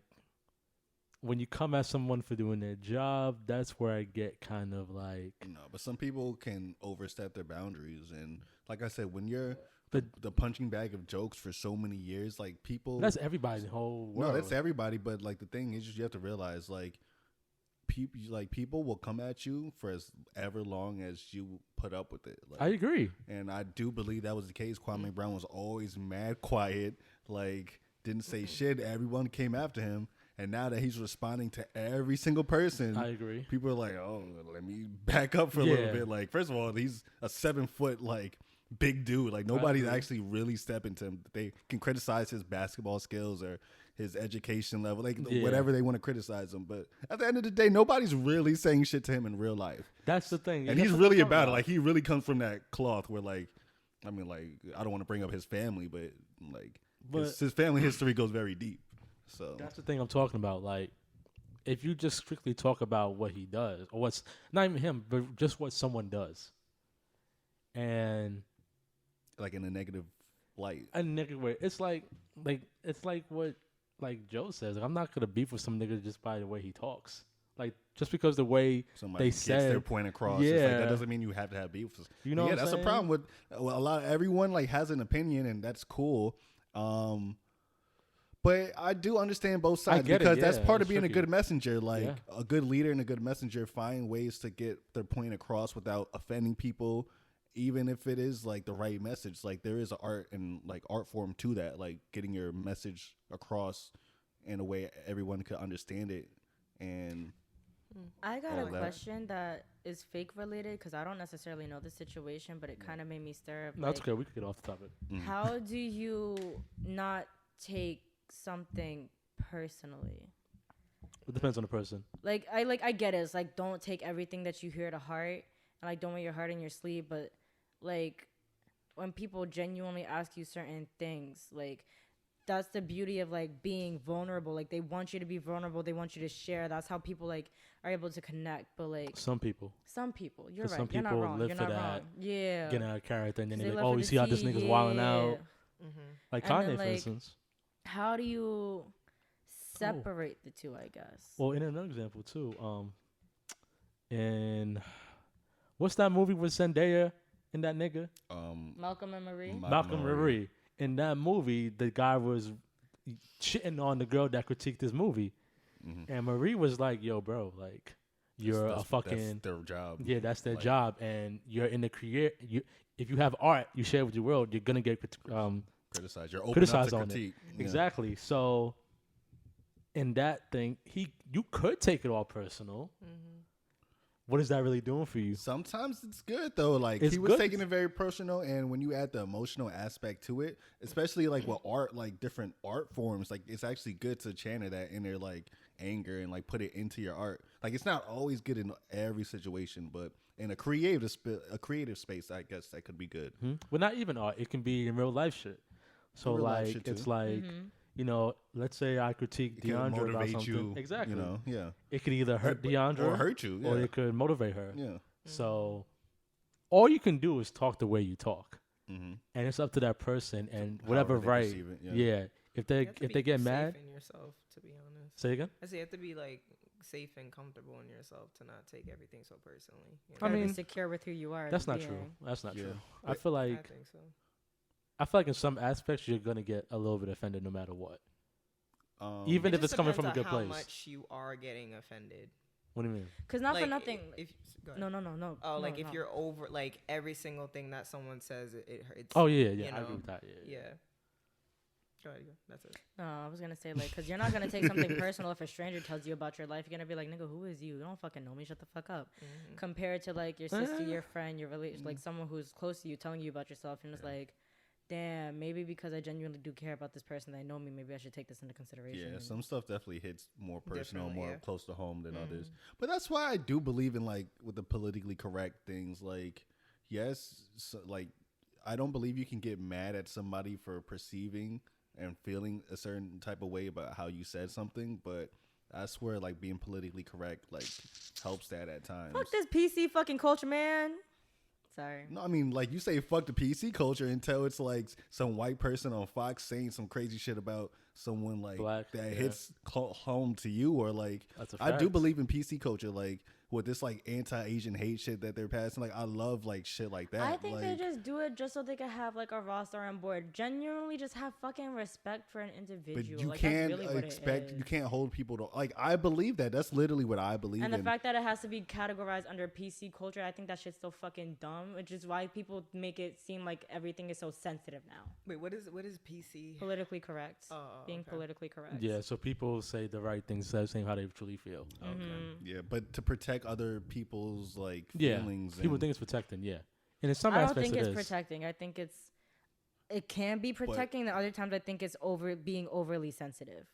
when you come at someone for doing their job, that's where I get kind of like No, but some people can overstep their boundaries, and like I said, when you're the the punching bag of jokes for so many years, like people. that's everybody in the whole world. No, that's everybody. But like the thing is, you have to realize like people will come at you for as ever long as you put up with it. Like, I agree. and I do believe that was the case. Kwame Brown was always mad quiet, like didn't say shit. Everyone came after him. And now that he's responding to every single person, I agree. people are like, "Oh, let me back up for a little Yeah. bit." Like, first of all, he's a 7-foot like big dude. Like, nobody's agree. actually really stepping to him. They can criticize his basketball skills or his education level, like Yeah. whatever they want to criticize him. But at the end of the day, nobody's really saying shit to him in real life. That's the thing. And That's he's what really I'm talking about it. Like, he really comes from that cloth where, like, I mean, like, I don't want to bring up his family, but like, his family history goes very deep. So That's the thing I'm talking about. Like, if you just strictly talk about what he does, or what's not even him, but just what someone does, and like in a negative light. a nigga way, it's like what like Joe says. Like, I'm not gonna beef with some nigga just by the way he talks. Like, just because the way Somebody they gets said their point across. It's like, yeah. that doesn't mean you have to have beef. You know yeah, what I'm that's saying? a problem with a lot. Everyone like has an opinion, and that's cool. But I do understand both sides get it, because that's yeah, part of it's being tricky. a good messenger. Like Yeah. a good leader and a good messenger find ways to get their point across without offending people, even if it is like the right message. Like there is an art and like art form to that, like getting your message across in a way everyone could understand it. And I got all a that. question that is fake related because I don't necessarily know the situation, but it kind of made me stir up. No, that's like, okay. We could get off the topic. How do you not take something personally? It depends on the person. Like I get it. It's like don't take everything that you hear to heart, and like don't wear your heart in your sleeve. But like when people genuinely ask you certain things, like that's the beauty of like being vulnerable. Like they want you to be vulnerable. They want you to share. That's how people like are able to connect. But like Some people you're 'Cause right. some You're not people wrong. live You're for not that. wrong. Yeah. getting out of character, and then They they're like, live "Oh, for you the see how this tea, nigga's wilding yeah. out?" Like And Kanye, then, for like, instance. How do you separate the two? I guess. Well, in another example too, in what's that movie with Zendaya and that nigga Malcolm and Marie. Malcolm Marie? In that movie, the guy was shitting on the girl that critiqued this movie, and Marie was like, "Yo, bro, like you're that's a fucking their job. yeah, that's their Like- job, and you're in the create. If you have art, you share with the world, you're gonna get Criticize. You're open criticized up on to it. critique. Yeah. Exactly. So in that thing, you could take it all personal. What is that really doing for you? Sometimes it's good though. Like It's he was good. taking it very personal, and when you add the emotional aspect to it, especially like with art, like different art forms, like it's actually good to channel that inner like anger and like put it into your art. Like it's not always good in every situation, but in a creative space, I guess that could be good. Well, not even art. It can be in real life shit. So Real life like shit, it's too. like you know, let's say I critique It can DeAndre about motivate something. you. Exactly. You know, yeah. It could either hurt DeAndre or hurt you. or Yeah. it could motivate her. Yeah. So all you can do is talk the way you talk. Mm-hmm. And it's up to that person and However whatever they right. perceive it, Yeah. if You they have to if be they get safe mad, in yourself, to be honest. say again. I say you have to be like safe and comfortable in yourself to not take everything so personally. You I Gotta mean, be secure with who you are. as That's a not being. true. That's not Yeah. true. I But feel I like think so. in some aspects you're gonna get a little bit offended no matter what. Even It if just it's coming from a depends good on place. how much you are getting offended. What do you mean? Cause not for Like, nothing. If go ahead. No. Oh, like if no. you're over like every single thing that someone says, it hurts. Oh yeah, you I know? agree with that. Yeah. Yeah. Go ahead. That's it. No, I was gonna say like, cause you're not gonna take something personal if a stranger tells you about your life. You're gonna be like, nigga, who is you? You don't fucking know me. Shut the fuck up. Mm-hmm. Compared to like your sister, your friend, your relation, like someone who's close to you telling you about yourself, and it's like, damn, maybe because I genuinely do care about this person, they know me. Maybe I should take this into consideration. Yeah, and- some stuff definitely hits more personal, Differently, more yeah. close to home than others. Mm. But that's why I do believe in like with the politically correct things. Like, yes, so, like I don't believe you can get mad at somebody for perceiving and feeling a certain type of way about how you said something, but I swear, like being politically correct, like helps that at times. Fuck this PC fucking culture, man. Sorry. No, I mean, like you say, fuck the PC culture until it's like some white person on Fox saying some crazy shit about someone like Black, that yeah. hits home to you, or like That's a I do fact. believe in PC culture, like with this like anti-Asian hate shit that they're passing. Like I love like shit like that. I think like, they just do it just so they can have like a roster on board. Genuinely, just have fucking respect for an individual. but you like, can't that's really what expect, it is. you can't hold people to like. I believe that. That's literally what I believe And in. the fact that it has to be categorized under PC culture, I think that shit's so fucking dumb. Which is why people make it seem like everything is so sensitive now. Wait, what is PC? Politically correct. Oh, Being okay. politically correct. Yeah, so people say the right things, saying how they truly feel. Mhm. yeah, but to protect other people's like Yeah, feelings. people and, think it's protecting. Yeah, and in some I don't aspects think it it's is. protecting. I think it can be protecting. The other times I think it's being overly sensitive.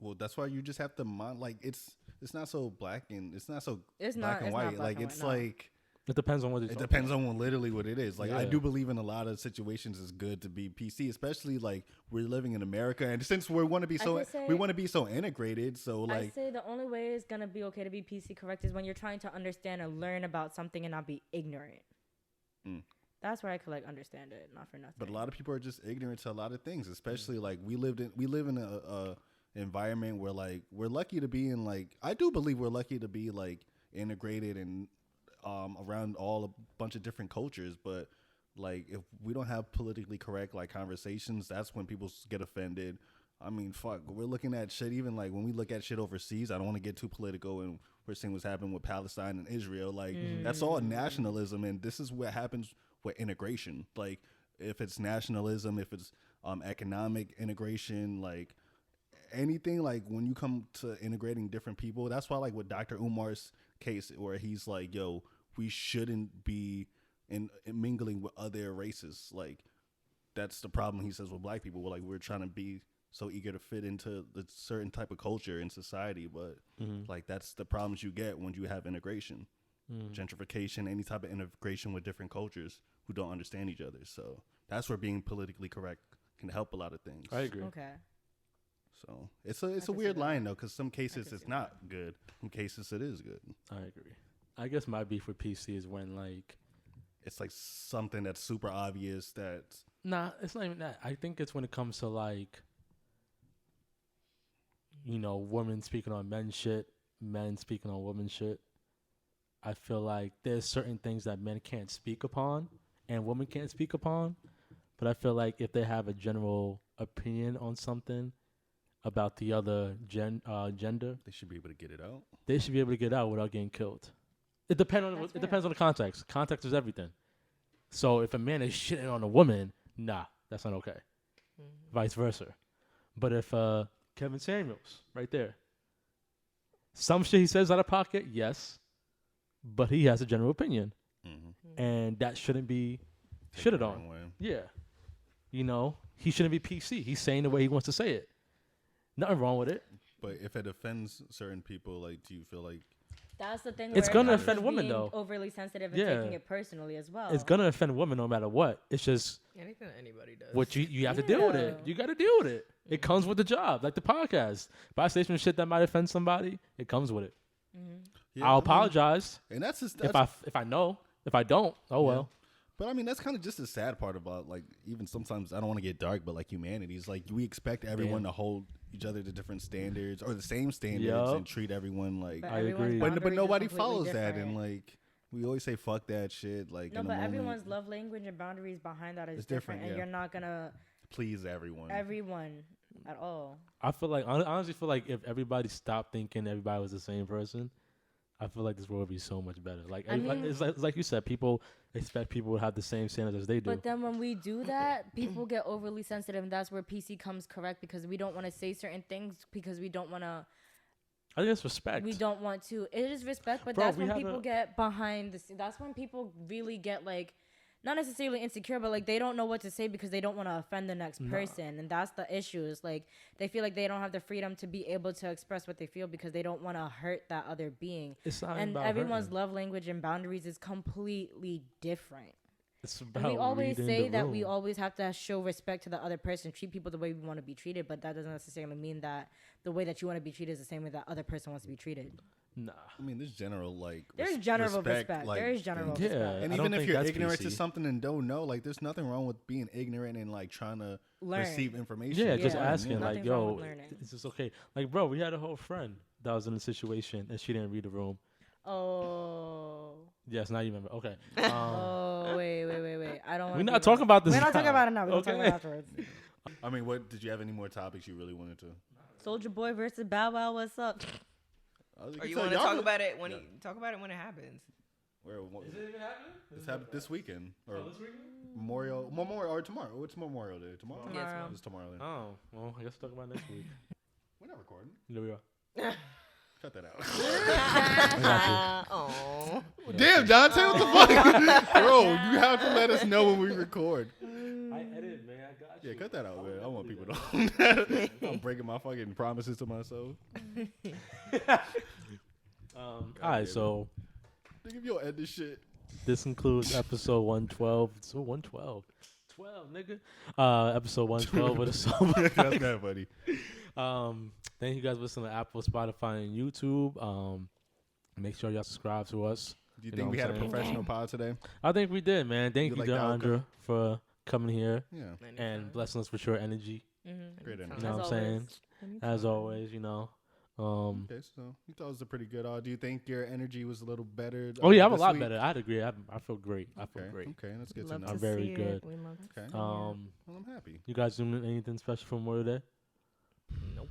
well, that's why you just have to mind. Like it's not so black and it's not so It's black not and it's white. not black Like and it's white, no. like. It depends on what It depends on literally what it is. Like I Yeah. do believe in a lot of situations it's good to be PC, especially like we're living in America, and since we want to be so could say- we want to be so integrated. So I like say the only way it's gonna be okay to be PC correct is when you're trying to understand and learn about something and not be ignorant. Mm. That's where I could like understand it, not for nothing. but a lot of people are just ignorant to a lot of things, especially like we live in a environment where like we're lucky to be in, like I do believe we're lucky to be like integrated and around all a bunch of different cultures, but like if we don't have politically correct like conversations, that's when people get offended. I mean, fuck, we're looking at shit, even like when we look at shit overseas, I don't want to get too political, and we're seeing what's happening with Palestine and Israel. Like that's all nationalism, and this is what happens with integration. Like if it's nationalism, if it's economic integration, like anything, like when you come to integrating different people, that's why like with Dr. Umar's case where he's like, yo, we shouldn't be in mingling with other races. Like that's the problem, he says, with black people. We're trying to be so eager to fit into the certain type of culture in society, but like that's the problems you get when you have integration, gentrification, any type of integration with different cultures who don't understand each other. So that's where being politically correct can help a lot of things. I agree. Okay. So it's a can see weird that. line though, because some cases can it's see not good, some cases it is good. I agree. I guess my beef with PC is when like, It's like something that's super obvious that nah, it's not even that. I think it's when it comes to like, women speaking on men's shit, men speaking on women's shit. I feel like there's certain things that men can't speak upon and women can't speak upon. But I feel like if they have a general opinion on something about the other gender, they should be able to get it out. they should be able to get out without getting killed. It depends on That's it depends on the context. Context is everything. So if a man is shitting on a woman, nah, that's not okay. Vice versa. But if Kevin Samuels, right there, some shit he says out of pocket, yes, but he has a general opinion, and that shouldn't be shitted the on. wrong way. Yeah, he shouldn't be PC. He's saying the way he wants to say it. Nothing wrong with it. But if it offends certain people, like, do you feel like That's the thing. It's where it gonna comes offend to women, being though. Overly sensitive and Yeah. taking it personally as well. It's gonna offend women no matter what. It's just Anything that anybody does. what you have to deal with it. Yeah. You got to deal with it. It comes with the job, like the podcast. If I say some shit that might offend somebody, it comes with it. Yeah, I'll I mean, apologize and that's just if I know. If I don't, oh well. But I mean, that's kind of just the sad part about like even sometimes I don't want to get dark, but like humanity is like we expect everyone to hold each other to different standards or the same standards and treat everyone like. But I everyone's agree. But boundaries is nobody completely follows that, different. and like we always say fuck that shit. Like No, in the but moment, everyone's love language and boundaries behind that is It's different, different, and yeah. you're not gonna please everyone. everyone at all. I feel like honestly feel like if everybody stopped thinking everybody was the same person, I feel like this world would be so much better. Like I mean- it's like you said, people expect people to have the same standards as they do. But then when we do that, people get overly sensitive, and that's where PC comes correct because we don't want to say certain things because we don't want to. I think it's respect. We don't want to. It is respect, but Bro, that's we when have people a- get behind the scene. That's when people really get like, not necessarily insecure, but like they don't know what to say because they don't want to offend the next person, and that's the issue. Is like they feel like they don't have the freedom to be able to express what they feel because they don't want to hurt that other being. It's not And about everyone's hurting. love language and boundaries is completely different. It's And about we always reading say the that we room. always have to show respect to the other person, treat people the way we want to be treated, but that doesn't necessarily mean that the way that you want to be treated is the same way that other person wants to be treated. Nah. I mean, there's general like There's general respect. There is general things. Yeah. respect. And I don't even if think you're that's ignorant to PC. something and don't know, like there's nothing wrong with being ignorant and like trying to Learn. receive information. Yeah, just Yeah. asking like, Nothing's wrong yo, with learning. it's just okay. Like, bro, we had a whole friend that was in a situation and she didn't read the room. Oh. Yes, now you remember. Okay. Oh, wait. I don't. We're wanna not be talking about this. We're not talking now. about it now. We're gonna talk Okay. about it afterwards. I mean, what did you have any more topics you really wanted to? Soldier Boy versus Bow Wow. What's up? Or you want to talk about it when talk about it when it happens? Where? Is it even happening? It's happened this weekend or Oh, this weekend? Memorial or tomorrow. What's Memorial Day? Tomorrow. Tomorrow. It's tomorrow. Then. Oh, well, I guess we'll talk about next week. We're not recording. There we are. Cut that out. Oh, Damn, Dante, what the fuck, bro? You have to let us know when we record. I edit, man. I got you. Yeah, cut that out, man. I want people to know. I'm breaking my fucking promises to myself. All right, so Nigga, if you don't end this shit. this concludes episode 112. So 112. 12, nigga. Episode 112 with a Soapbox. That's not funny. Thank you guys for listening to Apple, Spotify, and YouTube. Make sure y'all subscribe to us. Do you You think know we what had a I'm saying? professional pod today? I think we did, man. Thank You you, like the Deandra, for coming here Yeah. and blessing us with your energy. Mm-hmm. Great energy. You know what I'm saying? As always, you know. Okay, so you thought it was a pretty good. Do you think your energy was a little better? Oh yeah, I'm a this lot week? better. I'd agree. I feel great. I feel Okay, great. okay, that's good Love to to know. I'm very see good. It. We love Okay, Um, well, I'm happy. you guys doing anything special for Memorial Day? Nope.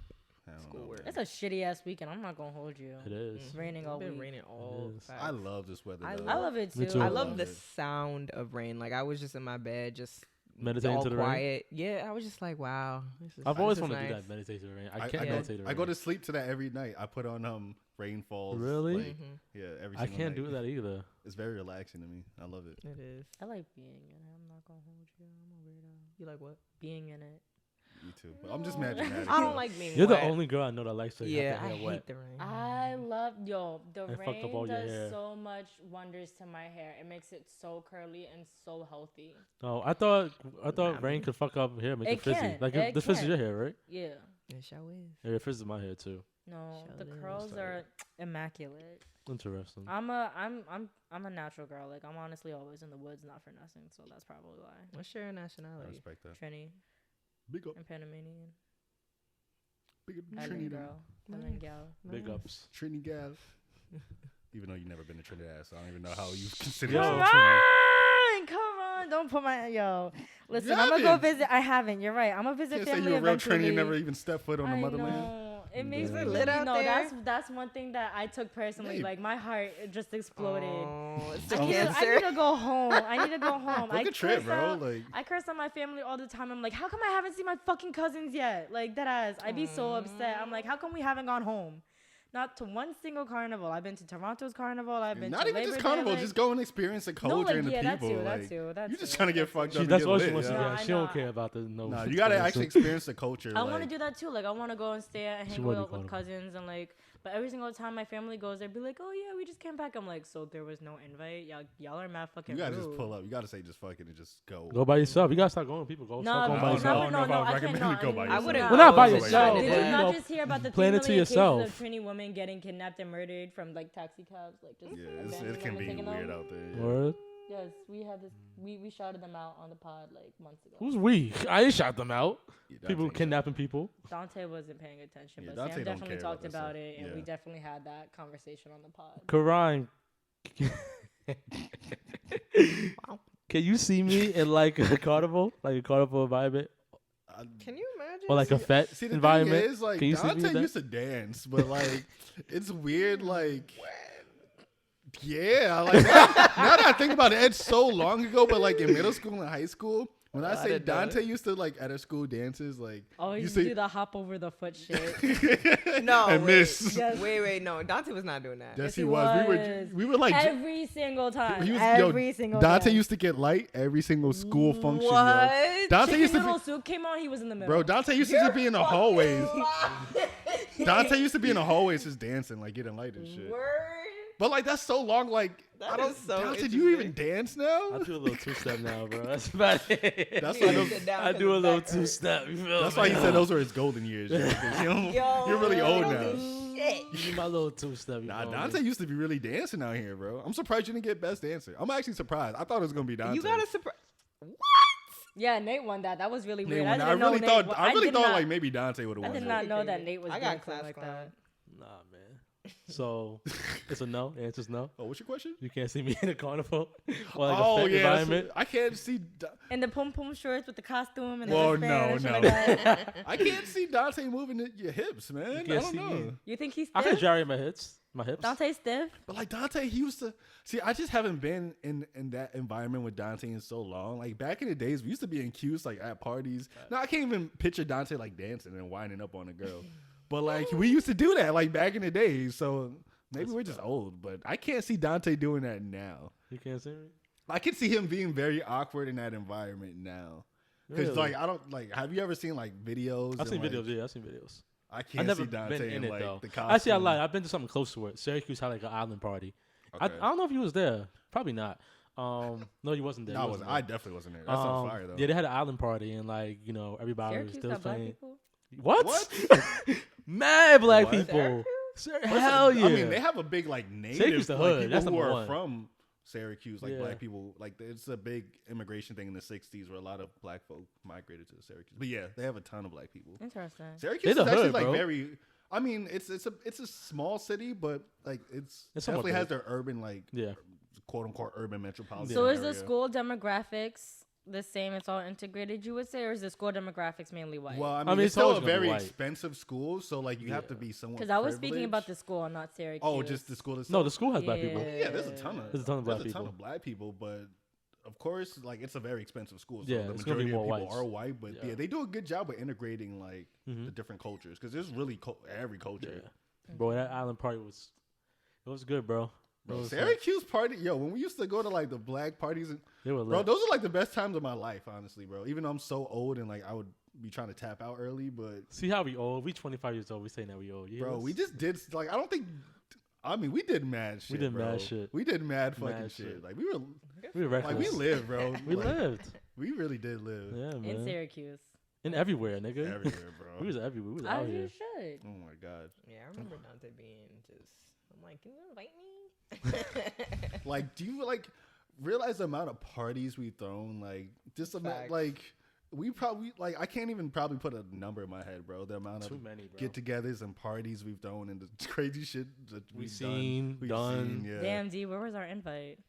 I don't know, Schoolwork. man. It's a shitty ass weekend. I'm not gonna hold you. It is. It's raining all Been week. raining all. is. facts. I love this weather. I though. I love it Me too. too. I I love love the it. sound of rain. Like I was just in my bed, just Meditating all to the rain? quiet. Yeah, I was just like, wow. This is, I've always this is wanted to do nice. that. Meditate to the rain. I, I can't I, go, meditate to the I rain. go to sleep to that every night. I put on rainfalls. Really? like, Mhm. yeah, every. I single can't night. do that either. It's very relaxing to me. I love it. It is. I like being in it. I'm not gonna hold you. I'm a weirdo. You like what? Being in it. Me too. But I'm just mad dramatic. I don't so. like being You're wet. the only girl I know that likes to Yeah, have I their hate hair wet. the rain. I love the And fucked up rain all your does hair. so much wonders to my hair. It makes it so curly and so healthy. Oh, I thought Nah, rain man. could fuck up hair, make It it frizzy. can. Like It this fizzes can. your hair, right? Yeah. It sure is. Yeah, it fizzes my hair too. No, Show the it is. curls are immaculate. Interesting. I'm a natural girl. Like I'm honestly always in the woods, not for nothing. So that's probably why. What's your I nationality? respect that. Trini Big up, and Panamanian. big up Island Trinidad. girl. Island gal. Big Nice. ups. Trinidad. Even though you've never been to Trinidad, so I don't even know how you consider Yo. yourself Come Trinidad. on, come on. Don't put my yo. Listen, You I'm gonna go haven't. visit. I haven't. You're right. I'm gonna visit Can't say family you're a real eventually. Trini and never even stepped foot on the I motherland. know. It makes Is me it really lit out no. there? That's one thing that I took personally. Babe. Like my heart it just exploded. Oh, it's I the need, to, I cancer. need to go home. I need to go home. Book I a trip, curse bro. out- Like, I curse on my family all the time. I'm like, how come I haven't seen my fucking cousins yet? Like that ass. I'd be so upset. I'm like, how come we haven't gone home? Not to one single carnival. I've been to Toronto's carnival. I've been not to even Labor just Day, carnival, like- just go and experience the culture no, like, and the yeah, people. That like, too. That's you're just too. trying to get fucked up. That's and all get she lit, wants to yeah. No, do. I She don't know. care about the no. Nah, you gotta actually experience the culture. I want to like- do that too. Like I want to go and stay and She hang would out be with carnival. cousins and like. But every single time my family goes, they'd be like, "Oh yeah, we just came back." I'm like, "So there was no invite? Y'all are mad fucking You gotta rude." just pull up. You gotta say just fuck it and just go. Go by yourself. You gotta start going with people. Go. No, Start going by no, yourself. I don't know if I would I recommend cannot. you go by I yourself. wouldn't Well, not by go yourself. Did but, you you not know, just hear about the 3 plan million it to cases yourself. of Trini women getting kidnapped and murdered from like taxi cabs? Like just Yeah, abandoned it can them be and taking weird them? out there. Yeah. Word. Yes, we had this. We shouted them out on the pod like months ago. Who's we? I ain't shot them out. Yeah, People Dante- kidnapping people. Dante wasn't paying attention, Yeah, but Dante Sam don't definitely care about talked that about stuff. it, and Yeah. we definitely had that conversation on the pod. Karan. Can you see me in like a carnival environment, Can you imagine? or like a fet See, the environment? thing is, like, Can you see me with Dante that? used to dance, but like, it's weird, like. Yeah, like now that I think about it, it's so long ago. But like in middle school and high school, when I say didn't know Dante used to like at our school dances, like Oh, he you used to say do the hop over the foot shit. No, and wait. miss. Yes. Wait, no. Dante was not doing that. Yes, he he was. was. We were like Every single time. he was, Every single Dante time. used to get light every single school function. Yo. What? Dante Chicken used to Noodle be, Soup came on, he was in the middle. bro. Dante used to just be in the hallways. Dante used to be in the hallways just dancing, like getting light and shit. Word. But like that's so long. Like That I don't. is so Dante, do you even interesting. dance now? I do a little two-step now, bro. That's about it. That's You why need to those- sit down I 'cause do a his little back hurts. two-step. You feel That's me? why he said those were his golden years. You're really Yo, old you don't now. do shit. You need my little two-step. You Nah, feel me? Dante used to be really dancing out here, bro. I'm surprised you didn't get best dancer. I'm actually surprised. I thought it was gonna be Dante. You gotta surprise. What? Yeah, Nate won that. That was really Nate weird. won that. I didn't know really Nate thought. won. I really did thought not, like maybe Dante would have I won. did that. not know that Crazy. Nate was I got dancing class like clown. that. Nah, man. So it's a no. The answer's no. Oh, what's your question? You can't see me in a carnival or like Oh a fet yeah, environment. I can't see. And the pom pom shorts with the costume and Well, the wristband and shit no. like that. I can't see Dante moving your hips, man. I can't don't see know. me. You think he's I can stiff? gyrate my hips. Dante stiff? But like Dante, he used to see. I just haven't been in that environment with Dante in so long. Like back in the days, we used to be in queues like at parties. Now I can't even picture Dante like dancing and winding up on a girl. But like we used to do that like back in the days. So maybe we're just old. But I can't see Dante doing that now. You can't see me. I can see him being very awkward in that environment now. Because Really? like I don't like. Have you ever seen like videos? I've seen and, like, videos. Yeah, I've seen videos. I can't I've never see Dante been in in it like though. the costume. Actually, I lied. I've been to something close to it. Syracuse had like an island party. I Okay. don't know if he was there. Probably not. No, he wasn't there. No, He I wasn't wasn't. there. I definitely wasn't there. That's on fire though. Yeah, they had an island party and like everybody was Syracuse still got black playing. people? What? What? Mad black What? people. Syracuse? Hell yeah. I mean, they have a big like native Syracuse the like, hood. people That's who number are one. from Syracuse, like Yeah. black people. Like it's a big immigration thing in the '60s where a lot of black folk migrated to Syracuse. But yeah, they have a ton of black people. Interesting. Syracuse They is the actually hood, like bro. very. I mean, it's a small city, but like it's somewhat definitely has big. their urban like Yeah. quote unquote urban metropolitan. So is the area. school demographics the same? It's all integrated, you would say, or is the school demographics mainly white? Well, I mean, mean, it's it's still always a gonna be very white. expensive school, so like you have to be somewhat. Because I was speaking about privileged. the school, not Syracuse. Oh, just the school itself. No, the school has black people. Yeah. Yeah, there's a ton of There's a ton of black there's a ton people. of black people, but of course, like it's a very expensive school. So Yeah, the it's gonna be majority of more people whites. are white, but yeah. Yeah. they do a good job of integrating like Mhm. the different cultures because there's really every culture. Yeah. Bro, that island party was good, bro. It Bro, was, Syracuse party, yo, when we used to go to like the black parties, they were bro, lit. those are like the best times of my life, honestly, bro. Even though I'm so old and like I would be trying to tap out early, but See how we old? We 25 years old. We saying that we old. Yeah, bro, we just did like I don't think. I mean, we did mad shit. did bro. mad shit. We did mad fucking Mad shit. shit. Like we were, were like we reckless. lived, bro. We Like, lived. We really did live. Yeah, man. in Syracuse. And everywhere, nigga. Everywhere, bro. We was everywhere. We was As out you here. should. Oh my god. Yeah, I remember Dante being just. I'm like, can you invite me? Like, do you like realize the amount of parties we've thrown? Like, just Facts. like we probably like I can't even probably put a number in my head, bro. The amount Too of many, bro. get-togethers and parties we've thrown and the crazy shit that We we've seen, We've done. seen, yeah. Damn, D, where was our invite?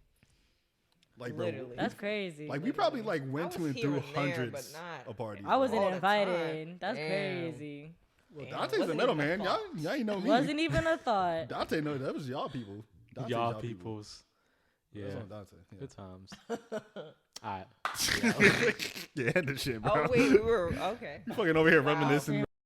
Like, bro, Literally. That's crazy. like we probably like I went was to and here through and there, hundreds but not of parties. I wasn't all the invited. time. That's Damn. crazy. Well, Damn, Dante's the wasn't middle even a man. thought. Y'all ain't know me. Wasn't even a thought. Dante, no, that was y'all people. Dante's Y'all peoples. Yeah. That's on Dante. Yeah. Good times. All right. Yeah, end the shit, bro. Oh wait, we were okay. You fucking over here Wow. reminiscing.